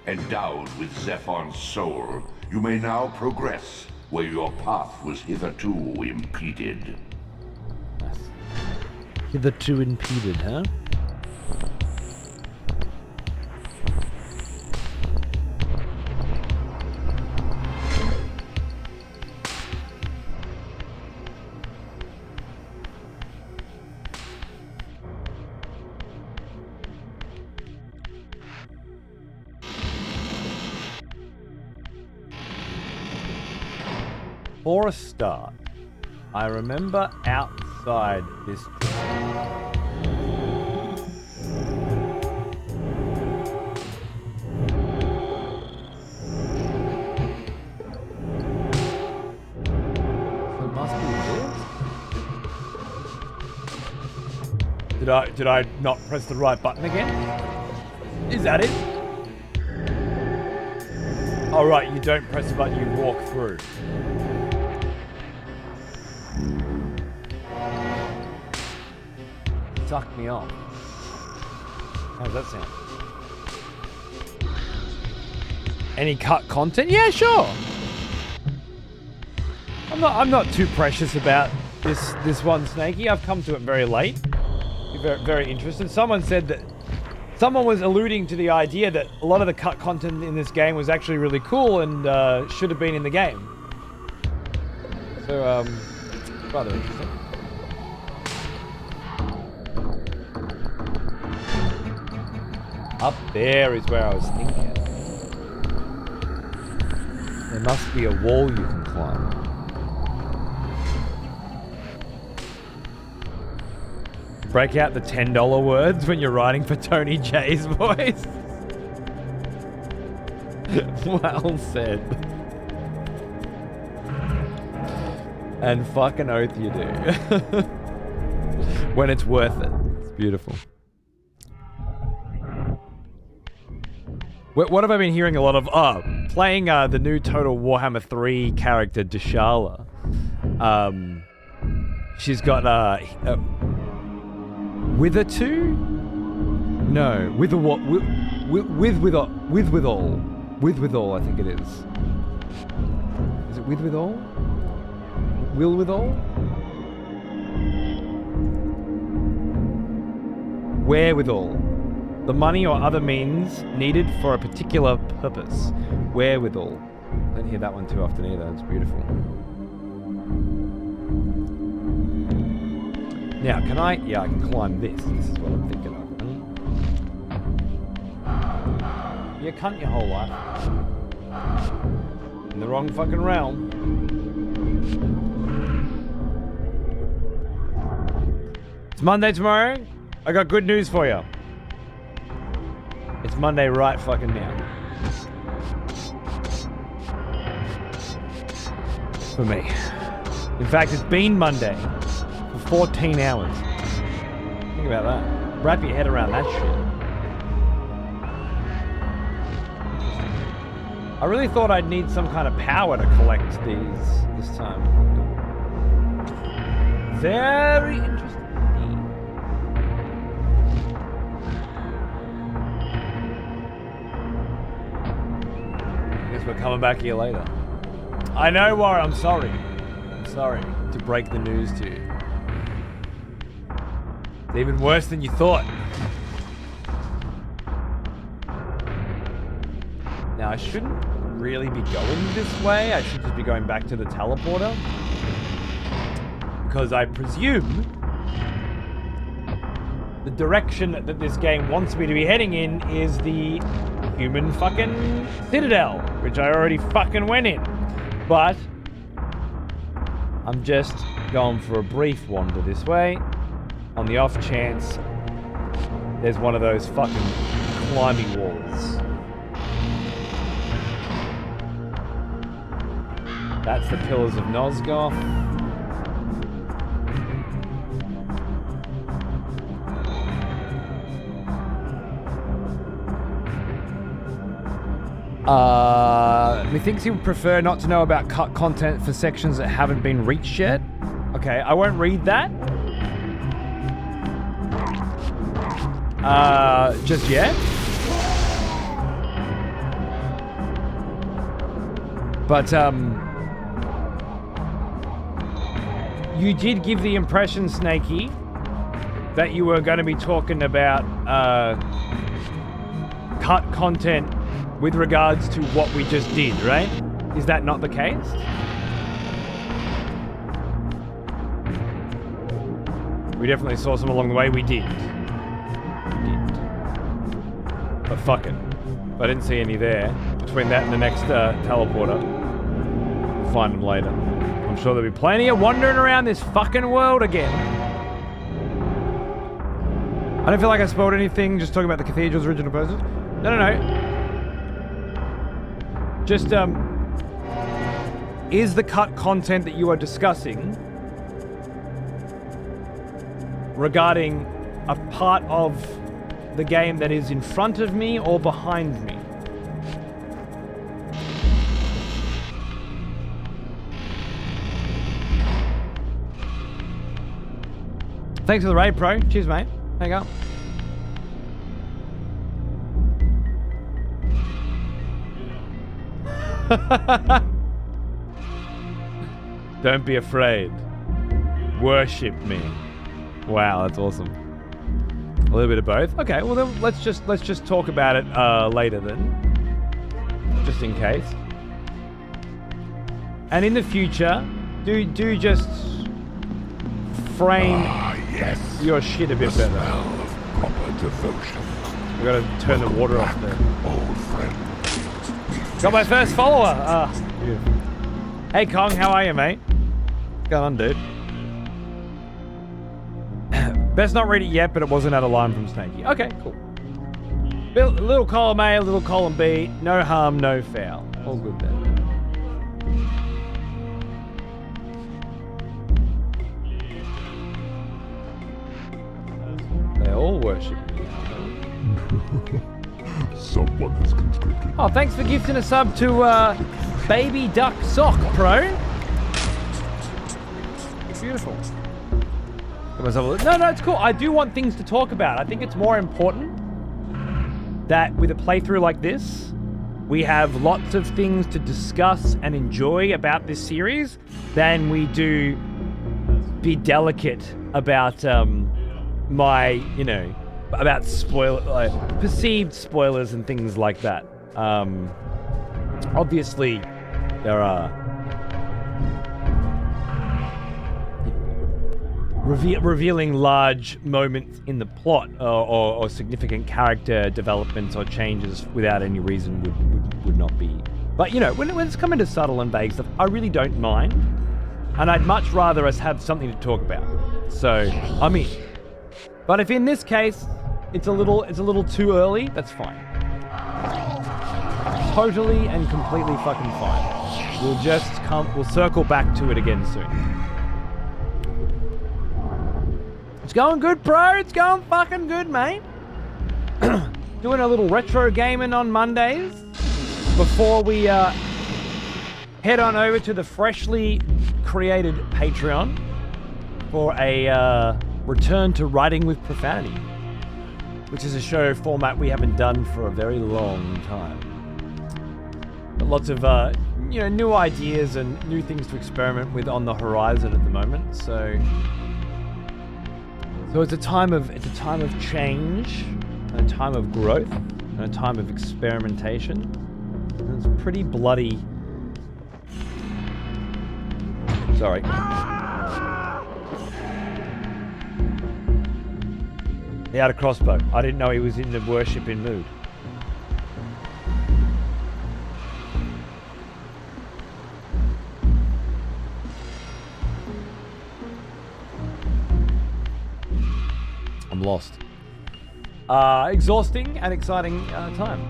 Endowed with Zephon's soul, you may now progress where your path was hitherto impeded.
Hitherto impeded, huh? For a start, I remember outside this Did I not press the right button again? Is that it? Oh right, you don't press the button, you walk through. Suck me off. How does that sound? Any cut content? Yeah, sure. I'm not too precious about this one, Snakey. I've come to it very late. Very, very interested. Someone said that someone was alluding to the idea that a lot of the cut content in this game was actually really cool and should have been in the game. So Rather interesting. Up there is where I was thinking. There must be a wall you can climb. Break out the $10 words when you're writing for Tony J's voice. Well said. And fucking oath you do. When it's worth it. It's beautiful. What have I been hearing a lot of? Oh, playing the new Total Warhammer 3 character, Deshala. She's got Wither 2? No, Wither what? Withwithal, I think it is. Is it Withwithal? Willwithal? Wherewithal. The money or other means needed for a particular purpose. Wherewithal. Don't hear that one too often either. It's beautiful. Now, can I? Yeah, I can climb this. This is what I'm thinking of. You cunt your whole life. In the wrong fucking realm. It's Monday tomorrow. I got good news for you. It's Monday right fucking now. For me. In fact, it's been Monday for 14 hours. Think about that. Wrap your head around that shit. I really thought I'd need some kind of power to collect these this time. Very interesting. We're coming back here later. I know, Warren. I'm sorry. I'm sorry to break the news to you. It's even worse than you thought. Now, I shouldn't really be going this way. I should just be going back to the teleporter. Because I presume the direction that this game wants me to be heading in is the human fucking citadel, which I already fucking went in. But I'm just going for a brief wander this way on the off chance there's one of those fucking climbing walls. That's the Pillars of Nosgoth. Methinks he would prefer not to know about cut content for sections that haven't been reached yet. Okay, I won't read that. Just yet. But, you did give the impression, Snakey, that you were going to be talking about, cut content with regards to what we just did, right? Is that not the case? We definitely saw some along the way. We did. But fuck it. I didn't see any there. Between that and the next teleporter. We'll find them later. I'm sure there'll be plenty of wandering around this fucking world again. I don't feel like I spoiled anything just talking about the cathedral's original purpose. No. Just, is the cut content that you are discussing regarding a part of the game that is in front of me or behind me? Thanks for the raid, Pro. Cheers, mate. Hang up. Don't be afraid. Worship me. Wow, that's awesome. A little bit of both. Okay, well then let's just talk about it later then, just in case. And in the future, do just frame
Yes.
your shit a bit better.
Smell of proper devotion.
We gotta turn the water off there.
Old friend.
Got my first follower. Beautiful. Hey Kong, how are you, mate? What's going on, dude? Best not read it yet, but it wasn't out of line from Snakey. Okay, cool. Little column A, little column B. No harm, no foul. All good then. They all worship me.
Someone has conscripted.
Oh, thanks for gifting a sub to Baby Duck Sock, Pro. Beautiful. Give myself a look. No, it's cool. I do want things to talk about. I think it's more important that with a playthrough like this, we have lots of things to discuss and enjoy about this series than we do be delicate about about perceived spoilers and things like that. Obviously, there are revealing large moments in the plot or significant character developments or changes without any reason would not be. But when it's coming to subtle and vague stuff, I really don't mind, and I'd much rather us have something to talk about. So I mean, but if in this case it's a little too early, that's fine. Totally and completely fucking fine. We'll circle back to it again soon. It's going good, bro. It's going fucking good, mate. Doing a little retro gaming on Mondays before we head on over to the freshly created Patreon for a return to writing with profanity, which is a show format we haven't done for a very long time. But lots of new ideas and new things to experiment with on the horizon at the moment. So it's a time of change, and a time of growth, and a time of experimentation. And it's pretty bloody. Sorry. He had a crossbow. I didn't know he was in the worshipping mood. I'm lost. Exhausting and exciting time.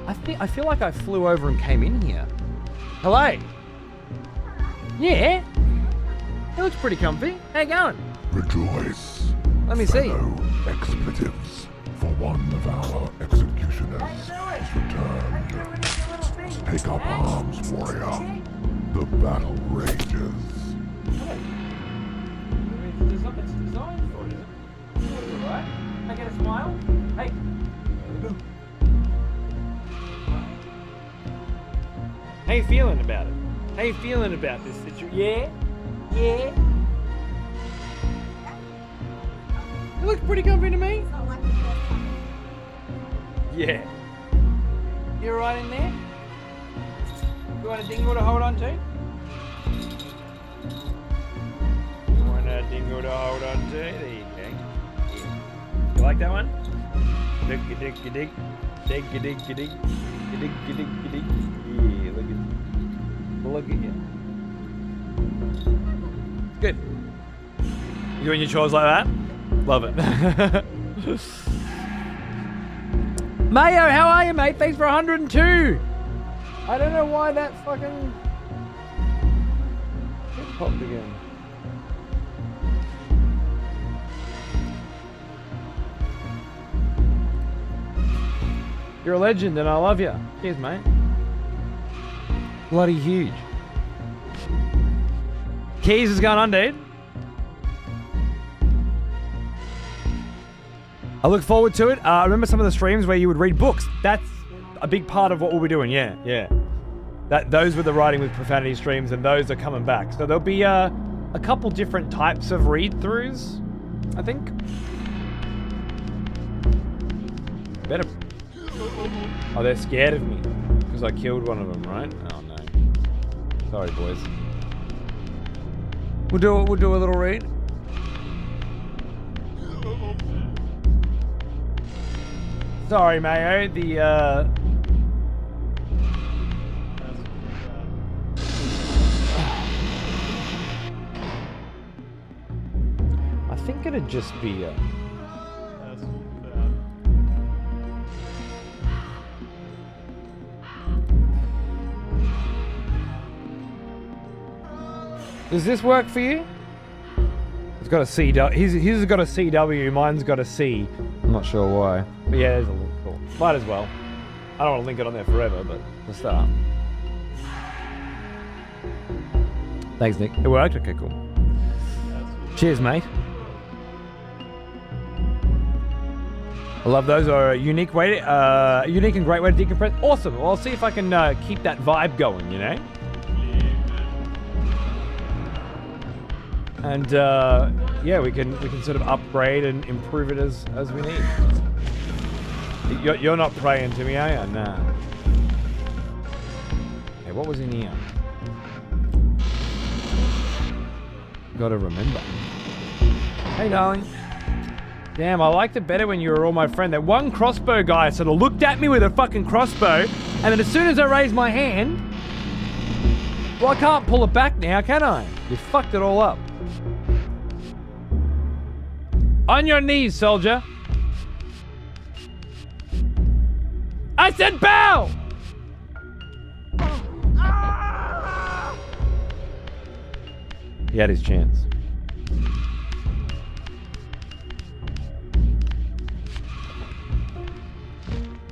I feel like I flew over and came in here. Hello. Yeah. It looks pretty comfy. How you going?
Rejoice.
Let me see.
Fellow expletives, for one of our executioners has returned. Take up arms, warrior. The battle rages.
It's designed for you. Alright. Can I get a smile? Hey. How you feeling about it? How you feeling about this situation? Yeah? Yeah? It looks pretty comfy to me. Yeah. You alright in there? You want a dingo to hold on to? You want a dingo to hold on to? There you go. Yeah. You like that one? Diggy diggy dig. Diggy diggy dig. Diggy diggy dig. Yeah, look at you. Good. You doing your chores like that? Love it. Mayo, how are you, mate? Thanks for 102. I don't know why that fucking it popped again. You're a legend and I love you. Cheers, mate. Bloody huge. Keys is going on, dude. I look forward to it. I remember some of the streams where you would read books. That's a big part of what we'll be doing. Yeah. Those were the writing with profanity streams, and those are coming back. So there'll be a couple different types of read-throughs, I think. Better. Oh, they're scared of me because I killed one of them, right? Oh no. Sorry, boys. We'll do a little read. Sorry, Mayo. The I think it'd just be Does this work for you? It's got a CW. His has got a CW. Mine's got a C. I'm not sure why. But yeah, there's a link. Cool. Might as well. I don't want to link it on there forever, but let's start. Thanks, Nick. It worked? Okay, cool. Cheers, mate. I love those. Are a unique way to, unique and great way to decompress. Awesome. Well, I'll see if I can keep that vibe going, you know? And yeah, we can sort of upgrade and improve it as we need. You're not praying to me, are you? Nah. Hey, what was in here? Gotta remember. Hey, darling. Damn, I liked it better when you were all my friend. That one crossbow guy sort of looked at me with a fucking crossbow, and then as soon as I raised my hand, well, I can't pull it back now, can I? You fucked it all up. On your knees, soldier. I said bow! He had his chance.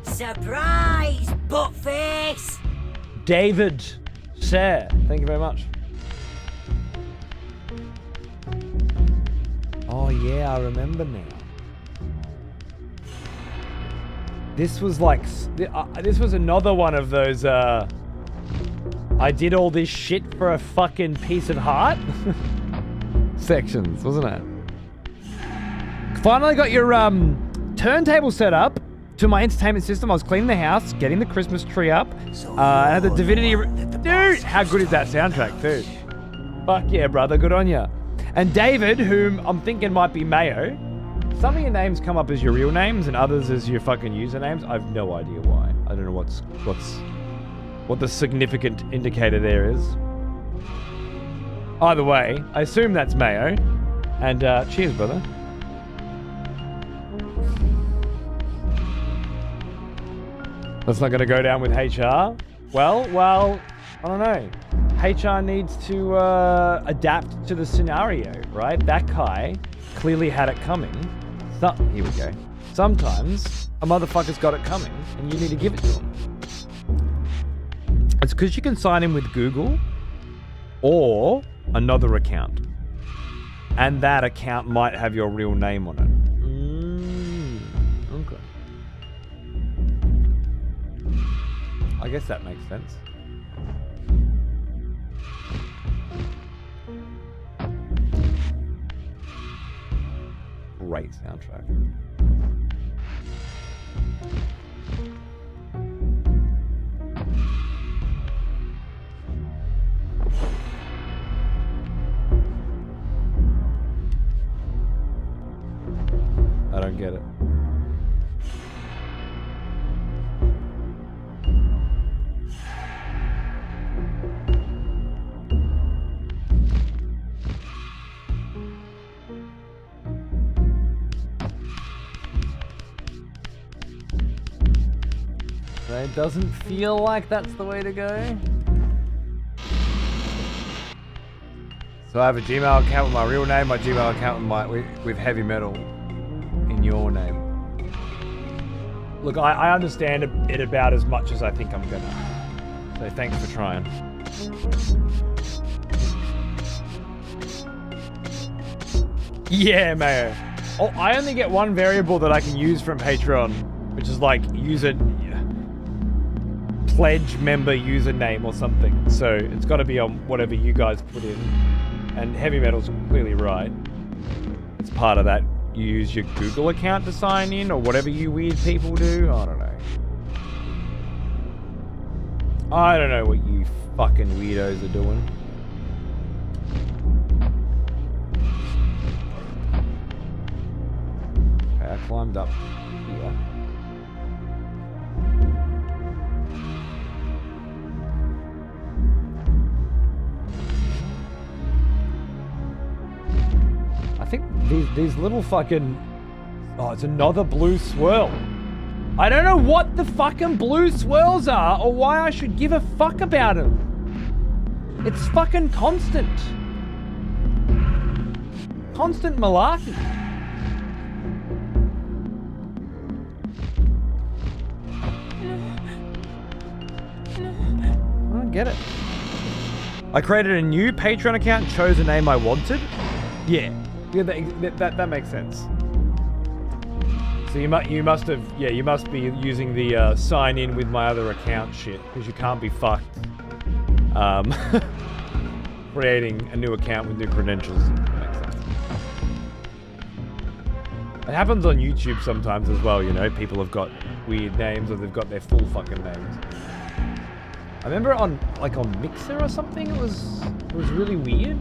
Surprise, buttface!
David, sir, thank you very much. Oh yeah, I remember now. This was like, this was another one of those, I did all this shit for a fucking piece of heart sections, wasn't it? Finally got your turntable set up to my entertainment system. I was cleaning the house, getting the Christmas tree up. I had the Divinity, dude, how good is that soundtrack too? Fuck yeah, brother, good on ya. And David, whom I'm thinking might be Mayo, some of your names come up as your real names and others as your fucking usernames. I've no idea why. I don't know what the significant indicator there is. Either way, I assume that's Mayo. And cheers, brother. That's not going to go down with HR. Well, I don't know. HR needs to adapt to the scenario, right? That guy clearly had it coming. Here we go. Sometimes a motherfucker's got it coming and you need to give it to him. It's because you can sign in with Google or another account. And that account might have your real name on it. Okay. I guess that makes sense. Great soundtrack. I don't get it. It doesn't feel like that's the way to go. So I have a Gmail account with my real name, my Gmail account with heavy metal in your name. Look, I understand it about as much as I think I'm gonna. So thanks for trying. Yeah, Mayo. Oh, I only get one variable that I can use from Patreon, which is like user pledge member username or something. So it's got to be on whatever you guys put in. And heavy metal's clearly right. It's part of that. You use your Google account to sign in or whatever you weird people do. I don't know. I don't know what you fucking weirdos are doing. I climbed up here. I think these little fucking... Oh, it's another blue swirl. I don't know what the fucking blue swirls are or why I should give a fuck about them. It's fucking constant. Constant malarkey. I don't get it. I created a new Patreon account and chose a name I wanted. Yeah, that makes sense. So you must be using the sign in with my other account shit, because you can't be fucked. Creating a new account with new credentials. Makes sense. It happens on YouTube sometimes as well, you know, people have got weird names or they've got their full fucking names. I remember on Mixer or something, it was really weird.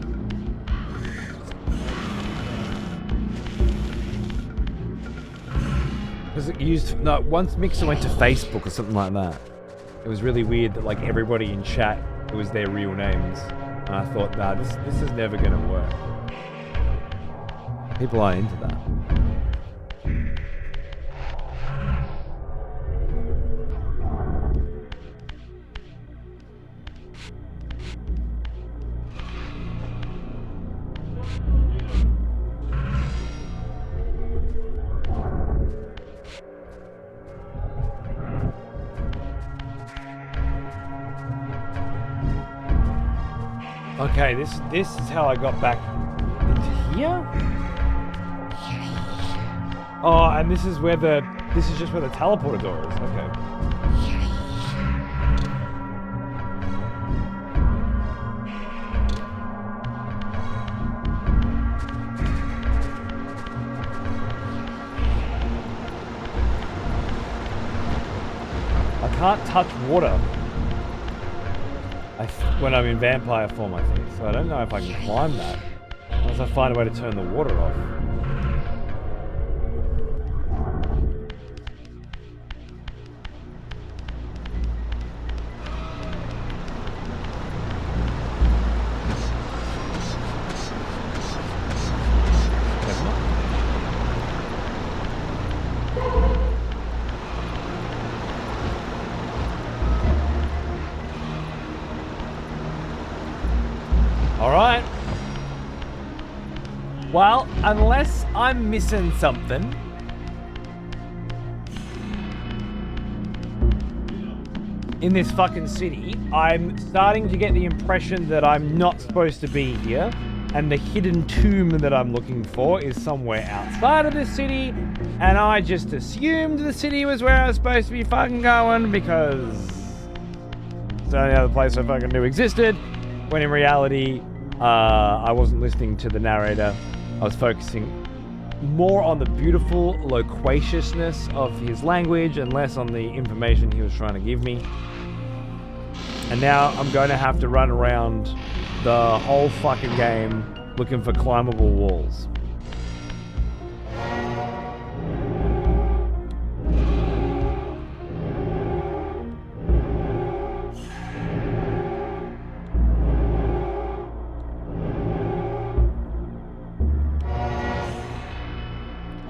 Because it used, no, once Mixer went to Facebook or something like that, it was really weird that like everybody in chat, it was their real names. And I thought, nah, this is never gonna work. People aren't into that. Okay, this is how I got back into here. Oh, and this is just where the teleporter door is. Okay. I can't touch water when I'm in vampire form, I think. So I don't know if I can climb that unless I find a way to turn the water off. Alright. Well, unless I'm missing something. In this fucking city, I'm starting to get the impression that I'm not supposed to be here. And the hidden tomb that I'm looking for is somewhere outside of the city. And I just assumed the city was where I was supposed to be fucking going because it's the only other place I fucking knew existed. When in reality, I wasn't listening to the narrator. I was focusing more on the beautiful loquaciousness of his language and less on the information he was trying to give me. And now I'm going to have to run around the whole fucking game looking for climbable walls.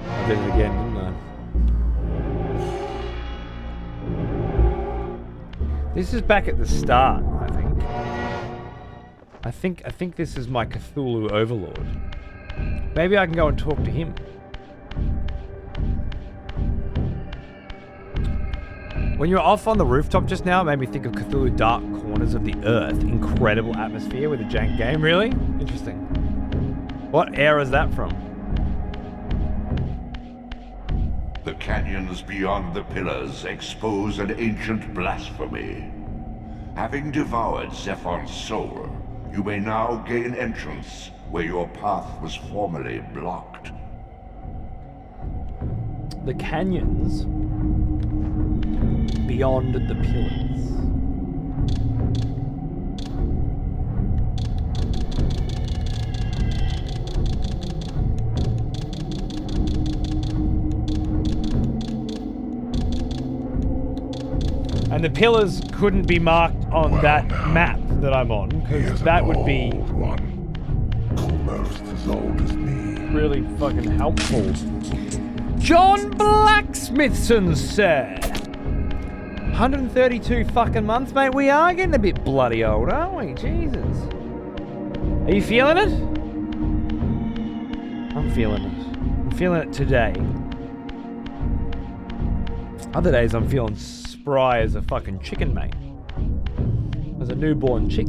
I did it again, didn't I? This is back at the start, I think. I think this is my Cthulhu overlord. Maybe I can go and talk to him. When you were off on the rooftop just now, it made me think of Cthulhu Dark Corners of the Earth. Incredible atmosphere with a jank game. Really? Interesting. What era is that from?
The canyons beyond the pillars expose an ancient blasphemy. Having devoured Zephon's soul, you may now gain entrance where your path was formerly blocked.
The canyons beyond the pillars. And the pillars couldn't be marked on that map that I'm on, because that would be
almost as old as me.
really fucking helpful. John Blacksmithson, sir. 132 fucking months, mate. We are getting a bit bloody old, aren't we? Jesus. Are you feeling it? I'm feeling it. I'm feeling it today. Other days I'm feeling spry as a fucking chicken, mate. As a newborn chick.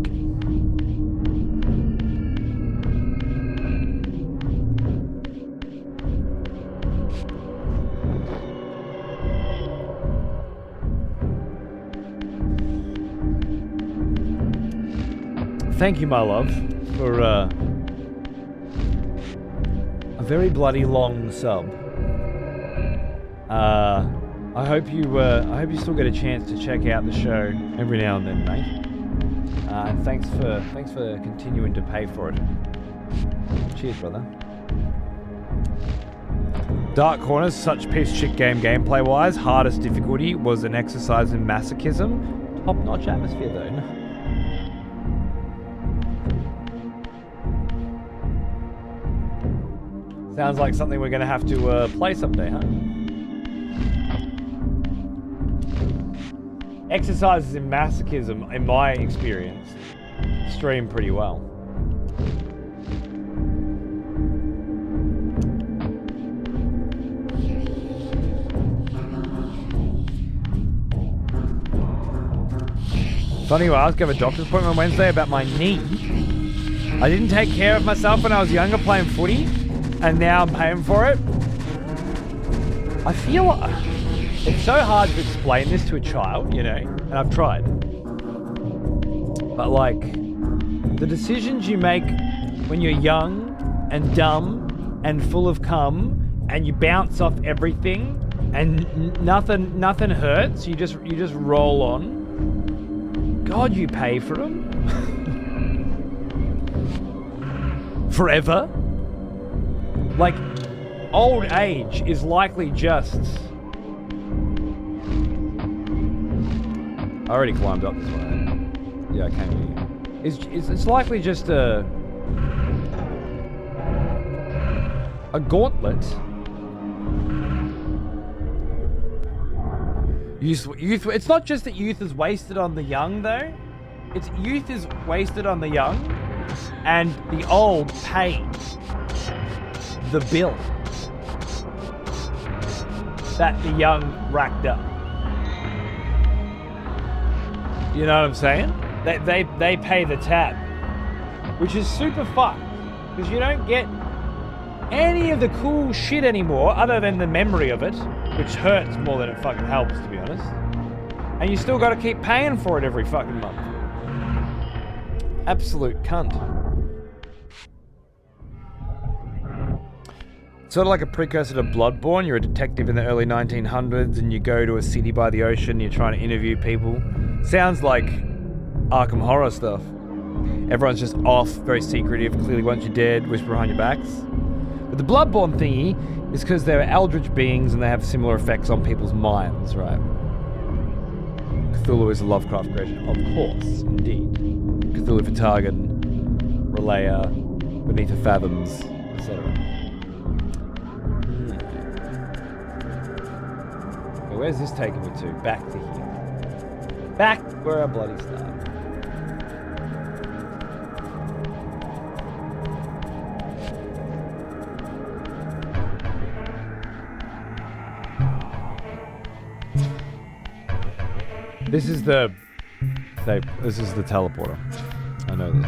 Thank you, my love, for a very bloody long sub. I hope you still get a chance to check out the show every now and then, mate. And thanks for continuing to pay for it. Cheers, brother. Dark Corners, such piece shit game gameplay wise. Hardest difficulty was an exercise in masochism. Top notch atmosphere though. Sounds like something we're gonna have to play someday, huh? Exercises in masochism, in my experience, stream pretty well. Funny you ask, I have a doctor's appointment on Wednesday about my knee. I didn't take care of myself when I was younger playing footy, and now I'm paying for it. I feel it's so hard to explain this to a child, you know, and I've tried. But like, the decisions you make when you're young and dumb and full of cum and you bounce off everything and nothing hurts, you just roll on. God, you pay for them. Forever. Like, old age is likely just... I already climbed up this one. Yeah, I came here. It's likely just a gauntlet. Youth. It's not just that youth is wasted on the young, though. It's youth is wasted on the young, and the old pay the bill that the young racked up. You know what I'm saying? They pay the tab, which is super fucked, because you don't get any of the cool shit anymore other than the memory of it, which hurts more than it fucking helps, to be honest. And you still got to keep paying for it every fucking month. Absolute cunt. Sort of like a precursor to Bloodborne. You're a detective in the early 1900s and you go to a city by the ocean and you're trying to interview people. Sounds like Arkham Horror stuff. Everyone's just off, very secretive, clearly wants you dead, whisper behind your backs. But the Bloodborne thingy is because they're eldritch beings and they have similar effects on people's minds, right? Cthulhu is a Lovecraft creation, of course, indeed. Cthulhu Fatagan, Relaya, Beneath the Fathoms, etc. Okay, where's this taking me to? Back to here. Back where I bloody started. This is the teleporter. I know this.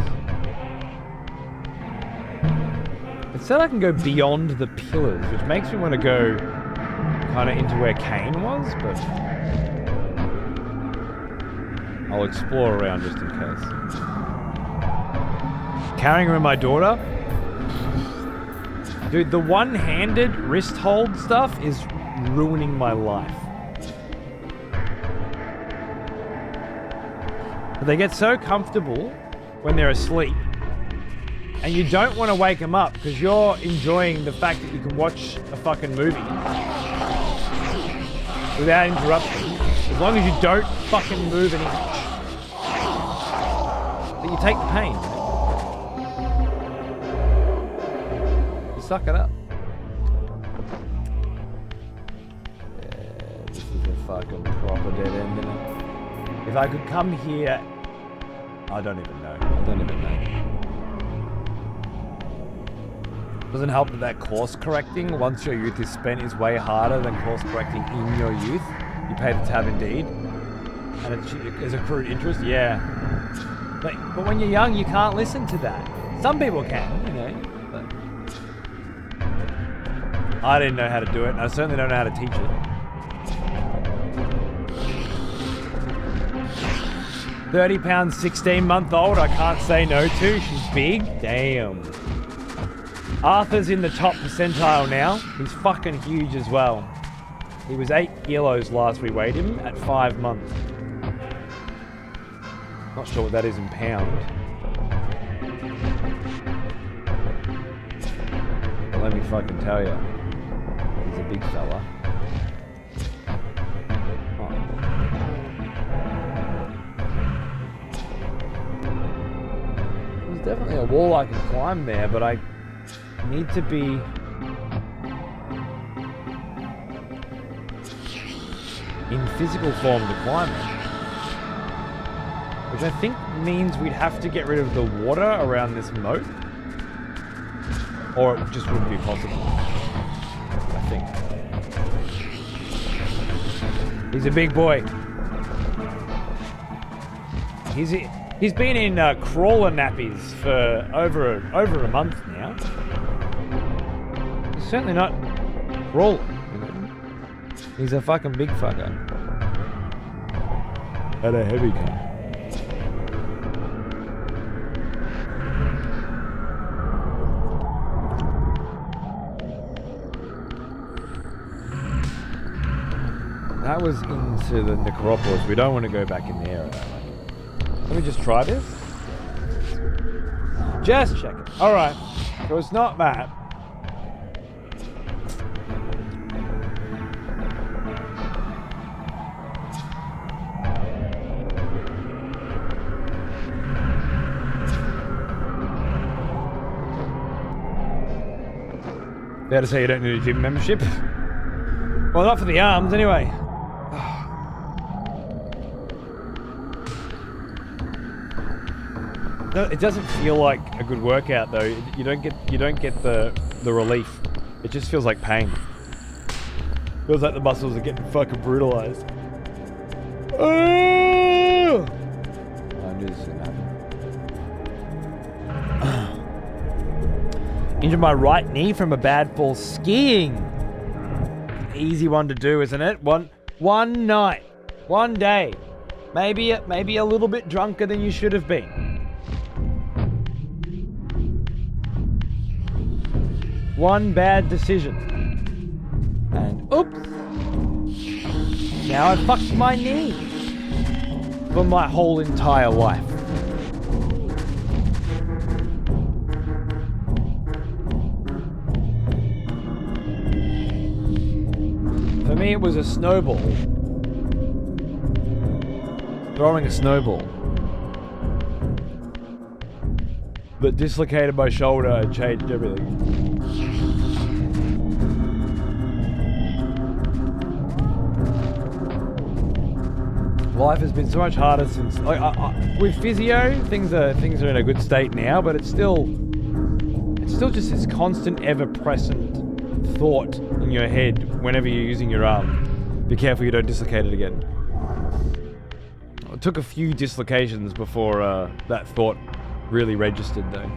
It said I can go beyond the pillars, which makes me want to go kind of into where Kain was, but I'll explore around just in case. Carrying around my daughter? Dude, the one-handed wrist hold stuff is ruining my life. They get so comfortable when they're asleep, and you don't want to wake them up because you're enjoying the fact that you can watch a fucking movie without interruption. As long as you don't fucking move an inch. But you take the pain, mate. You suck it up. Yeah, this is a fucking proper dead end, isn't it? If I could come here... I don't even know. Doesn't help that course correcting once your youth is spent is way harder than course correcting in your youth. You pay the tab indeed. And it's accrued interest, yeah. But when you're young, you can't listen to that. Some people can, you know. But I didn't know how to do it, and I certainly don't know how to teach it. 30 pounds, 16-month-old, I can't say no to. She's big. Damn. Arthur's in the top percentile now. He's fucking huge as well. He was 8 kilos last we weighed him at 5 months. Not sure what that is in pound. But let me fucking tell you. He's a big fella. Oh. There's definitely a wall I can climb there, but I need to be in physical form to climb it. Which I think means we'd have to get rid of the water around this moat. Or it just wouldn't be possible. I think. He's a big boy. He's been in crawler nappies for over a month now. He's certainly not crawling, you know. He's a fucking big fucker. At a heavy cup. That was into the necropolis. We don't want to go back in there. Let me just try this. Just check it. Alright. So it's not that. Fair to say you don't need a gym membership? Well, not for the arms, anyway. No, it doesn't feel like a good workout though. You don't get the relief. It just feels like pain. Feels like the muscles are getting fucking brutalized. Oh! I knew this was gonna happen. Injured my right knee from a bad fall skiing. Easy one to do, isn't it? One night, one day, maybe a little bit drunker than you should have been. One bad decision. And oops. Now I fucked my knee. For my whole entire life. For me it was a snowball. Throwing a snowball. That dislocated my shoulder and changed everything. Life has been so much harder since, with physio, things are in a good state now, but it's still just this constant, ever-present thought in your head whenever you're using your arm. Be careful you don't dislocate it again. It took a few dislocations before that thought really registered, though.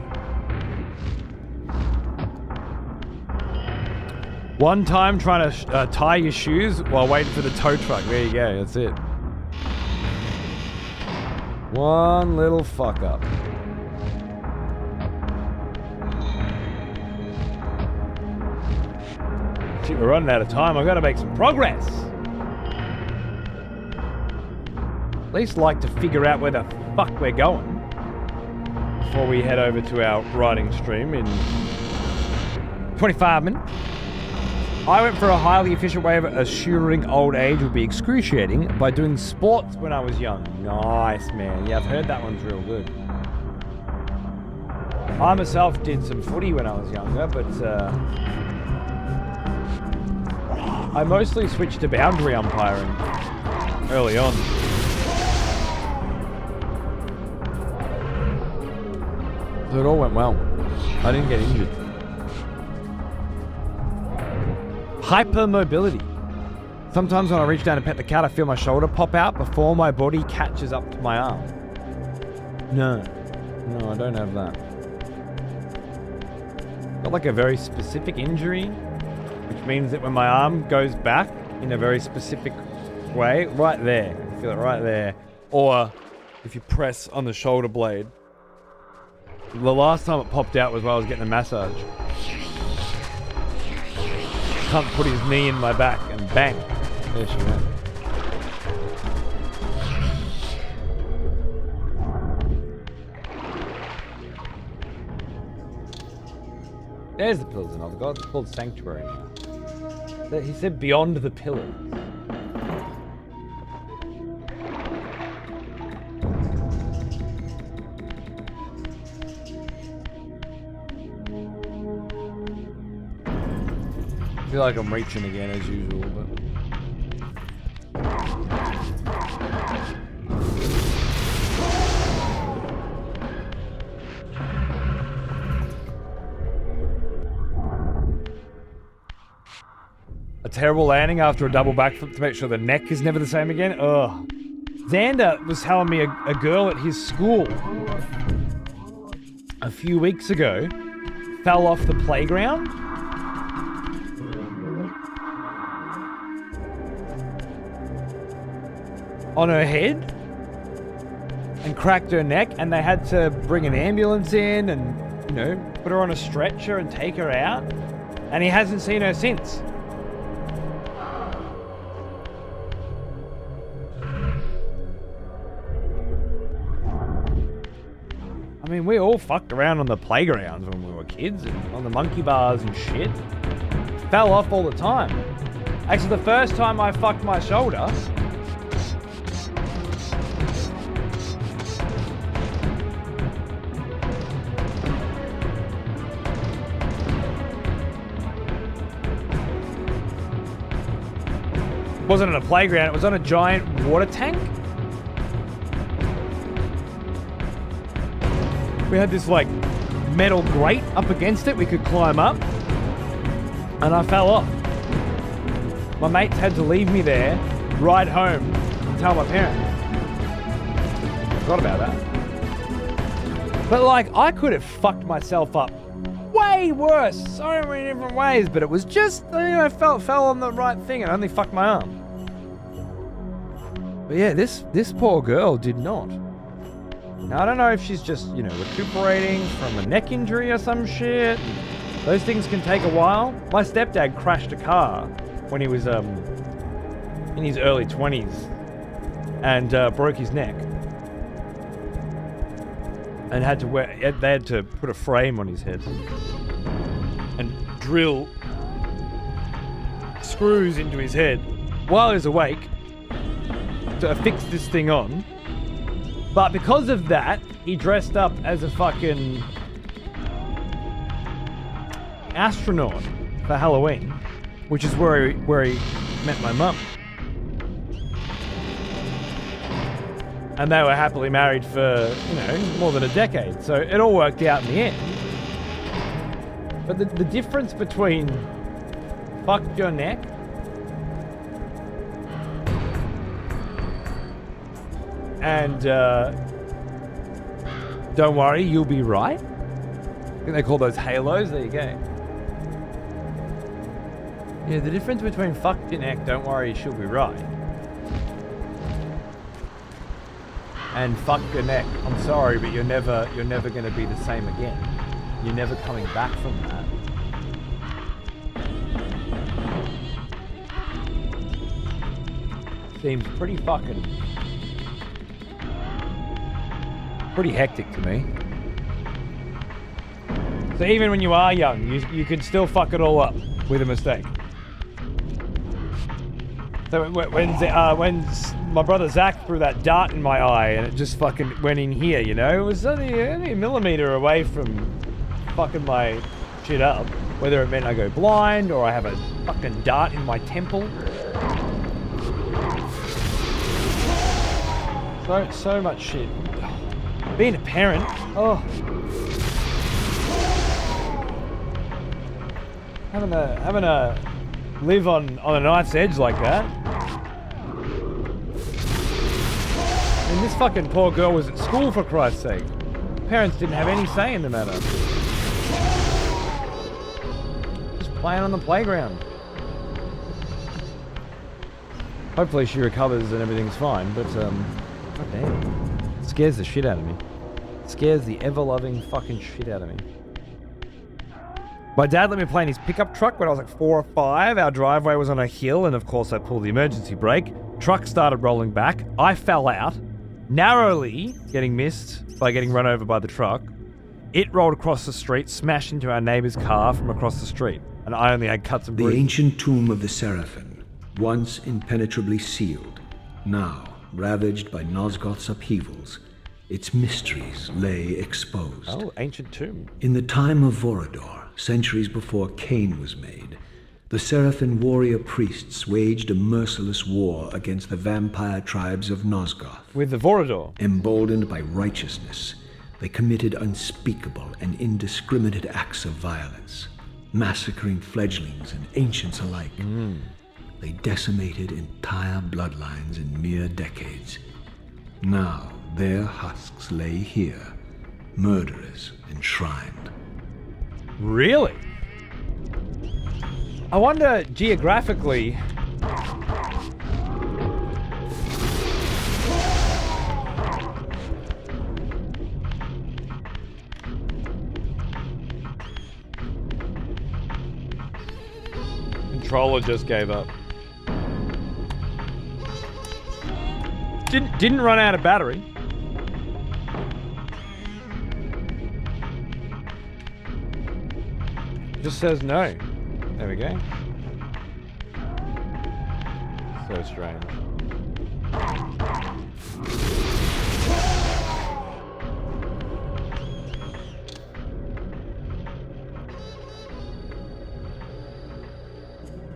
One time trying to tie your shoes while waiting for the tow truck. There you go, that's it. One little fuck up. Shit, we're running out of time. I've got to make some progress. At least like to figure out where the fuck we're going before we head over to our riding stream in 25 minutes. I went for a highly efficient way of assuring old age would be excruciating by doing sports when I was young. Nice, man. Yeah, I've heard that one's real good. I myself did some footy when I was younger, but I mostly switched to boundary umpiring early on. So it all went well. I didn't get injured. Hypermobility. Sometimes when I reach down to pet the cat, I feel my shoulder pop out before my body catches up to my arm. No, I don't have that. Got like a very specific injury, which means that when my arm goes back in a very specific way, right there, I can feel it right there. Or if you press on the shoulder blade. The last time it popped out was while I was getting a massage. Cunt put his knee in my back and bang, there she went. There's the pillars and all the gods. It's called Sanctuary now. He said beyond the pillars. I feel like I'm reaching again as usual, but... A terrible landing after a double backflip to make sure the neck is never the same again. Ugh. Xander was telling me a girl at his school a few weeks ago fell off the playground. On her head and cracked her neck, and they had to bring an ambulance in and, you know, put her on a stretcher and take her out, and he hasn't seen her since. I mean, we all fucked around on the playgrounds when we were kids and on the monkey bars and shit. Fell off all the time. Actually, the first time I fucked my shoulder, wasn't on a playground, it was on a giant water tank. We had this like metal grate up against it, we could climb up, and I fell off. My mates had to leave me there, ride home, and tell my parents. Forgot about that. But like, I could have fucked myself up way worse, so many different ways, but it was just, you know, fell on the right thing and only fucked my arm. But yeah, this poor girl did not. Now, I don't know if she's just, you know, recuperating from a neck injury or some shit. Those things can take a while. My stepdad crashed a car when he was in his early 20s and broke his neck. And they had to put a frame on his head and drill screws into his head while he was awake to fix this thing on. But because of that, he dressed up as a fucking astronaut for Halloween, which is where he met my mum. And they were happily married for, you know, more than a decade. So it all worked out in the end. But the difference between fucked your neck and don't worry, you'll be right. I think they call those halos. There you go. Yeah, the difference between fucked your neck, don't worry, she'll be right, and fuck your neck, I'm sorry, but you're never going to be the same again. You're never coming back from that. Seems pretty hectic to me. So even when you are young, you can still fuck it all up with a mistake. So when my brother Zach threw that dart in my eye and it just fucking went in here, you know, it was only a millimeter away from fucking my shit up. Whether it meant I go blind or I have a fucking dart in my temple. So much shit. Being a parent, having a live on a knife's edge like that. And this fucking poor girl was at school, for Christ's sake. Parents didn't have any say in the matter. Just playing on the playground. Hopefully she recovers and everything's fine, but god damn. It scares the shit out of me. It scares the ever-loving fucking shit out of me. My dad let me play in his pickup truck when I was like 4 or 5. Our driveway was on a hill, and of course I pulled the emergency brake. Truck started rolling back. I fell out, narrowly getting missed by getting run over by the truck. It rolled across the street, smashed into our neighbor's car from across the street, and I only had cuts and
The
bruises.
ancient tomb of the Seraphim, once impenetrably sealed, now ravaged by Nosgoth's upheavals, its mysteries lay exposed.
Oh, ancient tomb.
In the time of Vorador, centuries before Kain was made, the Seraphim warrior priests waged a merciless war against the vampire tribes of Nosgoth.
With the Vorador.
Emboldened by righteousness, they committed unspeakable and indiscriminate acts of violence, massacring fledglings and ancients alike. They decimated entire bloodlines in mere decades. Now their husks lay here, murderers enshrined.
Really? I wonder, geographically... Controller just gave up. Didn't run out of battery. Just says no. There we go. So strange.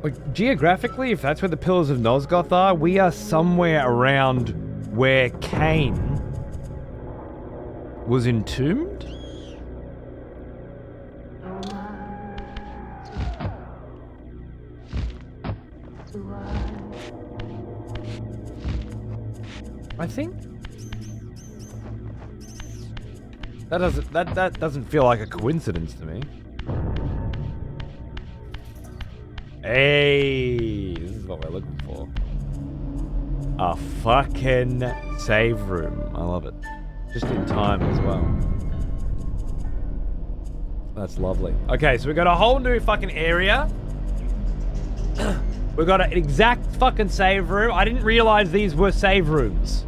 Like, geographically, if that's where the Pillars of Nosgoth are, we are somewhere around where Kain was entombed? I think that doesn't feel like a coincidence to me. Hey, this is what we're looking for. A fucking save room. I love it. Just in time as well. That's lovely. Okay, so we've got a whole new fucking area. We've got an exact fucking save room. I didn't realize these were save rooms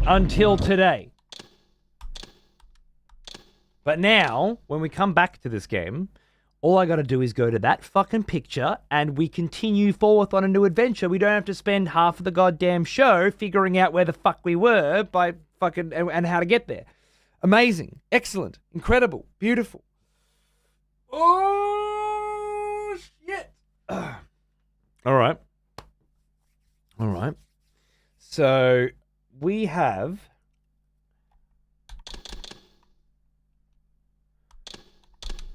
until today. But now, when we come back to this game, all I gotta do is go to that fucking picture and we continue forth on a new adventure. We don't have to spend half of the goddamn show figuring out where the fuck we were by fucking and how to get there. Amazing. Excellent. Incredible. Beautiful. Oh, shit. All right. So we have...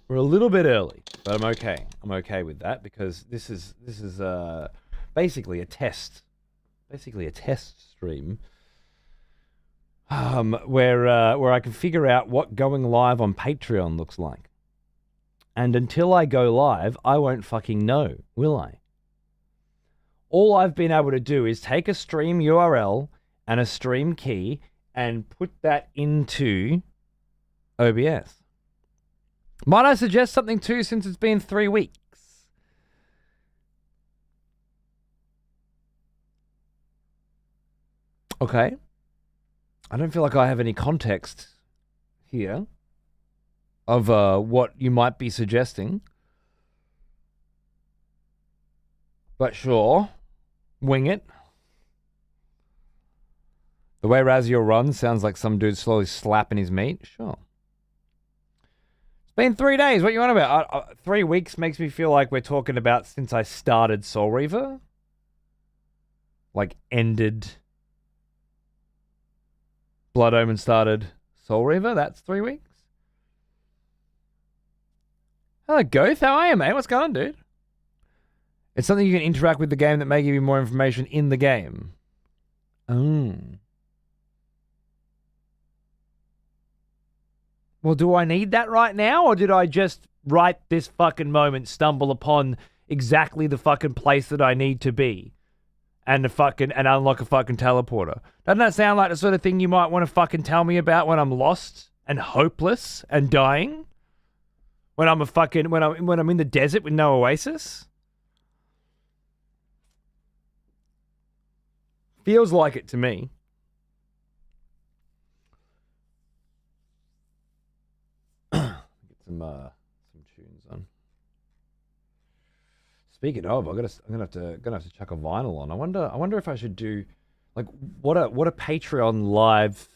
We're a little bit early, but I'm okay. I'm okay with that because this is basically a test. Basically a test stream. Where I can figure out what going live on Patreon looks like. And until I go live, I won't fucking know, will I? All I've been able to do is take a stream URL and a stream key and put that into OBS. Might I suggest something too, since it's been 3 weeks? Okay. I don't feel like I have any context here of what you might be suggesting. But sure. wing it. The way Raziel runs sounds like some dude slowly slapping his meat. Sure. It's been 3 days. What you on about? 3 weeks makes me feel like we're talking about since I started Soul Reaver. Like ended. Blood Omen started Soul Reaver. That's 3 weeks. Hello, Goth. How are you, mate? What's going on, dude? It's something you can interact with the game that may give you more information in the game. Oh. Well, do I need that right now, or did I just right this fucking moment stumble upon exactly the fucking place that I need to be and unlock a fucking teleporter? Doesn't that sound like the sort of thing you might want to fucking tell me about when I'm lost and hopeless and dying? When I'm when I'm in the desert with no oasis? Feels like it to me. Get some tunes on. Speaking of, I'm gonna have to chuck a vinyl on. I wonder if I should do like what a Patreon live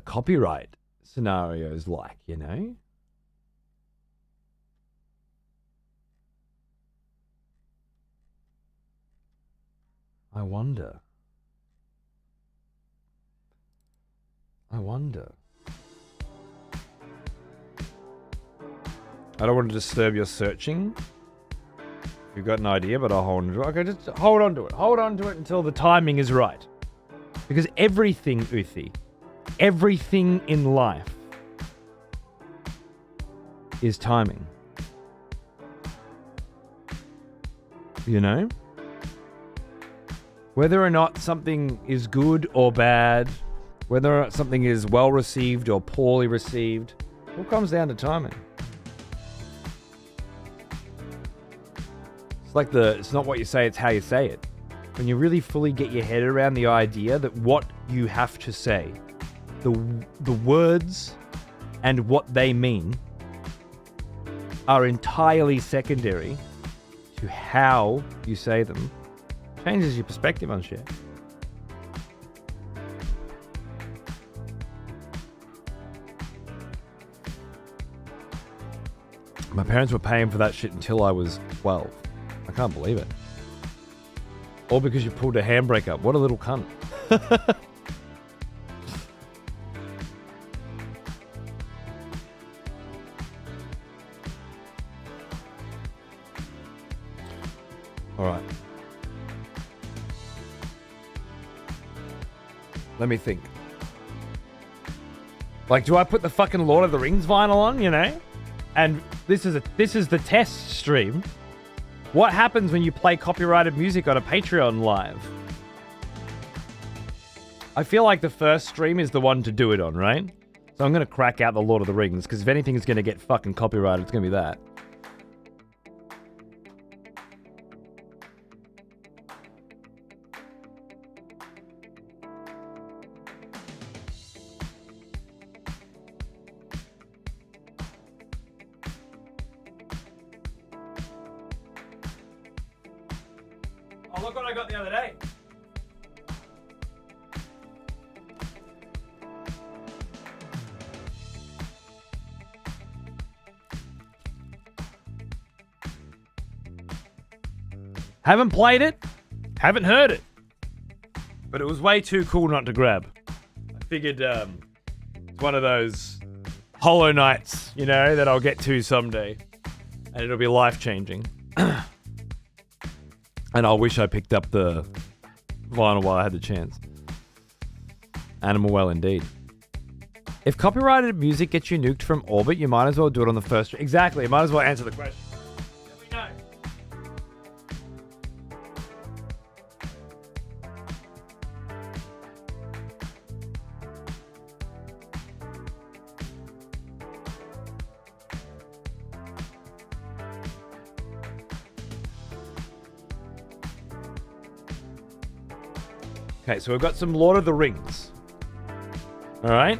copyright scenarios like, you know? I wonder. I don't want to disturb your searching. You've got an idea, but I'll hold on to it. Okay, just hold on to it. Hold on to it until the timing is right. Because everything, Uthi, everything in life is timing. You know? Whether or not something is good or bad, whether or not something is well received or poorly received, it all comes down to timing. It's not what you say, it's how you say it. When you really fully get your head around the idea that what you have to say, the words and what they mean are entirely secondary to how you say them, changes your perspective on shit. My parents were paying for that shit until I was 12. I can't believe it. All because you pulled a handbrake up. What a little cunt. All right. Let me think. Like, do I put the fucking Lord of the Rings vinyl on, you know? And this is the test stream. What happens when you play copyrighted music on a Patreon live? I feel like the first stream is the one to do it on, right? So I'm going to crack out the Lord of the Rings, because if anything is going to get fucking copyrighted, it's going to be that. Oh, look what I got the other day. Haven't played it, haven't heard it, but it was way too cool not to grab. I figured it's one of those Hollow Knights, you know, that I'll get to someday, and it'll be life-changing. And I wish I picked up the vinyl while I had the chance. Animal well indeed. If copyrighted music gets you nuked from orbit, you might as well do it on the first... Exactly, you might as well answer the question. Let me know. Okay, so we've got some Lord of the Rings. All right.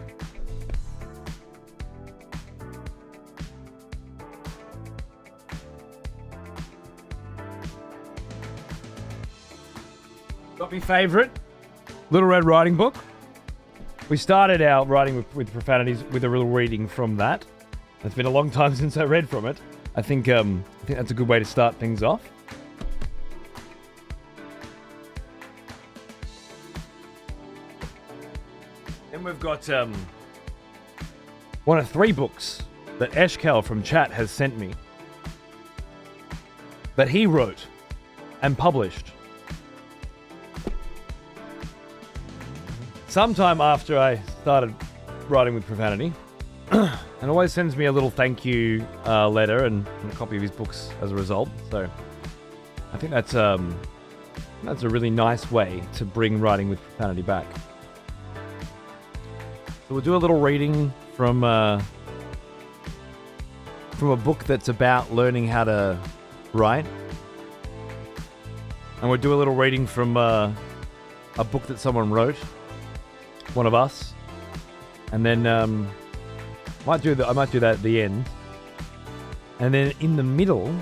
Got my favourite, Little Red Riding Book. We started our writing with profanities with a little reading from that. It's been a long time since I read from it. I think that's a good way to start things off. Then we've got one of 3 books that Eshkel from chat has sent me that he wrote and published sometime after I started writing with profanity, and always sends me a little thank you letter and a copy of his books as a result. So I think that's a really nice way to bring writing with profanity back. So we'll do a little reading from a book that's about learning how to write, and we'll do a little reading from a book that someone wrote, one of us, and then I might do that at the end, and then in the middle,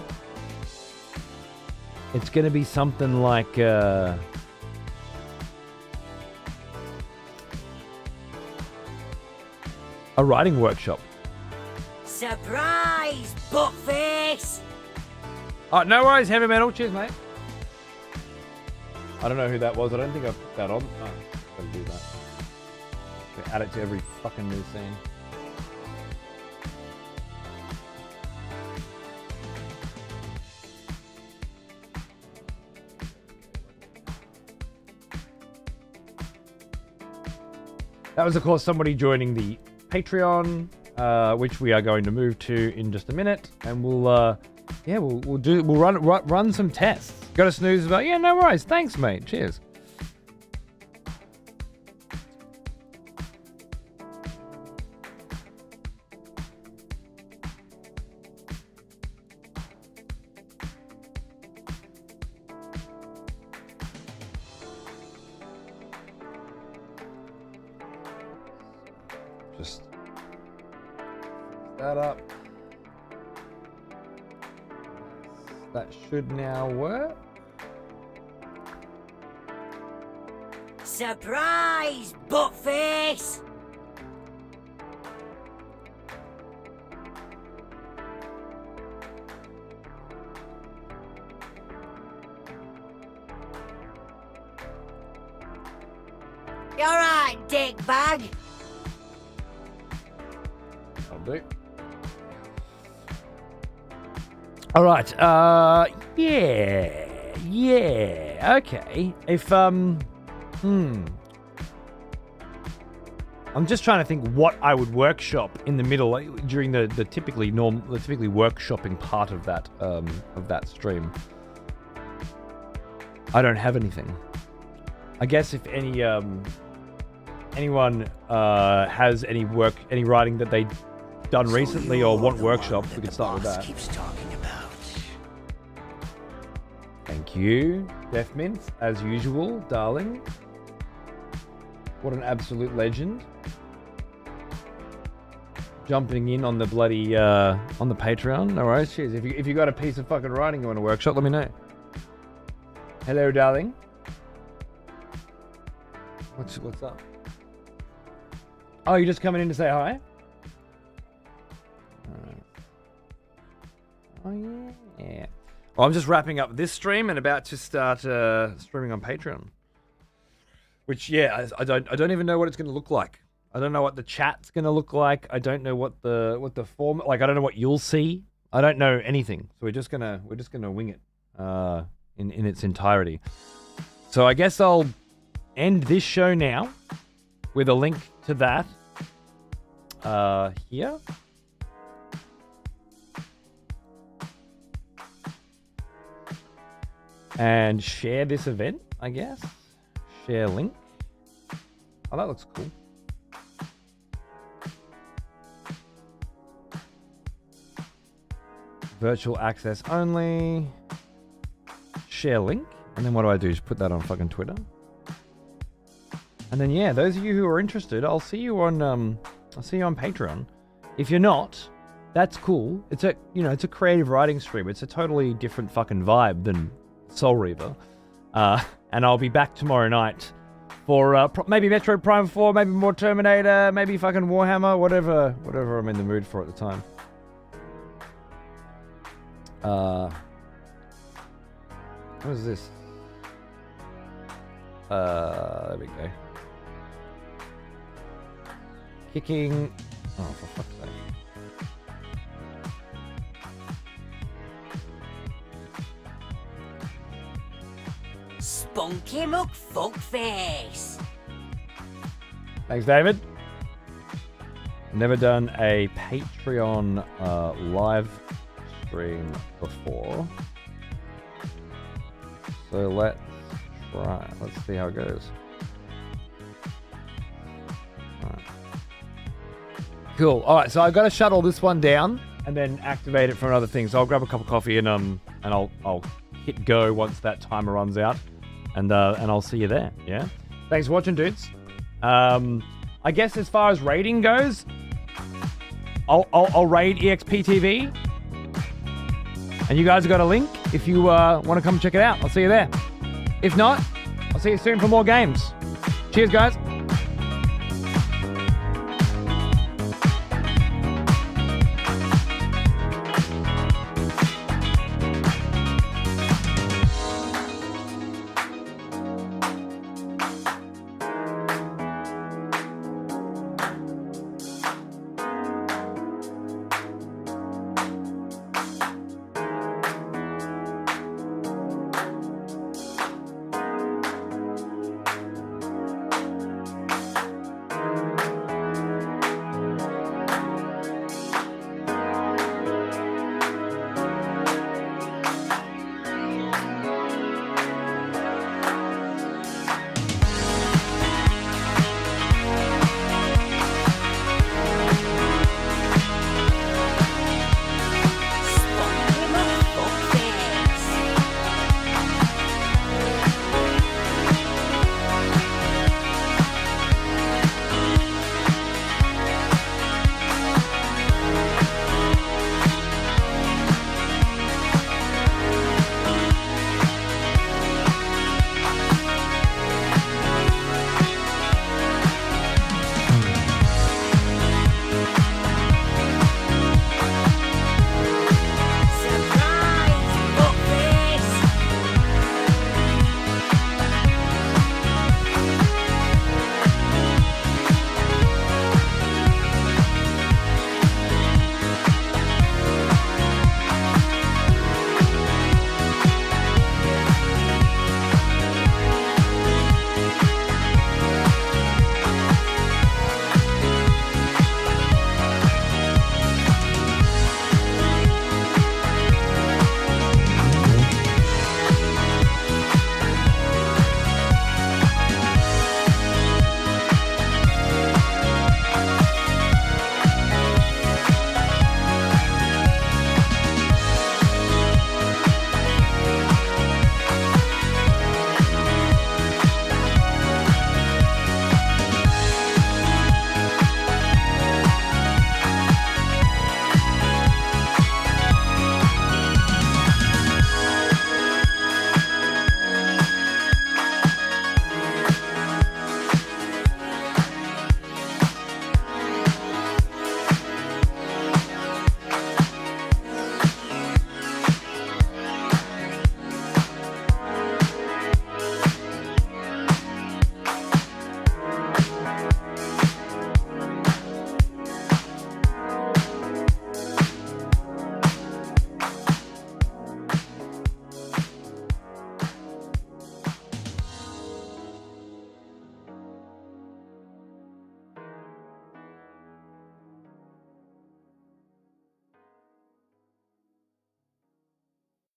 it's going to be something like a writing workshop.
Surprise, buttface!
Oh, no worries, heavy metal. Cheers, mate. I don't know who that was. I don't think I put that on. Oh, gotta do that. Gotta add it to every fucking new scene. That was, of course, somebody joining the Patreon, which we are going to move to in just a minute, and we'll run some tests. Got a snooze about? Yeah, no worries. Thanks, mate. Cheers. Just that up. That should now work.
Surprise, buttface! You alright, dickbag?
I'll do. All right. Yeah. Okay. If I'm just trying to think what I would workshop in the middle during the typically workshopping part of that stream. I don't have anything. I guess if anyone has any writing that they done recently or want workshop, we could start with that.
Keeps talking about.
Thank you, Deathmint, as usual, darling. What an absolute legend. Jumping in on the bloody on the Patreon. No worries, cheers. If you got a piece of fucking writing you want to workshop, let me know. Hello, darling. What's up? Oh, you're just coming in to say hi? Oh yeah. Well, I'm just wrapping up this stream and about to start streaming on Patreon. Which, yeah, I don't even know what it's going to look like. I don't know what the chat's going to look like. I don't know what the form, like, I don't know what you'll see. I don't know anything. So we're just gonna wing it in its entirety. So I guess I'll end this show now with a link to that here. And share this event, I guess. Share link. Oh, that looks cool. Virtual access only. Share link. And then what do I do? Just put that on fucking Twitter. And then, yeah, those of you who are interested, I'll see you on Patreon. If you're not, that's cool. It's a creative writing stream. It's a totally different fucking vibe than Soul Reaver. and I'll be back tomorrow night for maybe Metro Prime 4, maybe more Terminator, maybe fucking Warhammer, whatever I'm in the mood for at the time. What is this? There we go. Kicking. Oh, for fuck's sake.
Spunky muck fuckface.
Thanks, David. Never done a Patreon live stream before. So let's try. Let's see how it goes. Alright. Cool. Alright, so I've got to shuttle this one down and then activate it for another thing. So I'll grab a cup of coffee and I'll hit go once that timer runs out. And I'll see you there. Yeah. Thanks for watching, dudes. I guess as far as rating goes, I'll raid EXPTV. And you guys have got a link if you want to come check it out. I'll see you there. If not, I'll see you soon for more games. Cheers, guys.